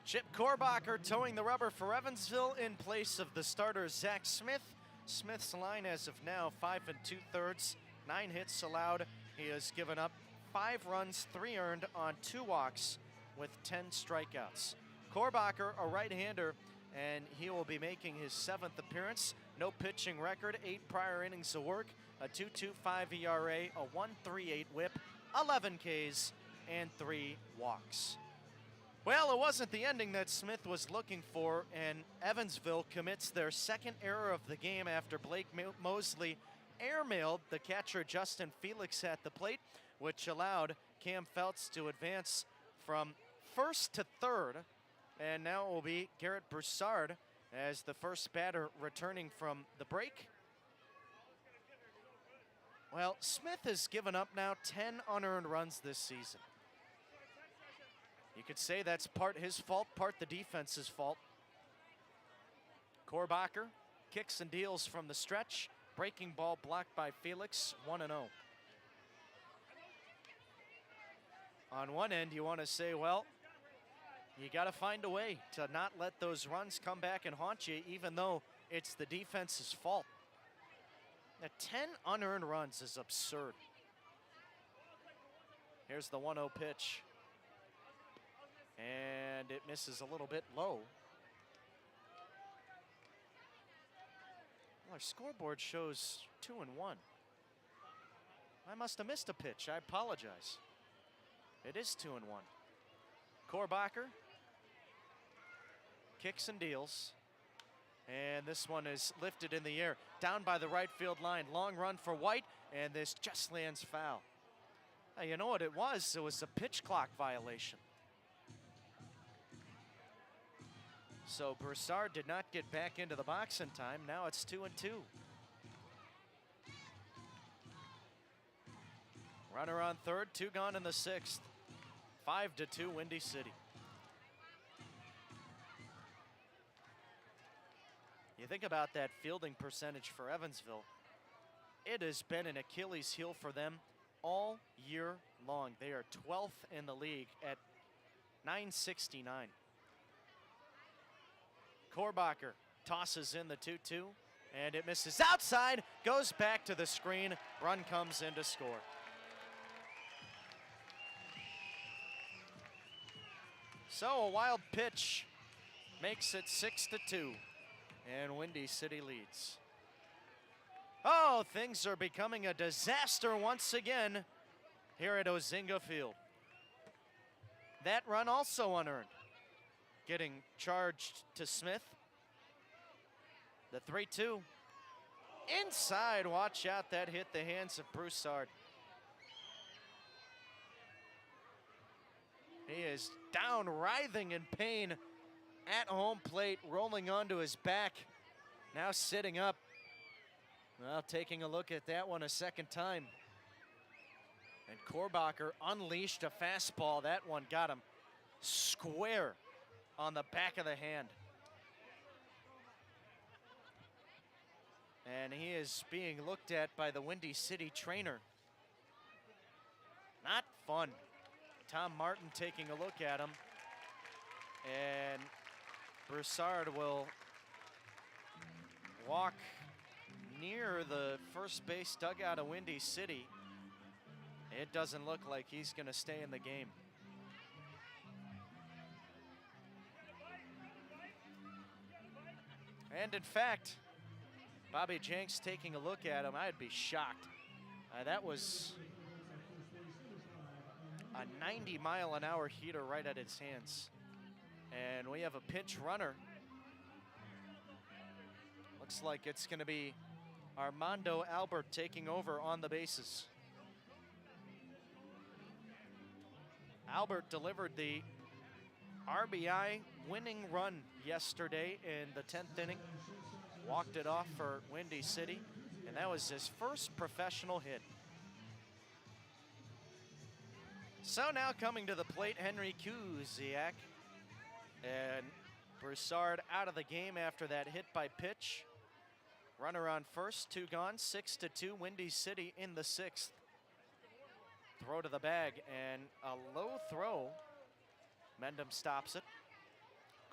Chip Korbacher towing the rubber for Evansville in place of the starter Zach Smith. Smith's line as of now 5 2/3, 9 hits allowed. He has given up 5 runs, 3 earned on 2 walks with 10 strikeouts. Korbacher, a right-hander, and he will be making his 7th appearance. No pitching record, 8 prior innings of work. a 2.25 ERA, a 1.38 whip, 11 Ks, and 3 walks. Well, it wasn't the ending that Smith was looking for, and Evansville commits their second error of the game after Blake Mosley airmailed the catcher Justin Felix at the plate, which allowed Cam Feltz to advance from first to third. And now it will be Garrett Broussard as the first batter returning from the break. Well, Smith has given up now 10 unearned runs this season. You could say that's part his fault, part the defense's fault. Korbacher kicks and deals from the stretch. Breaking ball blocked by Felix, 1-0. On one end, you want to say, well, you got to find a way to not let those runs come back and haunt you, even though it's the defense's fault. Now, 10 unearned runs is absurd. Here's the 1-0 pitch. And it misses a little bit low. Well, our scoreboard shows 2-1. I must have missed a pitch. I apologize. It is 2-1. Korbacher kicks and deals. And this one is lifted in the air. Down by the right field line. Long run for White. And this just lands foul. Now, you know what it was? It was a pitch clock violation. So Broussard did not get back into the box in time. Now it's 2-2. Runner on third, 2 gone in the 6th. 5-2 Windy City. You think about that fielding percentage for Evansville. It has been an Achilles heel for them all year long. They are 12th in the league at .969. Korbacher tosses in the 2-2, and it misses outside, goes back to the screen, run comes in to score. So a wild pitch makes it 6-2, and Windy City leads. Oh, things are becoming a disaster once again here at Ozinga Field. That run also unearned. Getting charged to Smith. The 3-2. Inside, watch out, that hit the hands of Broussard. He is down, writhing in pain at home plate, rolling onto his back. Now sitting up. Well, taking a look at that one a second time. And Korbacher unleashed a fastball. That one got him square on the back of the hand. And he is being looked at by the Windy City trainer. Not fun. Tom Martin taking a look at him. And Broussard will walk near the first base dugout of Windy City. It doesn't look like he's going to stay in the game. And in fact, Bobby Jenks taking a look at him, I'd be shocked. That was a 90-mile-an-hour heater right at his hands. And we have a pinch runner. Looks like it's going to be Armando Albert taking over on the bases. Albert delivered the RBI winning run yesterday in the 10th inning. Walked it off for Windy City, and that was his first professional hit. So now coming to the plate, Henry Kuziak. And Broussard out of the game after that hit by pitch. Runner on first, 2 gone, 6-2, Windy City in the 6th. Throw to the bag, and a low throw. Mendham stops it.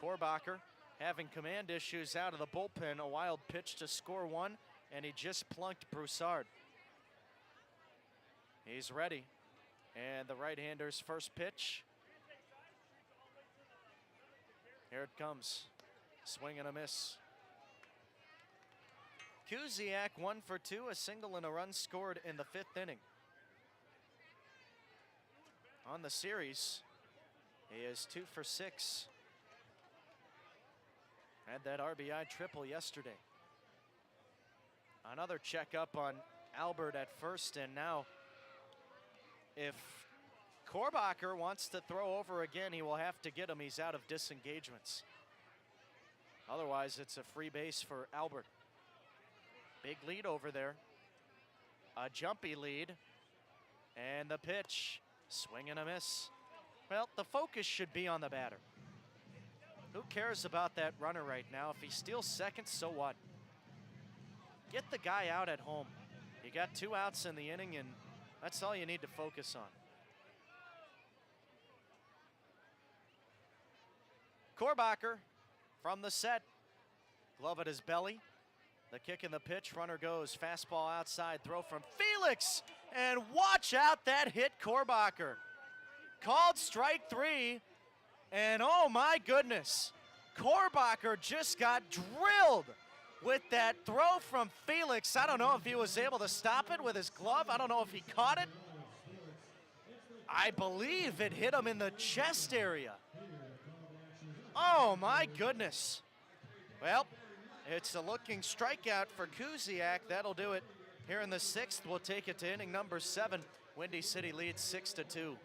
Korbacher having command issues out of the bullpen. A wild pitch to score one, and he just plunked Broussard. He's ready. And the right-hander's first pitch. Here it comes. Swing and a miss. Kuziak 1 for 2, a single and a run scored in the 5th inning. On the series, he is 2 for 6. Had that RBI triple yesterday. Another checkup on Albert at first, and now if Korbacher wants to throw over again, he will have to get him. He's out of disengagements. Otherwise, it's a free base for Albert. Big lead over there. A jumpy lead. And the pitch. Swing and a miss. Well, the focus should be on the batter. Who cares about that runner right now? If he steals second, so what? Get the guy out at home. You got 2 outs in the inning, and that's all you need to focus on. Korbacher from the set. Glove at his belly. The kick and the pitch. Runner goes. Fastball outside. Throw from Felix. And watch out, that hit Korbacher. Called strike 3. And oh my goodness. Korbacher just got drilled with that throw from Felix. I don't know if he was able to stop it with his glove. I don't know if he caught it. I believe it hit him in the chest area. Oh my goodness. Well, it's a looking strikeout for Kuziak. That'll do it here in the 6th. We'll take it to inning number 7. Windy City leads 6-2.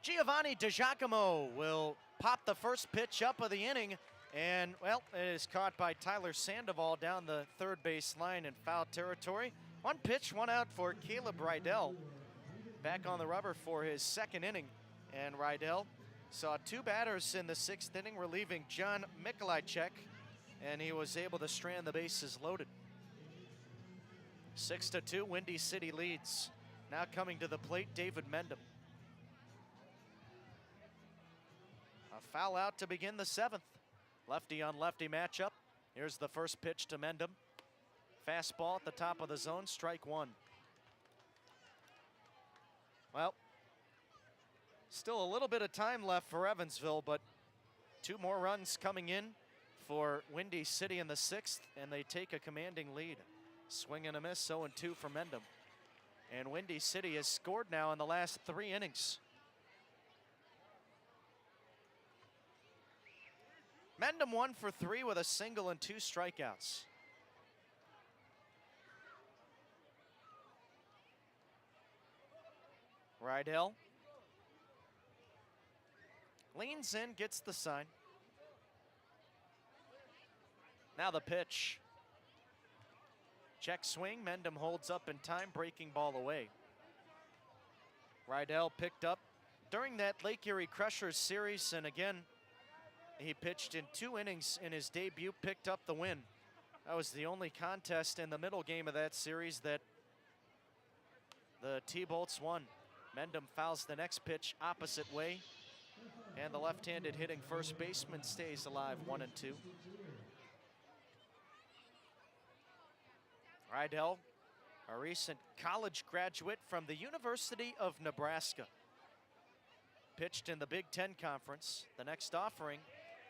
Giovanni DiGiacomo will pop the first pitch up of the inning, and, well, it is caught by Tyler Sandoval down the third base line in foul territory. 1 pitch, 1 out for Caleb Rydell. Back on the rubber for his 2nd inning, and Rydell saw 2 batters in the 6th inning, relieving John Mikolajczyk, and he was able to strand the bases loaded. 6-2, Windy City leads. Now coming to the plate, David Mendham. A foul out to begin the 7th. Lefty on lefty matchup. Here's the first pitch to Mendham. Fastball at the top of the zone, strike 1. Well, still a little bit of time left for Evansville, but 2 more runs coming in for Windy City in the 6th, and they take a commanding lead. Swing and a miss, 0-2 for Mendham. And Windy City has scored now in the last 3 innings. Mendham 1 for 3 with a single and 2 strikeouts. Rydell leans in, gets the sign. Now the pitch. Check swing, Mendham holds up in time, breaking ball away. Rydell picked up during that Lake Erie Crushers series, and again, He pitched in 2 innings in his debut, picked up the win. That was the only contest in the middle game of that series that the T-Bolts won. Mendham fouls the next pitch opposite way, and the left-handed hitting first baseman stays alive, 1-2. Rydell, a recent college graduate from the University of Nebraska. Pitched in the Big Ten Conference. The next offering,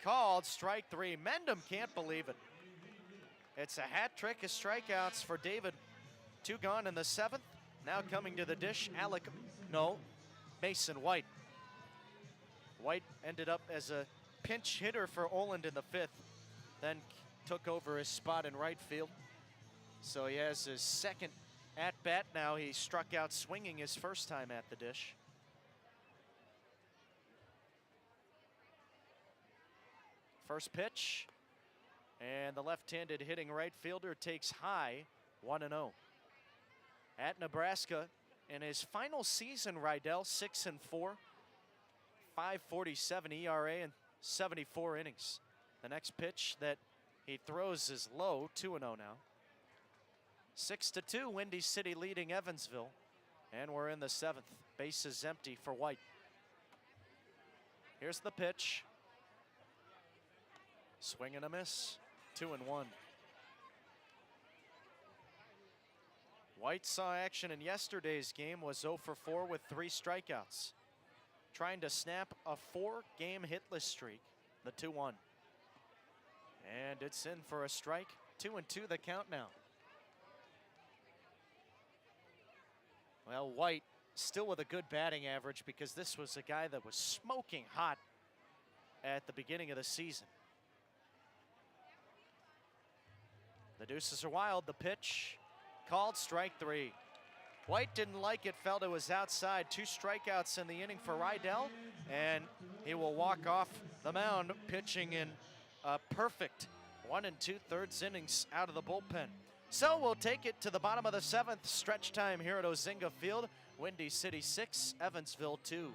called strike 3. Mendham can't believe it. It's a hat trick of strikeouts for David. 2 gone in the 7th. Now coming to the dish, Mason White. White ended up as a pinch hitter for Oland in the 5th, then took over his spot in right field. So he has his second at-bat now. He struck out swinging his first time at the dish. First pitch, and the left-handed hitting right fielder takes high, 1-0. At Nebraska, in his final season, Rydell 6-4, 5.47 ERA and 74 innings. The next pitch that he throws is low, 2-0 now. 6-2, Windy City leading Evansville, and we're in the 7th. Bases empty for White. Here's the pitch. Swing and a miss, 2-1. White saw action in yesterday's game, was 0 for 4 with 3 strikeouts. Trying to snap a 4-game hitless streak, the 2-1. And it's in for a strike, 2-2 the count now. Well, White still with a good batting average because this was a guy that was smoking hot at the beginning of the season. The deuces are wild, the pitch, called strike 3. White didn't like it, felt it was outside. 2 strikeouts in the inning for Rydell, and he will walk off the mound pitching in a perfect 1 2/3 innings out of the bullpen. So we'll take it to the bottom of the 7th, stretch time here at Ozinga Field. Windy City 6, Evansville 2.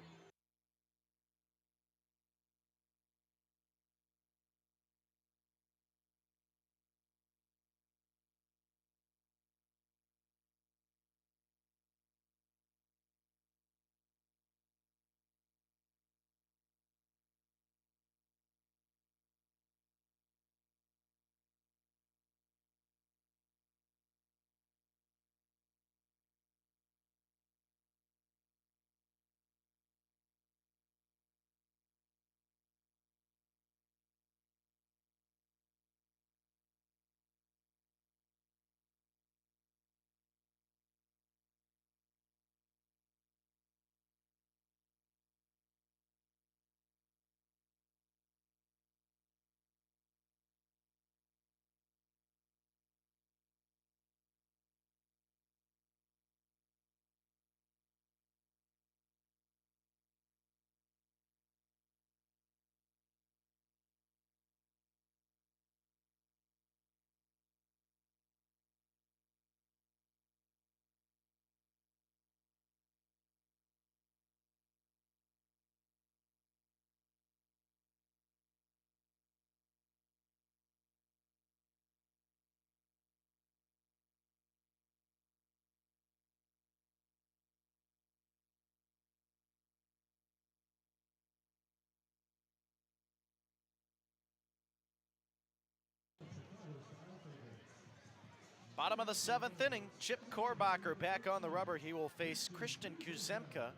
Bottom of the 7th inning, Chip Korbacher back on the rubber. He will face Christian Kuzemka.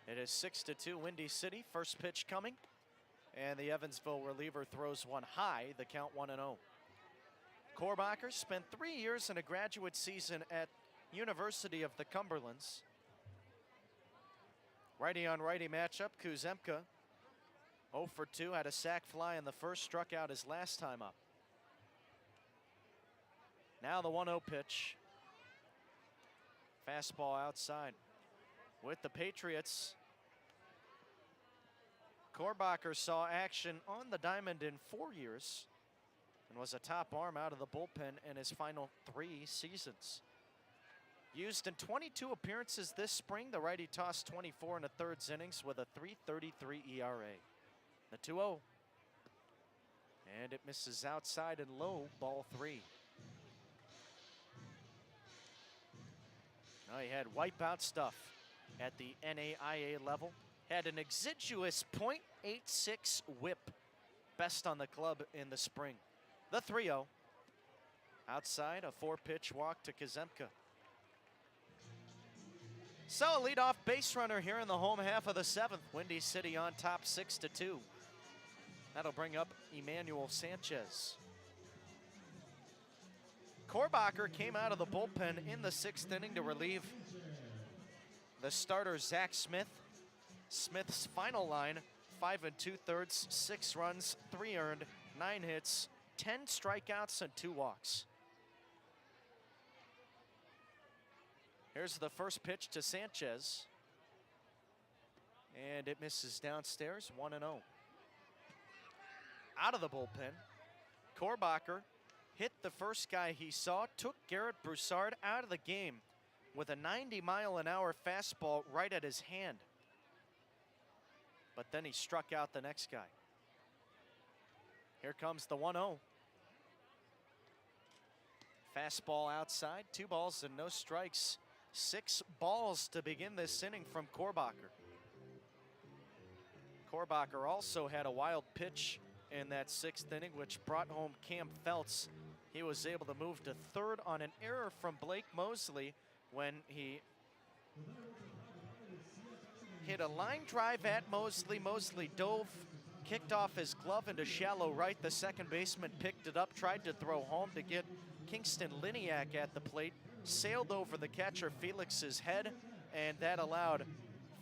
It is 6-2 Windy City. First pitch coming, and the Evansville reliever throws one high, the count 1-0. Korbacher spent 3 years in a graduate season at University of the Cumberlands. Righty on righty matchup, Kuzemka 0 for 2, had a sac fly in the first, struck out his last time up. Now the 1-0 pitch. Fastball outside. With the Patriots, Korbacher saw action on the diamond in 4 years and was a top arm out of the bullpen in his final 3 seasons. Used in 22 appearances this spring, the righty tossed 24 1/3 innings with a 3.33 ERA. The 2-0. And it misses outside and low, ball 3. Oh, he had wipeout stuff at the NAIA level. Had an exiguous .86 whip, best on the club in the spring. The 3-0. Outside, a 4-pitch walk to Kazemka. So a leadoff base runner here in the home half of the 7th. Windy City on top 6-2. That'll bring up Emmanuel Sanchez. Korbacher came out of the bullpen in the 6th inning to relieve the starter Zach Smith. Smith's final line, 5 2/3, 6 runs, 3 earned, 9 hits, 10 strikeouts, and 2 walks. Here's the first pitch to Sanchez. And it misses downstairs, 1-0. Out of the bullpen, Korbacher hit the first guy he saw, took Garrett Broussard out of the game with a 90-mile-an-hour fastball right at his hand. But then he struck out the next guy. Here comes the 1-0. Fastball outside, 2 balls and no strikes. 6 balls to begin this inning from Korbacher. Korbacher also had a wild pitch in that 6th inning, which brought home Cam Feltz. He was able to move to 3rd on an error from Blake Mosley when he hit a line drive at Mosley. Mosley dove, kicked off his glove into shallow right. The second baseman picked it up, tried to throw home to get Kingston Liniak at the plate, sailed over the catcher Felix's head, and that allowed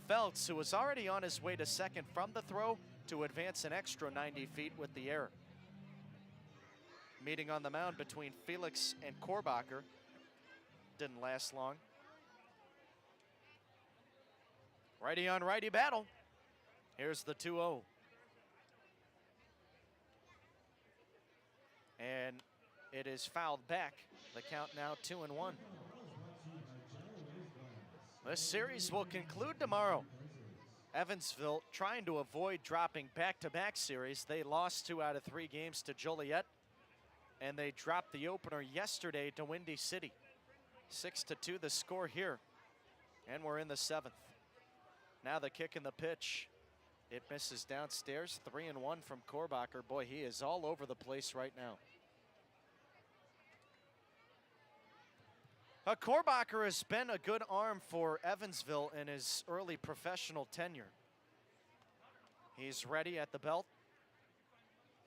Feltz, who was already on his way to second from the throw, to advance an extra 90 feet with the error. Meeting on the mound between Felix and Korbacher didn't last long. Righty on righty battle. Here's the 2-0. And it is fouled back. The count now 2-1. This series will conclude tomorrow. Evansville trying to avoid dropping back-to-back series. They lost 2 out of 3 games to Joliet, and they dropped the opener yesterday to Windy City. 6-2 the score here, and we're in the 7th. Now the kick and the pitch. It misses downstairs, 3-1 from Korbacher. Boy, he is all over the place right now. Korbacher has been a good arm for Evansville in his early professional tenure. He's ready at the belt.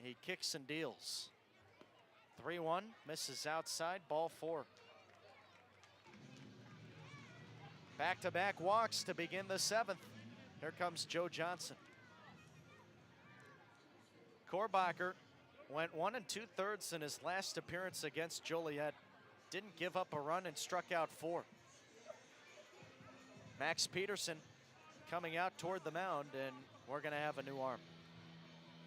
He kicks and deals. 3-1, misses outside, ball 4. Back-to-back walks to begin the 7th. Here comes Joe Johnson. Korbacher went 1 2/3 in his last appearance against Joliet. Didn't give up a run and struck out 4. Max Peterson coming out toward the mound, and we're going to have a new arm.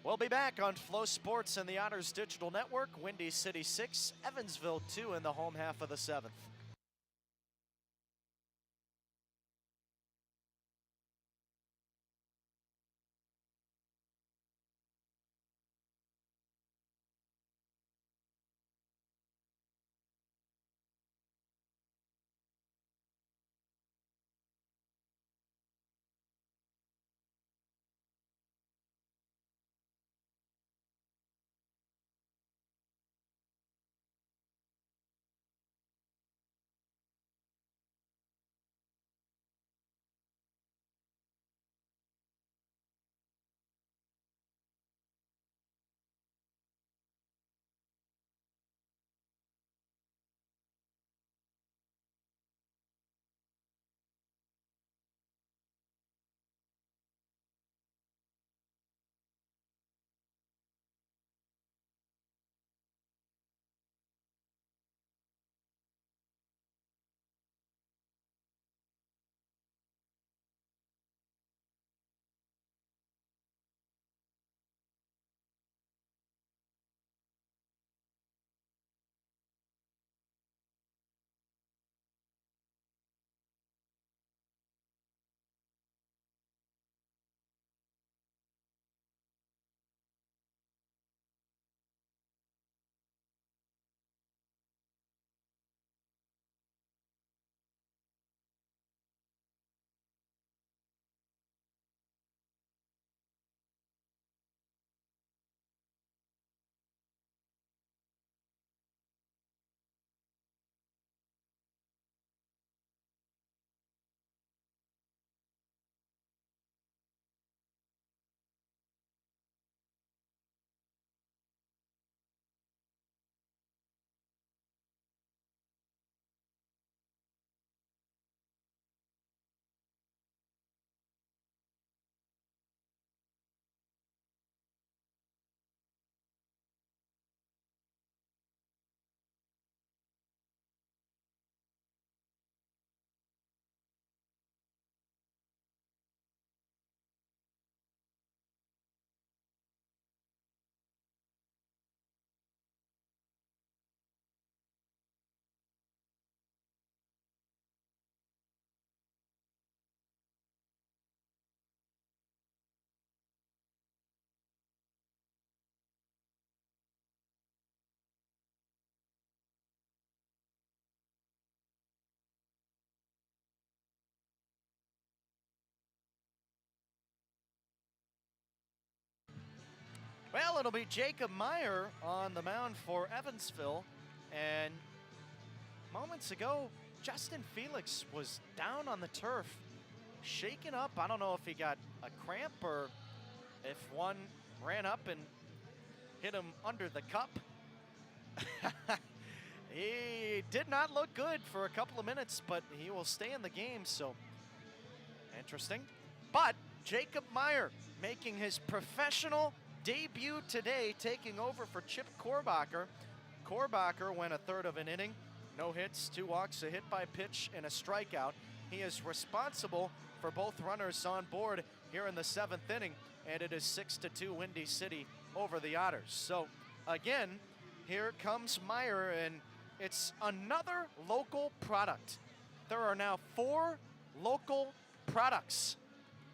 We'll be back on Flow Sports and the Otters Digital Network. Windy City 6, Evansville 2 in the home half of the 7th. Well, it'll be Jacob Meyer on the mound for Evansville. And moments ago, Justin Felix was down on the turf, shaken up. I don't know if he got a cramp or if one ran up and hit him under the cup. He did not look good for a couple of minutes, but he will stay in the game, so interesting. But Jacob Meyer making his professional debut today, taking over for Chip Korbacher. Korbacher went a third of an inning, no hits, 2 walks, a hit by pitch, and a strikeout. He is responsible for both runners on board here in the 7th inning, and it is 6-2 Windy City over the Otters. So again, here comes Meyer, and it's another local product. There are now 4 local products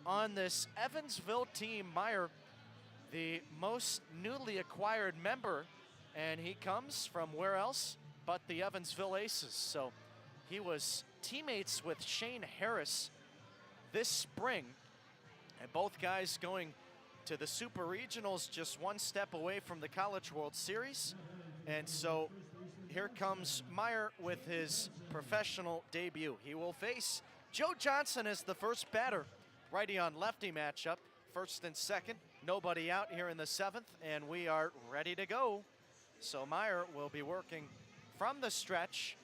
on this Evansville team. Meyer, the most newly acquired member, and he comes from where else but the Evansville Aces. So he was teammates with Shane Harris this spring, and both guys going to the Super Regionals, just 1 step away from the College World Series. And so here comes Meyer with his professional debut. He will face Joe Johnson as the first batter. Righty on lefty matchup, 1st and 2nd. Nobody out here in the 7th, and we are ready to go. So Meyer will be working from the stretch,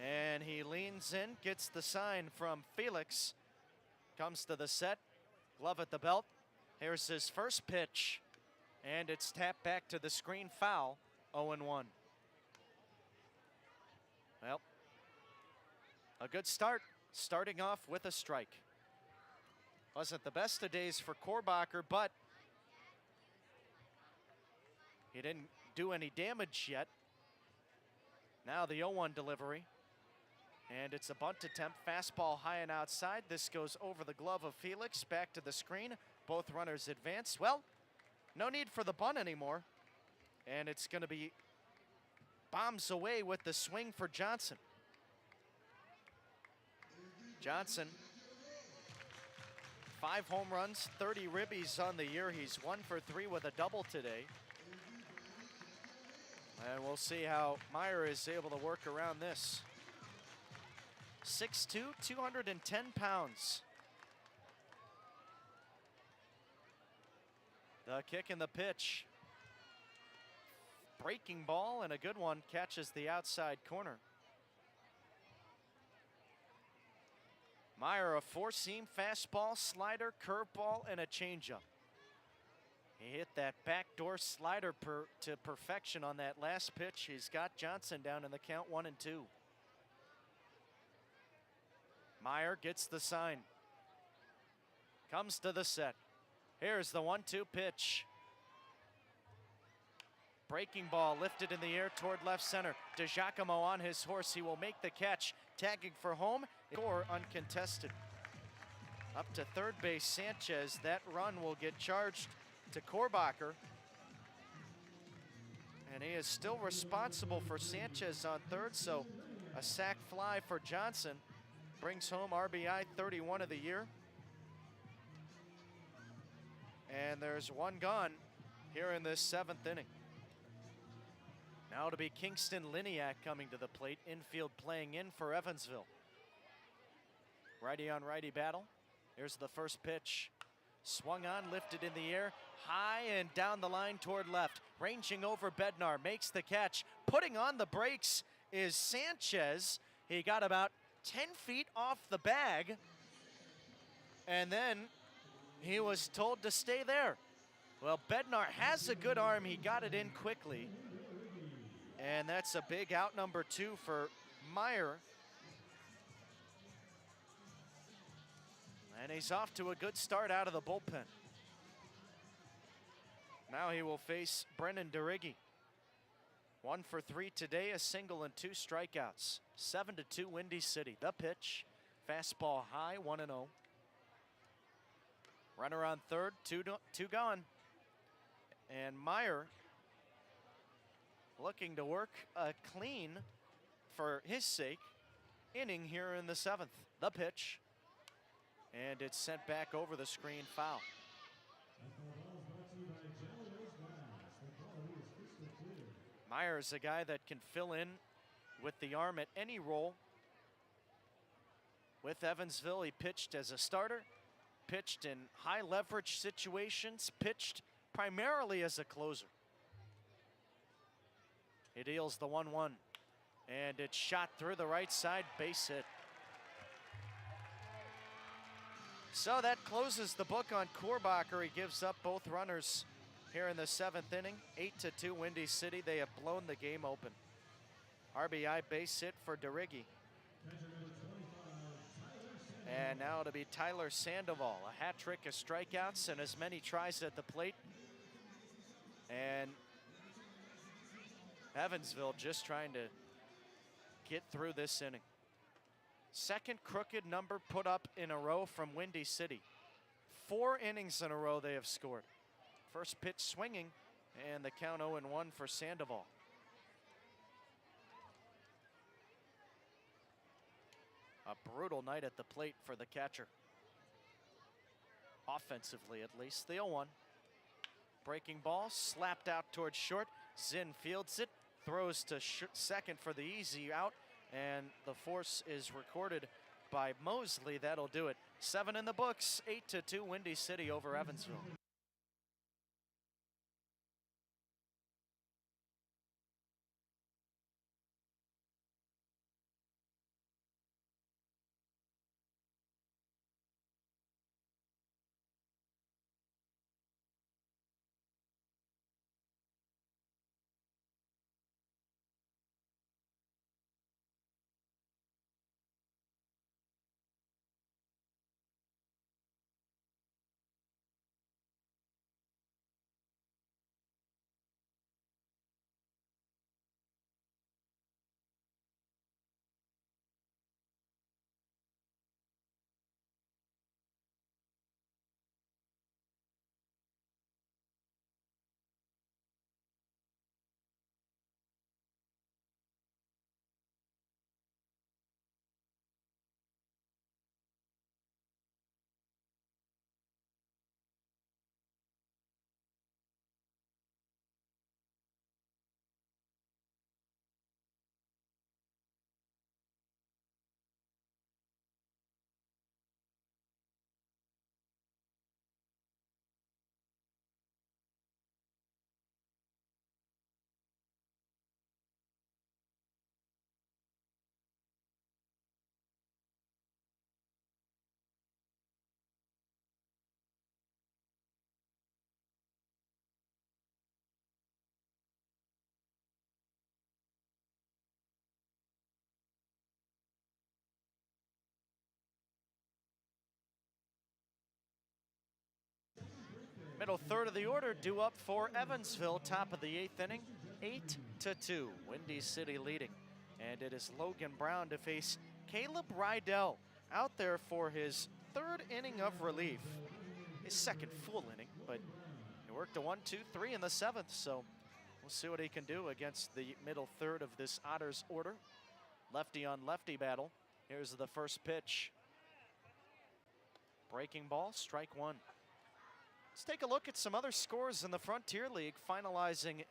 and he leans in, gets the sign from Felix, comes to the set, glove at the belt. Here's his first pitch, and it's tapped back to the screen, foul, 0-1. Well, a good start, starting off with a strike. Wasn't the best of days for Korbacher, but he didn't do any damage yet. Now the 0-1 delivery, and it's a bunt attempt, fastball high and outside. This goes over the glove of Felix, back to the screen. Both runners advance. Well, no need for the bunt anymore, and it's going to be bombs away with the swing for Johnson. Johnson, 5 home runs, 30 ribbies on the year. He's 1 for 3 with a double today. And we'll see how Meyer is able to work around this. 6'2", 210 pounds. The kick and the pitch. Breaking ball, and a good one, catches the outside corner. Meyer, a 4-seam fastball, slider, curveball, and a changeup. He hit that backdoor slider to perfection on that last pitch. He's got Johnson down in the count, 1-2. Meyer gets the sign. Comes to the set. Here's the 1-2 pitch. Breaking ball lifted in the air toward left center. DiGiacomo on his horse. He will make the catch. Tagging for home. Score uncontested. Up to third base, Sanchez. That run will get charged to Korbacher. And he is still responsible for Sanchez on third, so a sac fly for Johnson brings home RBI 31 of the year. And there's 1 gone here in this 7th inning. Now to be Kingston Liniak coming to the plate. Infield playing in for Evansville. Righty on righty battle. Here's the first pitch. Swung on, lifted in the air, high and down the line toward left. Ranging over Bednar, makes the catch. Putting on the brakes is Sanchez. He got about 10 feet off the bag, and then he was told to stay there. Well, Bednar has a good arm. He got it in quickly. And that's a big out, number 2 for Meyer. And he's off to a good start out of the bullpen. Now he will face Brennan DeRiggi. 1 for 3 today, a single and 2 strikeouts. 7-2 Windy City. The pitch, fastball high, 1-0. Runner on third, two gone. And Meyer looking to work a clean, for his sake, inning here in the 7th. The pitch, and it's sent back over the screen, foul. Myers, a guy that can fill in with the arm at any role. With Evansville, he pitched as a starter, pitched in high leverage situations, pitched primarily as a closer. He deals the 1-1, and it's shot through the right side, base hit. So that closes the book on Korbacher. He gives up both runners here in the 7th inning. 8-2 Windy City. They have blown the game open. RBI base hit for DeRiggi. And now it'll be Tyler Sandoval. A hat trick of strikeouts and as many tries at the plate. And Evansville just trying to get through this inning. Second crooked number put up in a row from Windy City. 4 innings in a row they have scored. First pitch swinging, and the count 0-1 for Sandoval. A brutal night at the plate for the catcher. Offensively, at least. The 0-1. Breaking ball, slapped out towards short. Zinn fields it, throws to second for the easy out, and the force is recorded by Mosley. That'll do it. 7 in the books, 8-2 Windy City over Evansville. Middle third of the order due up for Evansville, top of the 8th inning. 8-2, Windy City leading. And it is Logan Brown to face Caleb Rydell out there for his 3rd inning of relief. His 2nd full inning, but he worked a 1-2-3 in the 7th, so we'll see what he can do against the middle third of this Otters order. Lefty on lefty battle. Here's the first pitch. Breaking ball, strike 1. Let's take a look at some other scores in the Frontier League, finalizing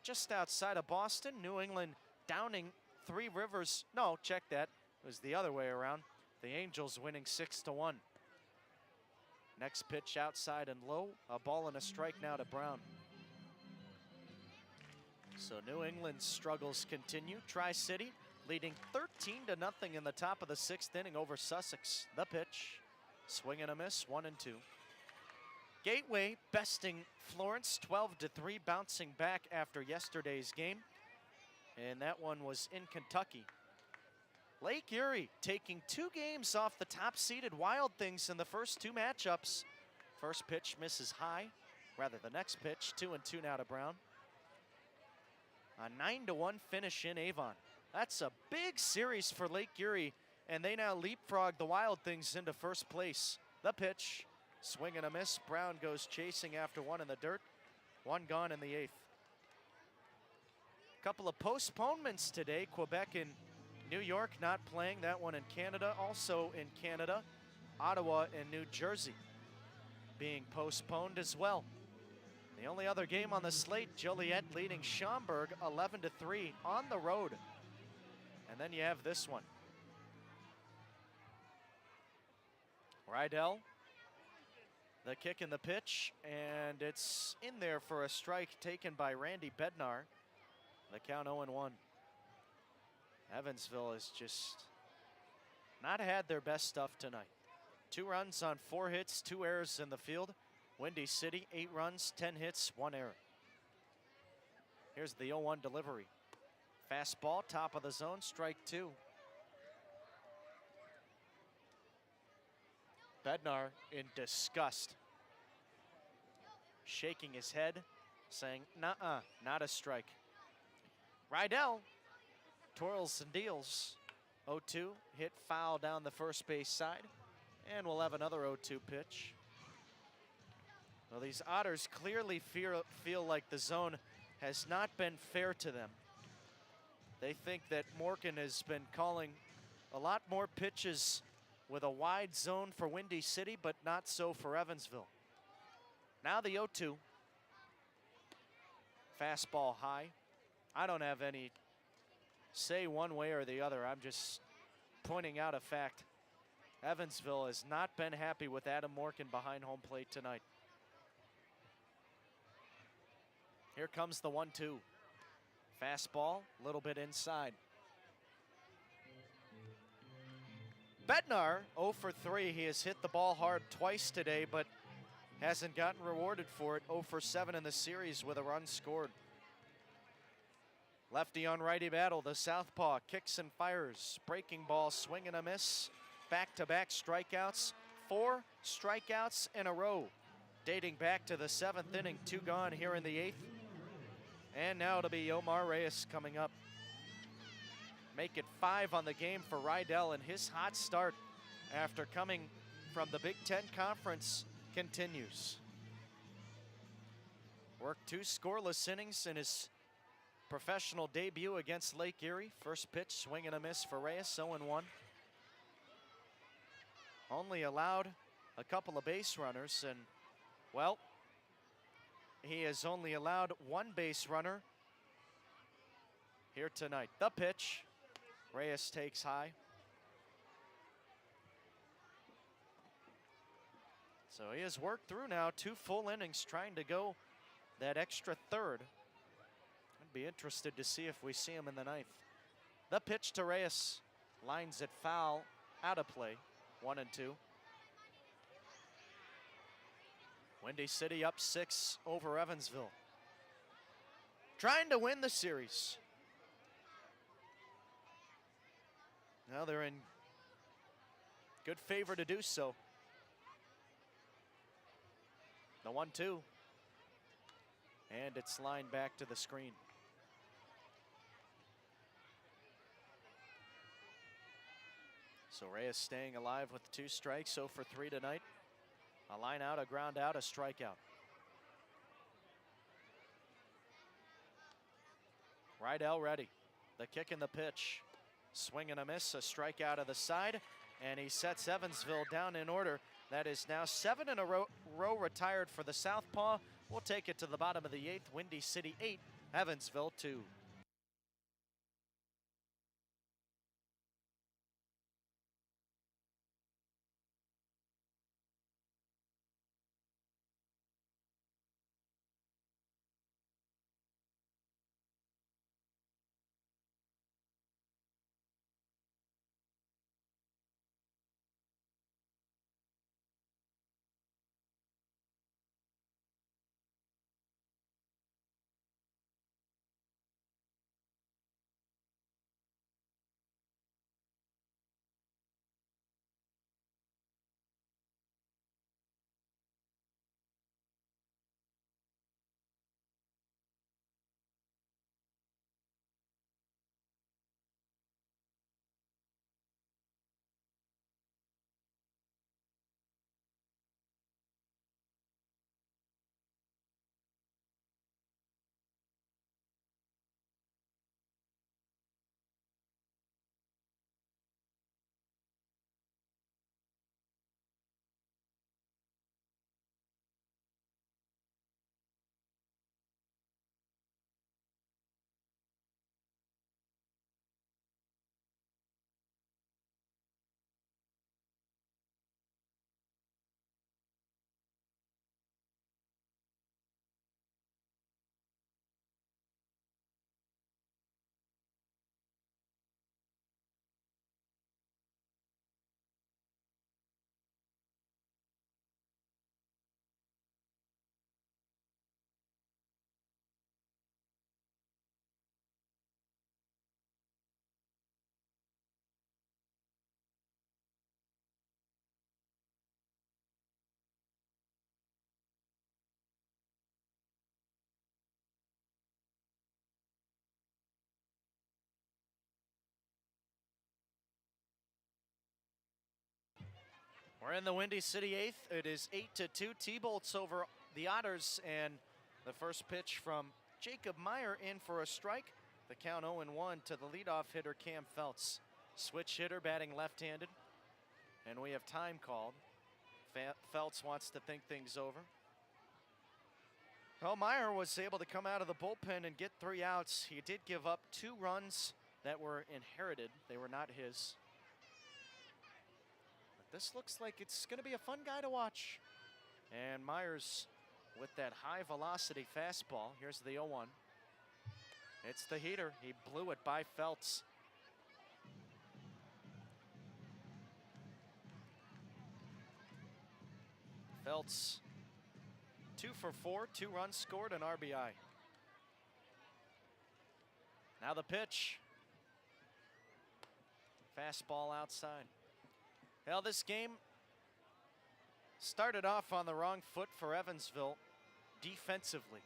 just outside of Boston. New England downing Three Rivers. No, check that. It was the other way around. The Angels winning 6-1. Next pitch outside and low. A ball and a strike now to Brown. So New England's struggles continue. Tri-City leading 13-0 in the top of the 6th inning over Sussex. The pitch. Swing and a miss, 1-2. Gateway besting Florence 12-3, bouncing back after yesterday's game. And that one was in Kentucky. Lake Erie taking 2 games off the top-seeded Wild Things in the first 2 matchups. First pitch misses high. Rather, the next pitch, 2-2 now to Brown. A 9-1 finish in Avon. That's a big series for Lake Erie, and they now leapfrog the Wild Things into first place. The pitch. Swing and a miss. Brown goes chasing after 1 in the dirt. 1 gone in the 8th. Couple of postponements today. Quebec and New York not playing. That one in Canada. Also in Canada, Ottawa and New Jersey being postponed as well. The only other game on the slate, Joliet leading Schaumburg 11-3 on the road. And then you have this one. Rydell, the kick and the pitch, and it's in there for a strike taken by Randy Bednar. The count 0-1. Evansville has just not had their best stuff tonight. 2 runs on 4 hits, 2 errors in the field. Windy City, 8 runs, 10 hits, 1 error. Here's the 0-1 delivery. Fastball, top of the zone, strike 2. Bednar in disgust, shaking his head, saying, "Nuh-uh, not a strike." Rydell twirls and deals. 0-2, hit foul down the first base side, and we'll have another 0-2 pitch. Well, these Otters clearly feel like the zone has not been fair to them. They think that Morgan has been calling a lot more pitches with a wide zone for Windy City, but not so for Evansville. Now the 0-2. Fastball high. I don't have any say one way or the other. I'm just pointing out a fact. Evansville has not been happy with Adam Morgan behind home plate tonight. Here comes the 1-2. Fastball, a little bit inside. Bednar, 0 for 3. He has hit the ball hard twice today, but hasn't gotten rewarded for it. 0 for 7 in the series with a run scored. Lefty on righty battle, the southpaw kicks and fires. Breaking ball, swing and a miss. Back-to-back strikeouts, 4 strikeouts in a row. Dating back to the 7th inning, 2 gone here in the 8th. And now it'll be Omar Reyes coming up. Make it 5 on the game for Rydell, and his hot start after coming from the Big Ten Conference continues. Worked 2 scoreless innings in his professional debut against Lake Erie. First pitch, swing and a miss for Reyes, 0-1. Only allowed a couple of base runners, and, well, he has only allowed 1 base runner here tonight. The pitch. Reyes takes high. So he has worked through now 2 full innings trying to go that extra third. I'd be interested to see if we see him in the 9th. The pitch to Reyes. Lines it foul, out of play. 1-2. Windy City up 6 over Evansville. Trying to win the series. Now they're in good favor to do so. The 1-2. And it's lined back to the screen. So Reyes staying alive with 2 strikes, 0 for 3 tonight. A line out, a ground out, a strikeout. Rydell ready. The kick and the pitch. Swing and a miss, a strikeout of the side, and he sets Evansville down in order. That is now 7 in a row retired for the southpaw. We'll take it to the bottom of the 8th. Windy City 8, Evansville 2. We're in the Windy City 8th. It is 8-2 T-Bolts over the Otters, and the first pitch from Jacob Meyer in for a strike. The count 0-1 to the leadoff hitter, Cam Feltz. Switch hitter batting left-handed, and we have time called. Feltz wants to think things over. Well, Meyer was able to come out of the bullpen and get 3 outs. He did give up 2 runs that were inherited. They were not his. But this looks like it's going to be a fun guy to watch. And Myers with that high velocity fastball. Here's the 0-1. It's the heater. He blew it by Feltz. Feltz 2 for 4, 2 runs scored, an RBI. Now the pitch. Fastball outside. Well, this game started off on the wrong foot for Evansville defensively.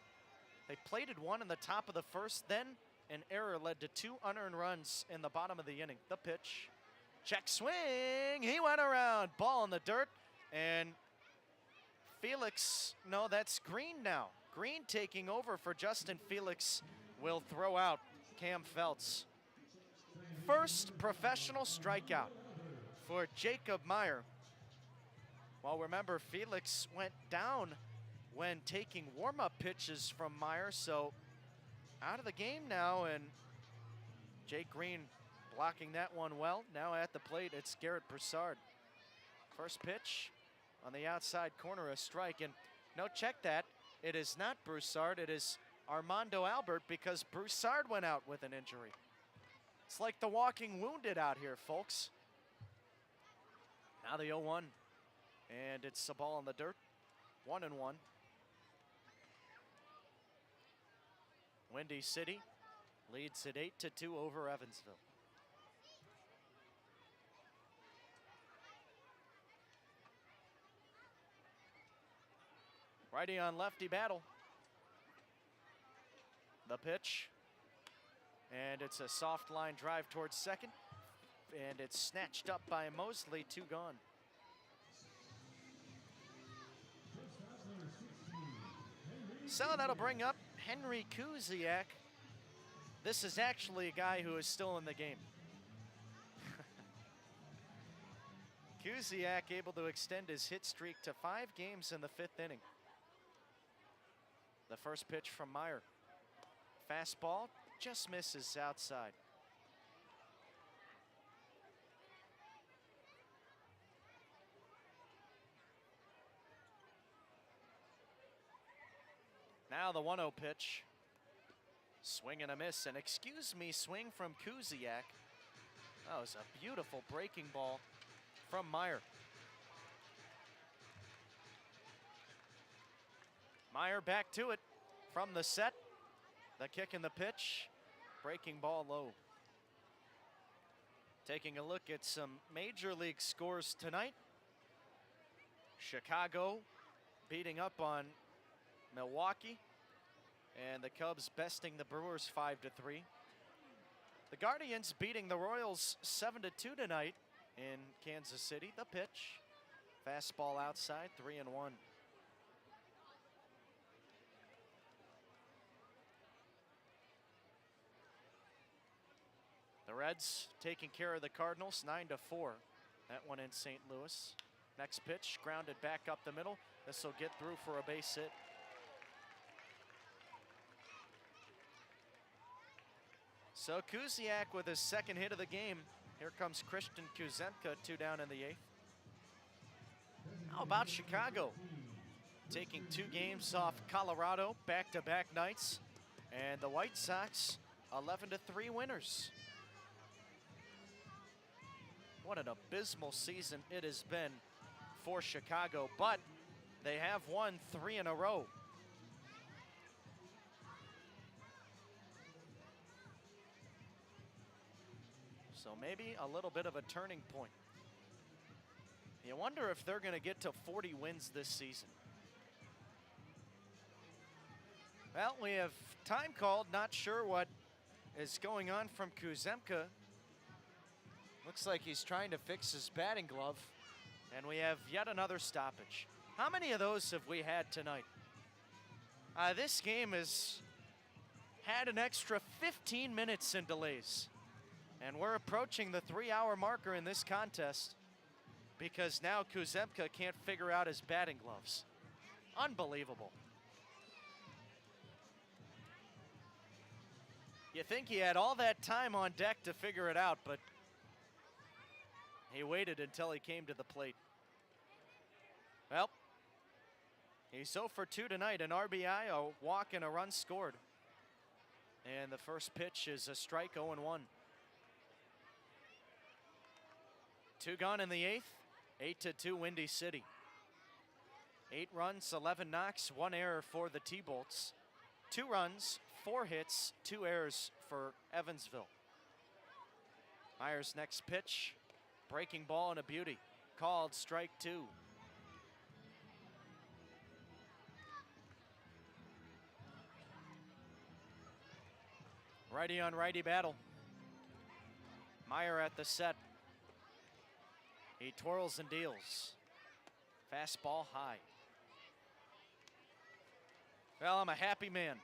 They plated 1 in the top of the first, then an error led to 2 unearned runs in the bottom of the inning. The pitch. Check swing. He went around. Ball in the dirt. And Felix, no, that's Green now. Green taking over for Justin Felix will throw out Cam Feltz. First professional strikeout for Jacob Meyer. Well, remember, Felix went down when taking warm-up pitches from Meyer, so out of the game now, and Jake Green blocking that one well. Now at the plate, it's Garrett Broussard. First pitch on the outside corner, a strike, and no, check that. It is not Broussard, it is Armando Albert, because Broussard went out with an injury. It's like the walking wounded out here, folks. Now the 0-1, and it's a ball in the dirt, 1-1. Windy City leads at 8-2 over Evansville. Righty on lefty battle. The pitch. And it's a soft line drive towards second. And it's snatched up by Mosley, 2 gone. So that'll bring up Henry Kuziak. This is actually a guy who is still in the game. Kuziak able to extend his hit streak to 5 games in the 5th inning. The first pitch from Meyer. Fastball just misses outside. Now the 1-0 pitch. Swing and a miss, and excuse me, swing from Kuziak. That was a beautiful breaking ball from Meyer. Meyer back to it from the set. The kick and the pitch. Breaking ball low. Taking a look at some major league scores tonight. Chicago beating up on Milwaukee, and the Cubs besting the Brewers 5-3. The Guardians beating the Royals 7-2 tonight in Kansas City. The pitch. Fastball outside, 3-1. The Reds taking care of the Cardinals 9-4. That one in St. Louis. Next pitch, grounded back up the middle. This will get through for a base hit. So Kuziak with his 2nd hit of the game. Here comes Christian Kuzemka, 2 down in the 8th. How about Chicago? Taking 2 games off Colorado, back-to-back nights. And the White Sox, 11-3 winners. What an abysmal season it has been for Chicago, but they have won 3 in a row. So maybe a little bit of a turning point. You wonder if they're going to get to 40 wins this season. Well, we have time called. Not sure what is going on from Kuzemka. Looks like he's trying to fix his batting glove. And we have yet another stoppage. How many of those have we had tonight? This game has had an extra 15 minutes in delays. And we're approaching the 3-hour marker in this contest because now Kuzemka can't figure out his batting gloves. Unbelievable. You think he had all that time on deck to figure it out, but he waited until he came to the plate. Well, he's 0 for 2 tonight, an RBI, a walk, and a run scored. And the first pitch is a strike, 0-1. 2 gone in the 8th, 8-2 Windy City. 8 runs, 11 knocks, 1 error for the T-Bolts. 2 runs, 4 hits, 2 errors for Evansville. Myers' next pitch, breaking ball and a beauty. Called strike 2. Righty on righty battle. Meyer at the set. He twirls and deals. Fastball high. Well, I'm a happy man.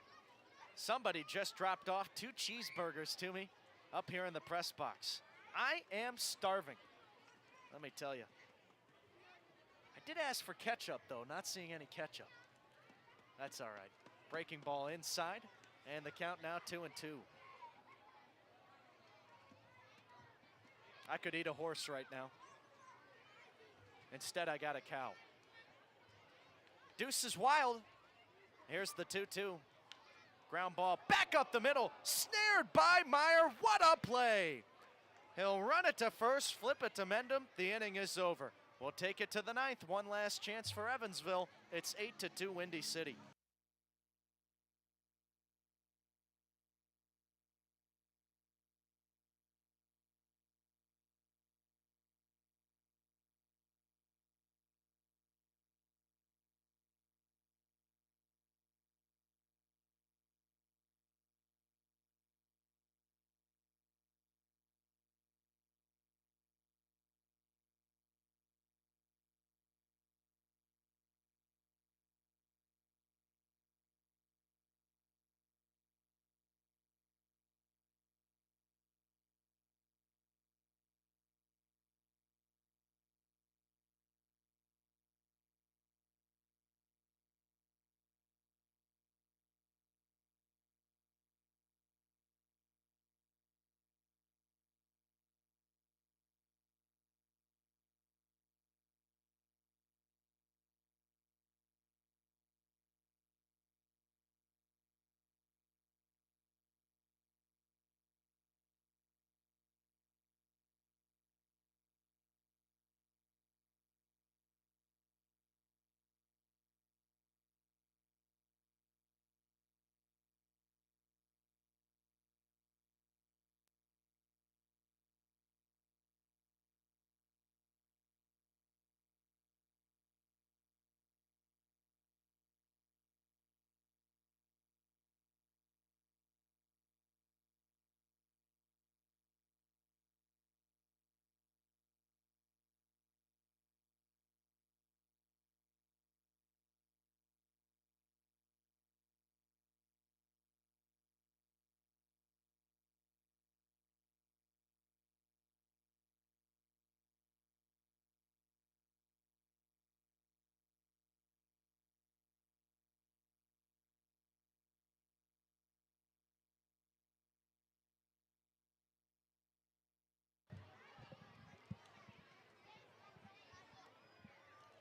Somebody just dropped off 2 cheeseburgers to me up here in the press box. I am starving, let me tell you. I did ask for ketchup, though, not seeing any ketchup. That's all right. Breaking ball inside, and the count now 2-2. I could eat a horse right now. Instead, I got a cow. Deuce is wild. Here's the 2-2. Ground ball back up the middle. Snared by Meyer. What a play. He'll run it to first, flip it to Mendham. The inning is over. We'll take it to the 9th. One last chance for Evansville. It's 8-2 Windy City.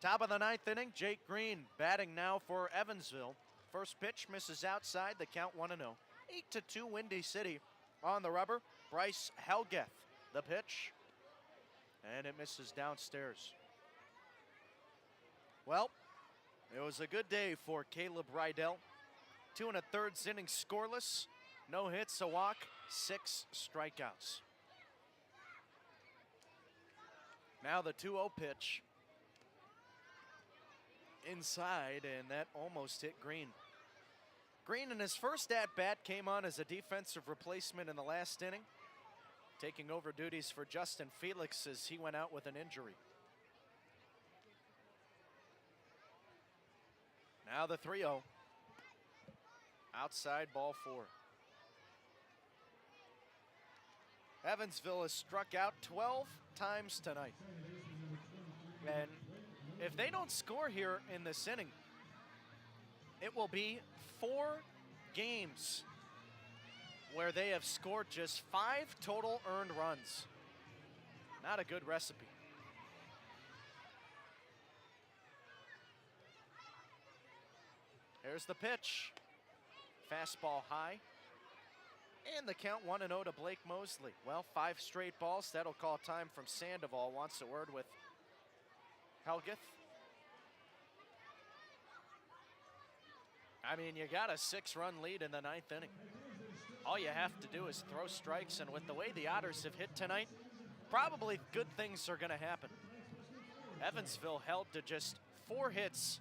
Top of the 9th inning, Jake Green batting now for Evansville. First pitch misses outside, the count 1-0. 8-2 Windy City. On the rubber, Bryce Helgeth. The pitch, and it misses downstairs. Well, it was a good day for Caleb Rydell. 2 1/3 innings scoreless, no hits, a walk, 6 strikeouts. Now the 2-0 pitch. Inside, and that almost hit Green. Green in his first at-bat came on as a defensive replacement in the last inning, taking over duties for Justin Felix as he went out with an injury. Now the 3-0. Outside ball 4. Evansville has struck out 12 times tonight. And if they don't score here in this inning, it will be 4 games where they have scored just 5 total earned runs. Not a good recipe. Here's the pitch. Fastball high. And the count 1-0 to Blake Mosley. Well, 5 straight balls. That'll call time from Sandoval. Wants a word with Helgeth. I mean, you got a 6-run lead in the 9th inning. All you have to do is throw strikes, and with the way the Otters have hit tonight, probably good things are going to happen. Evansville held to just 4 hits,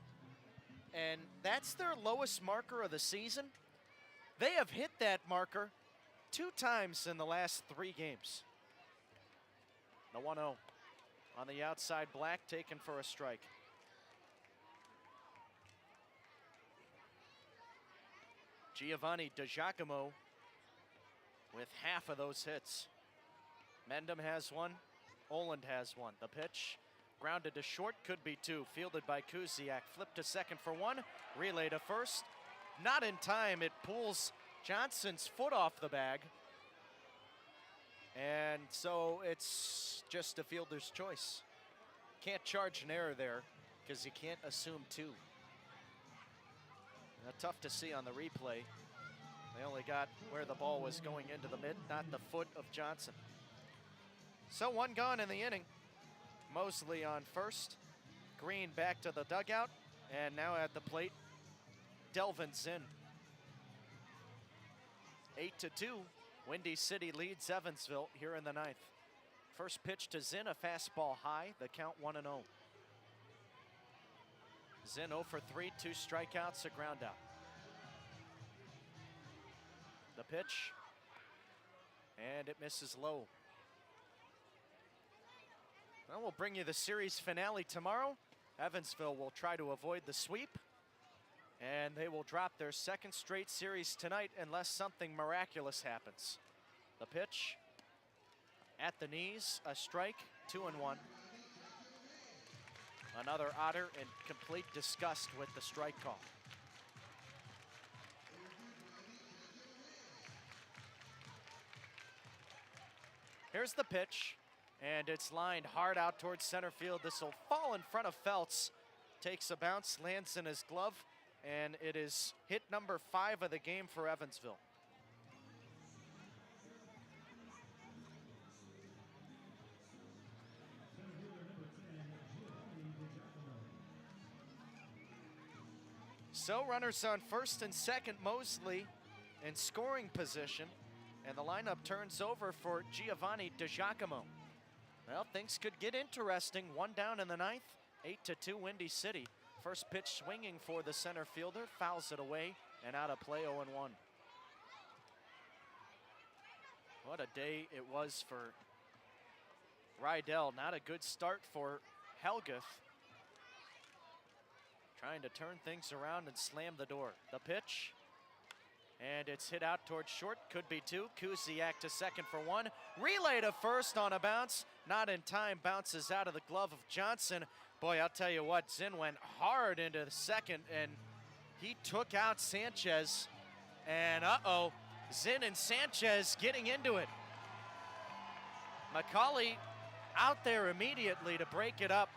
and that's their lowest marker of the season. They have hit that marker 2 times in the last 3 games. The 1-0 on the outside, Black taken for a strike. Giovanni DiGiacomo with half of those hits. Mendham has 1, Oland has 1. The pitch grounded to short, could be 2. Fielded by Kuziak, flipped to second for 1, relay to first. Not in time, it pulls Johnson's foot off the bag. And so it's just a fielder's choice. Can't charge an error there because you can't assume 2. Tough to see on the replay. They only got where the ball was going into the mid, not the foot of Johnson. So 1 gone in the inning. Mosley on first. Green back to the dugout. And now at the plate, Delvin Zinn. 8-2. Windy City leads Evansville here in the 9th. First pitch to Zinn, a fastball high. The count 1-0. Zinn 0 for 3, 2 strikeouts, a ground out. The pitch, and it misses low. Well, we'll bring you the series finale tomorrow. Evansville will try to avoid the sweep, and they will drop their 2nd straight series tonight unless something miraculous happens. The pitch, at the knees, a strike, 2-1. Another Otter in complete disgust with the strike call. Here's the pitch, and it's lined hard out towards center field. This will fall in front of Feltz. Takes a bounce, lands in his glove, and it is hit number 5 of the game for Evansville. So runners on first and second, Mosley in scoring position, and the lineup turns over for Giovanni DiGiacomo. Well, things could get interesting. 1 down in the 9th, 8-2 Windy City. First pitch swinging for the center fielder, fouls it away and out of play, 0-1. What a day it was for Rydell. Not a good start for Helgeth. Trying to turn things around and slam the door. The pitch, and it's hit out towards short, could be 2. Kuziak to second for 1. Relay to first on a bounce, not in time, bounces out of the glove of Johnson. Boy, I'll tell you what, Zinn went hard into the second, and he took out Sanchez. And uh-oh, Zinn and Sanchez getting into it. McCauley out there immediately to break it up.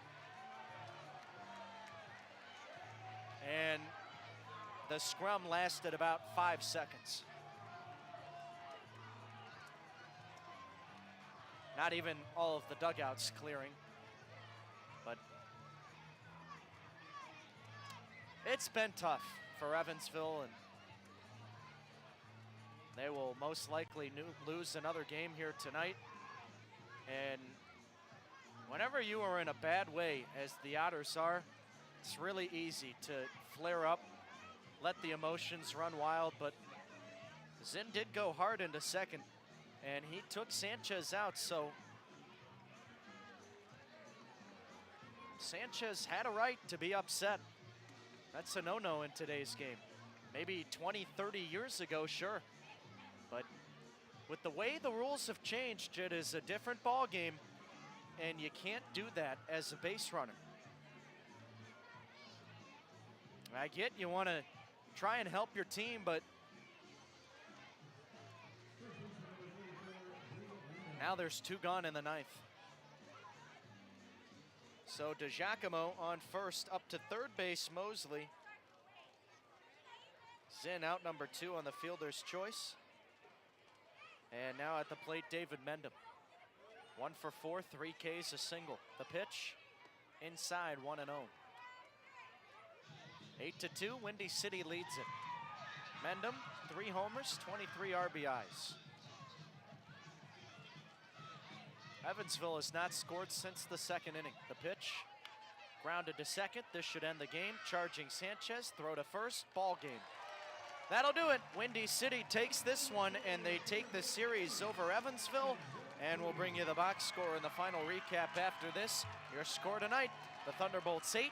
And the scrum lasted about 5 seconds. Not even all of the dugouts clearing, but it's been tough for Evansville, and they will most likely lose another game here tonight. And whenever you are in a bad way, as the Otters are, it's really easy to flare up, let the emotions run wild, but Zinn did go hard into second, and he took Sanchez out, so Sanchez had a right to be upset. That's a no-no in today's game. Maybe 20, 30 years ago, sure. But with the way the rules have changed, it is a different ball game, and you can't do that as a base runner. I get you want to try and help your team, but now there's 2 gone in the 9th. So DiGiacomo on first, up to third base, Mosley. Zinn out number 2 on the fielder's choice. And now at the plate, David Mendham. 1 for 4, 3 Ks, a single. The pitch, inside, 1-0. 8-2, Windy City leads it. Mendham, 3 homers, 23 RBIs. Evansville has not scored since the 2nd inning. The pitch, grounded to second. This should end the game. Charging Sanchez, throw to first, ball game. That'll do it. Windy City takes this one, and they take the series over Evansville. And we'll bring you the box score in the final recap after this. Your score tonight, the Thunderbolts 8,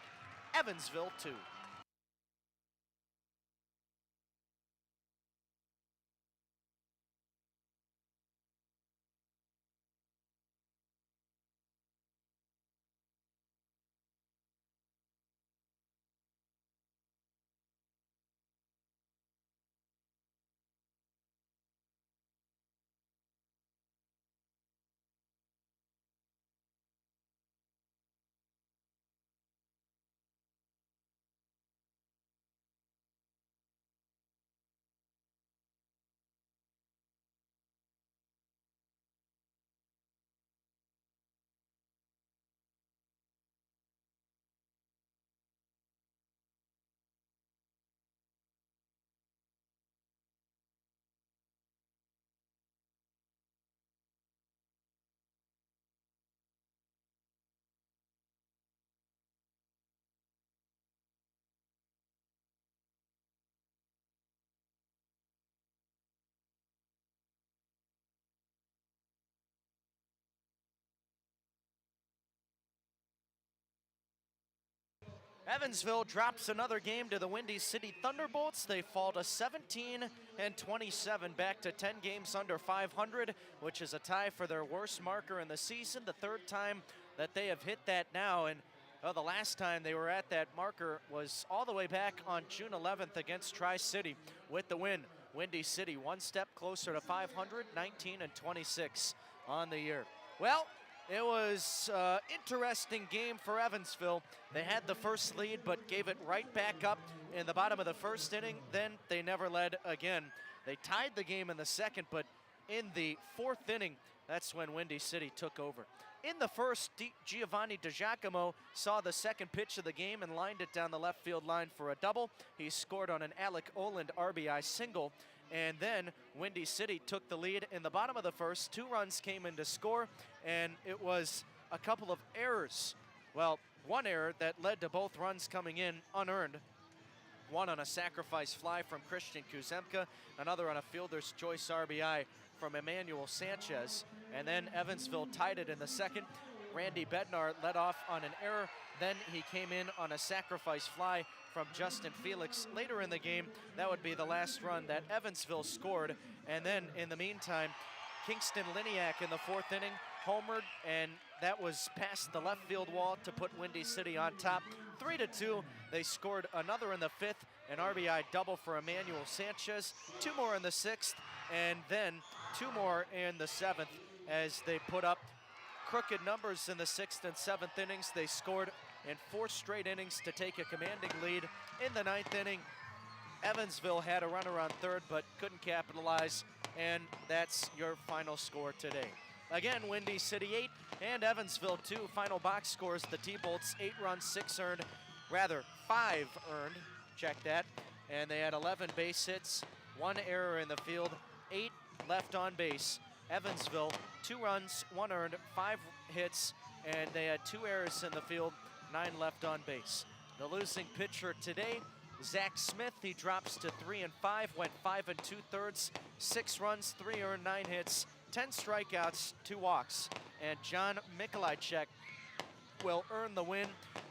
Evansville 2. Evansville drops another game to the Windy City Thunderbolts. They fall to 17-27, back to 10 games under 500, which is a tie for their worst marker in the season, the 3rd time that they have hit that now. And the last time they were at that marker was all the way back on June 11th against Tri-City with the win. Windy City 1 step closer to 500, 19-26 on the year. Well, it was an interesting game for Evansville. They had the first lead, but gave it right back up in the bottom of the 1st inning. Then they never led again. They tied the game in the 2nd, but in the 4th inning, that's when Windy City took over. In the 1st, Giovanni DiGiacomo saw the 2nd pitch of the game and lined it down the left field line for a double. He scored on an Alec Oland RBI single. And then Windy City took the lead in the bottom of the 1st. 2 runs came in to score, and it was a couple of errors. Well, one error that led to both runs coming in unearned. One on a sacrifice fly from Christian Kuzemka, another on a fielder's choice RBI from Emmanuel Sanchez. And then Evansville tied it in the 2nd. Randy Bednar led off on an error. Then he came in on a sacrifice fly from Justin Felix later in the game. That would be the last run that Evansville scored. And then in the meantime, Kingston Liniak in the 4th inning homered, and that was past the left field wall to put Windy City on top. 3-2, they scored another in the 5th, an RBI double for Emmanuel Sanchez, 2 more in the 6th, and then 2 more in the 7th as they put up crooked numbers in the 6th and 7th innings. They scored in 4 straight innings to take a commanding lead. In the 9th inning, Evansville had a runner on 3rd but couldn't capitalize, and that's your final score today. Again, Windy City 8 and Evansville 2. Final box scores, the T-Bolts 8 runs, 6 earned, rather 5 earned, check that. And they had 11 base hits, 1 error in the field, 8 left on base. Evansville, 2 runs, 1 earned, 5 hits, and they had 2 errors in the field, 9 left on base. The losing pitcher today, Zach Smith, he drops to 3-5, went 5 2/3, 6 runs, 3 earned, 9 hits, 10 strikeouts, 2 walks. And John Mikolajczyk will earn the win.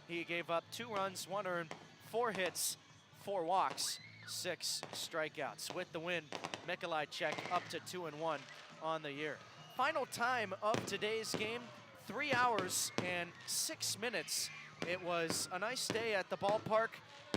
He gave up 2 runs, 1 earned, 4 4 hits, 4 walks, 6 strikeouts. With the win, Mikolajczyk up to 2-1 on the year. Final time of today's game, 3 hours and 6 minutes. It was a nice day at the ballpark,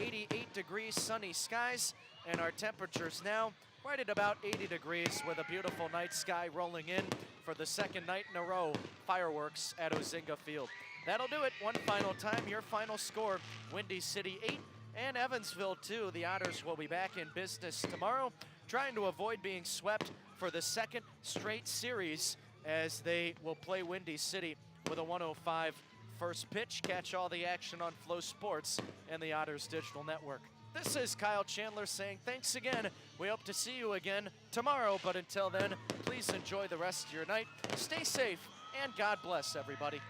88 degrees, sunny skies, and our temperatures now right at about 80 degrees with a beautiful night sky rolling in for the second night in a row, fireworks at Ozinga Field. That'll do it. One final time, your final score, Windy City 8 and Evansville 2. The Otters will be back in business tomorrow, trying to avoid being swept for the second straight series as they will play Windy City with a 1:05 first pitch. Catch all the action on Flow Sports and the Otters Digital Network. This is Kyle Chandler saying thanks again. We hope to see you again tomorrow, but until then, please enjoy the rest of your night. Stay safe, and God bless everybody.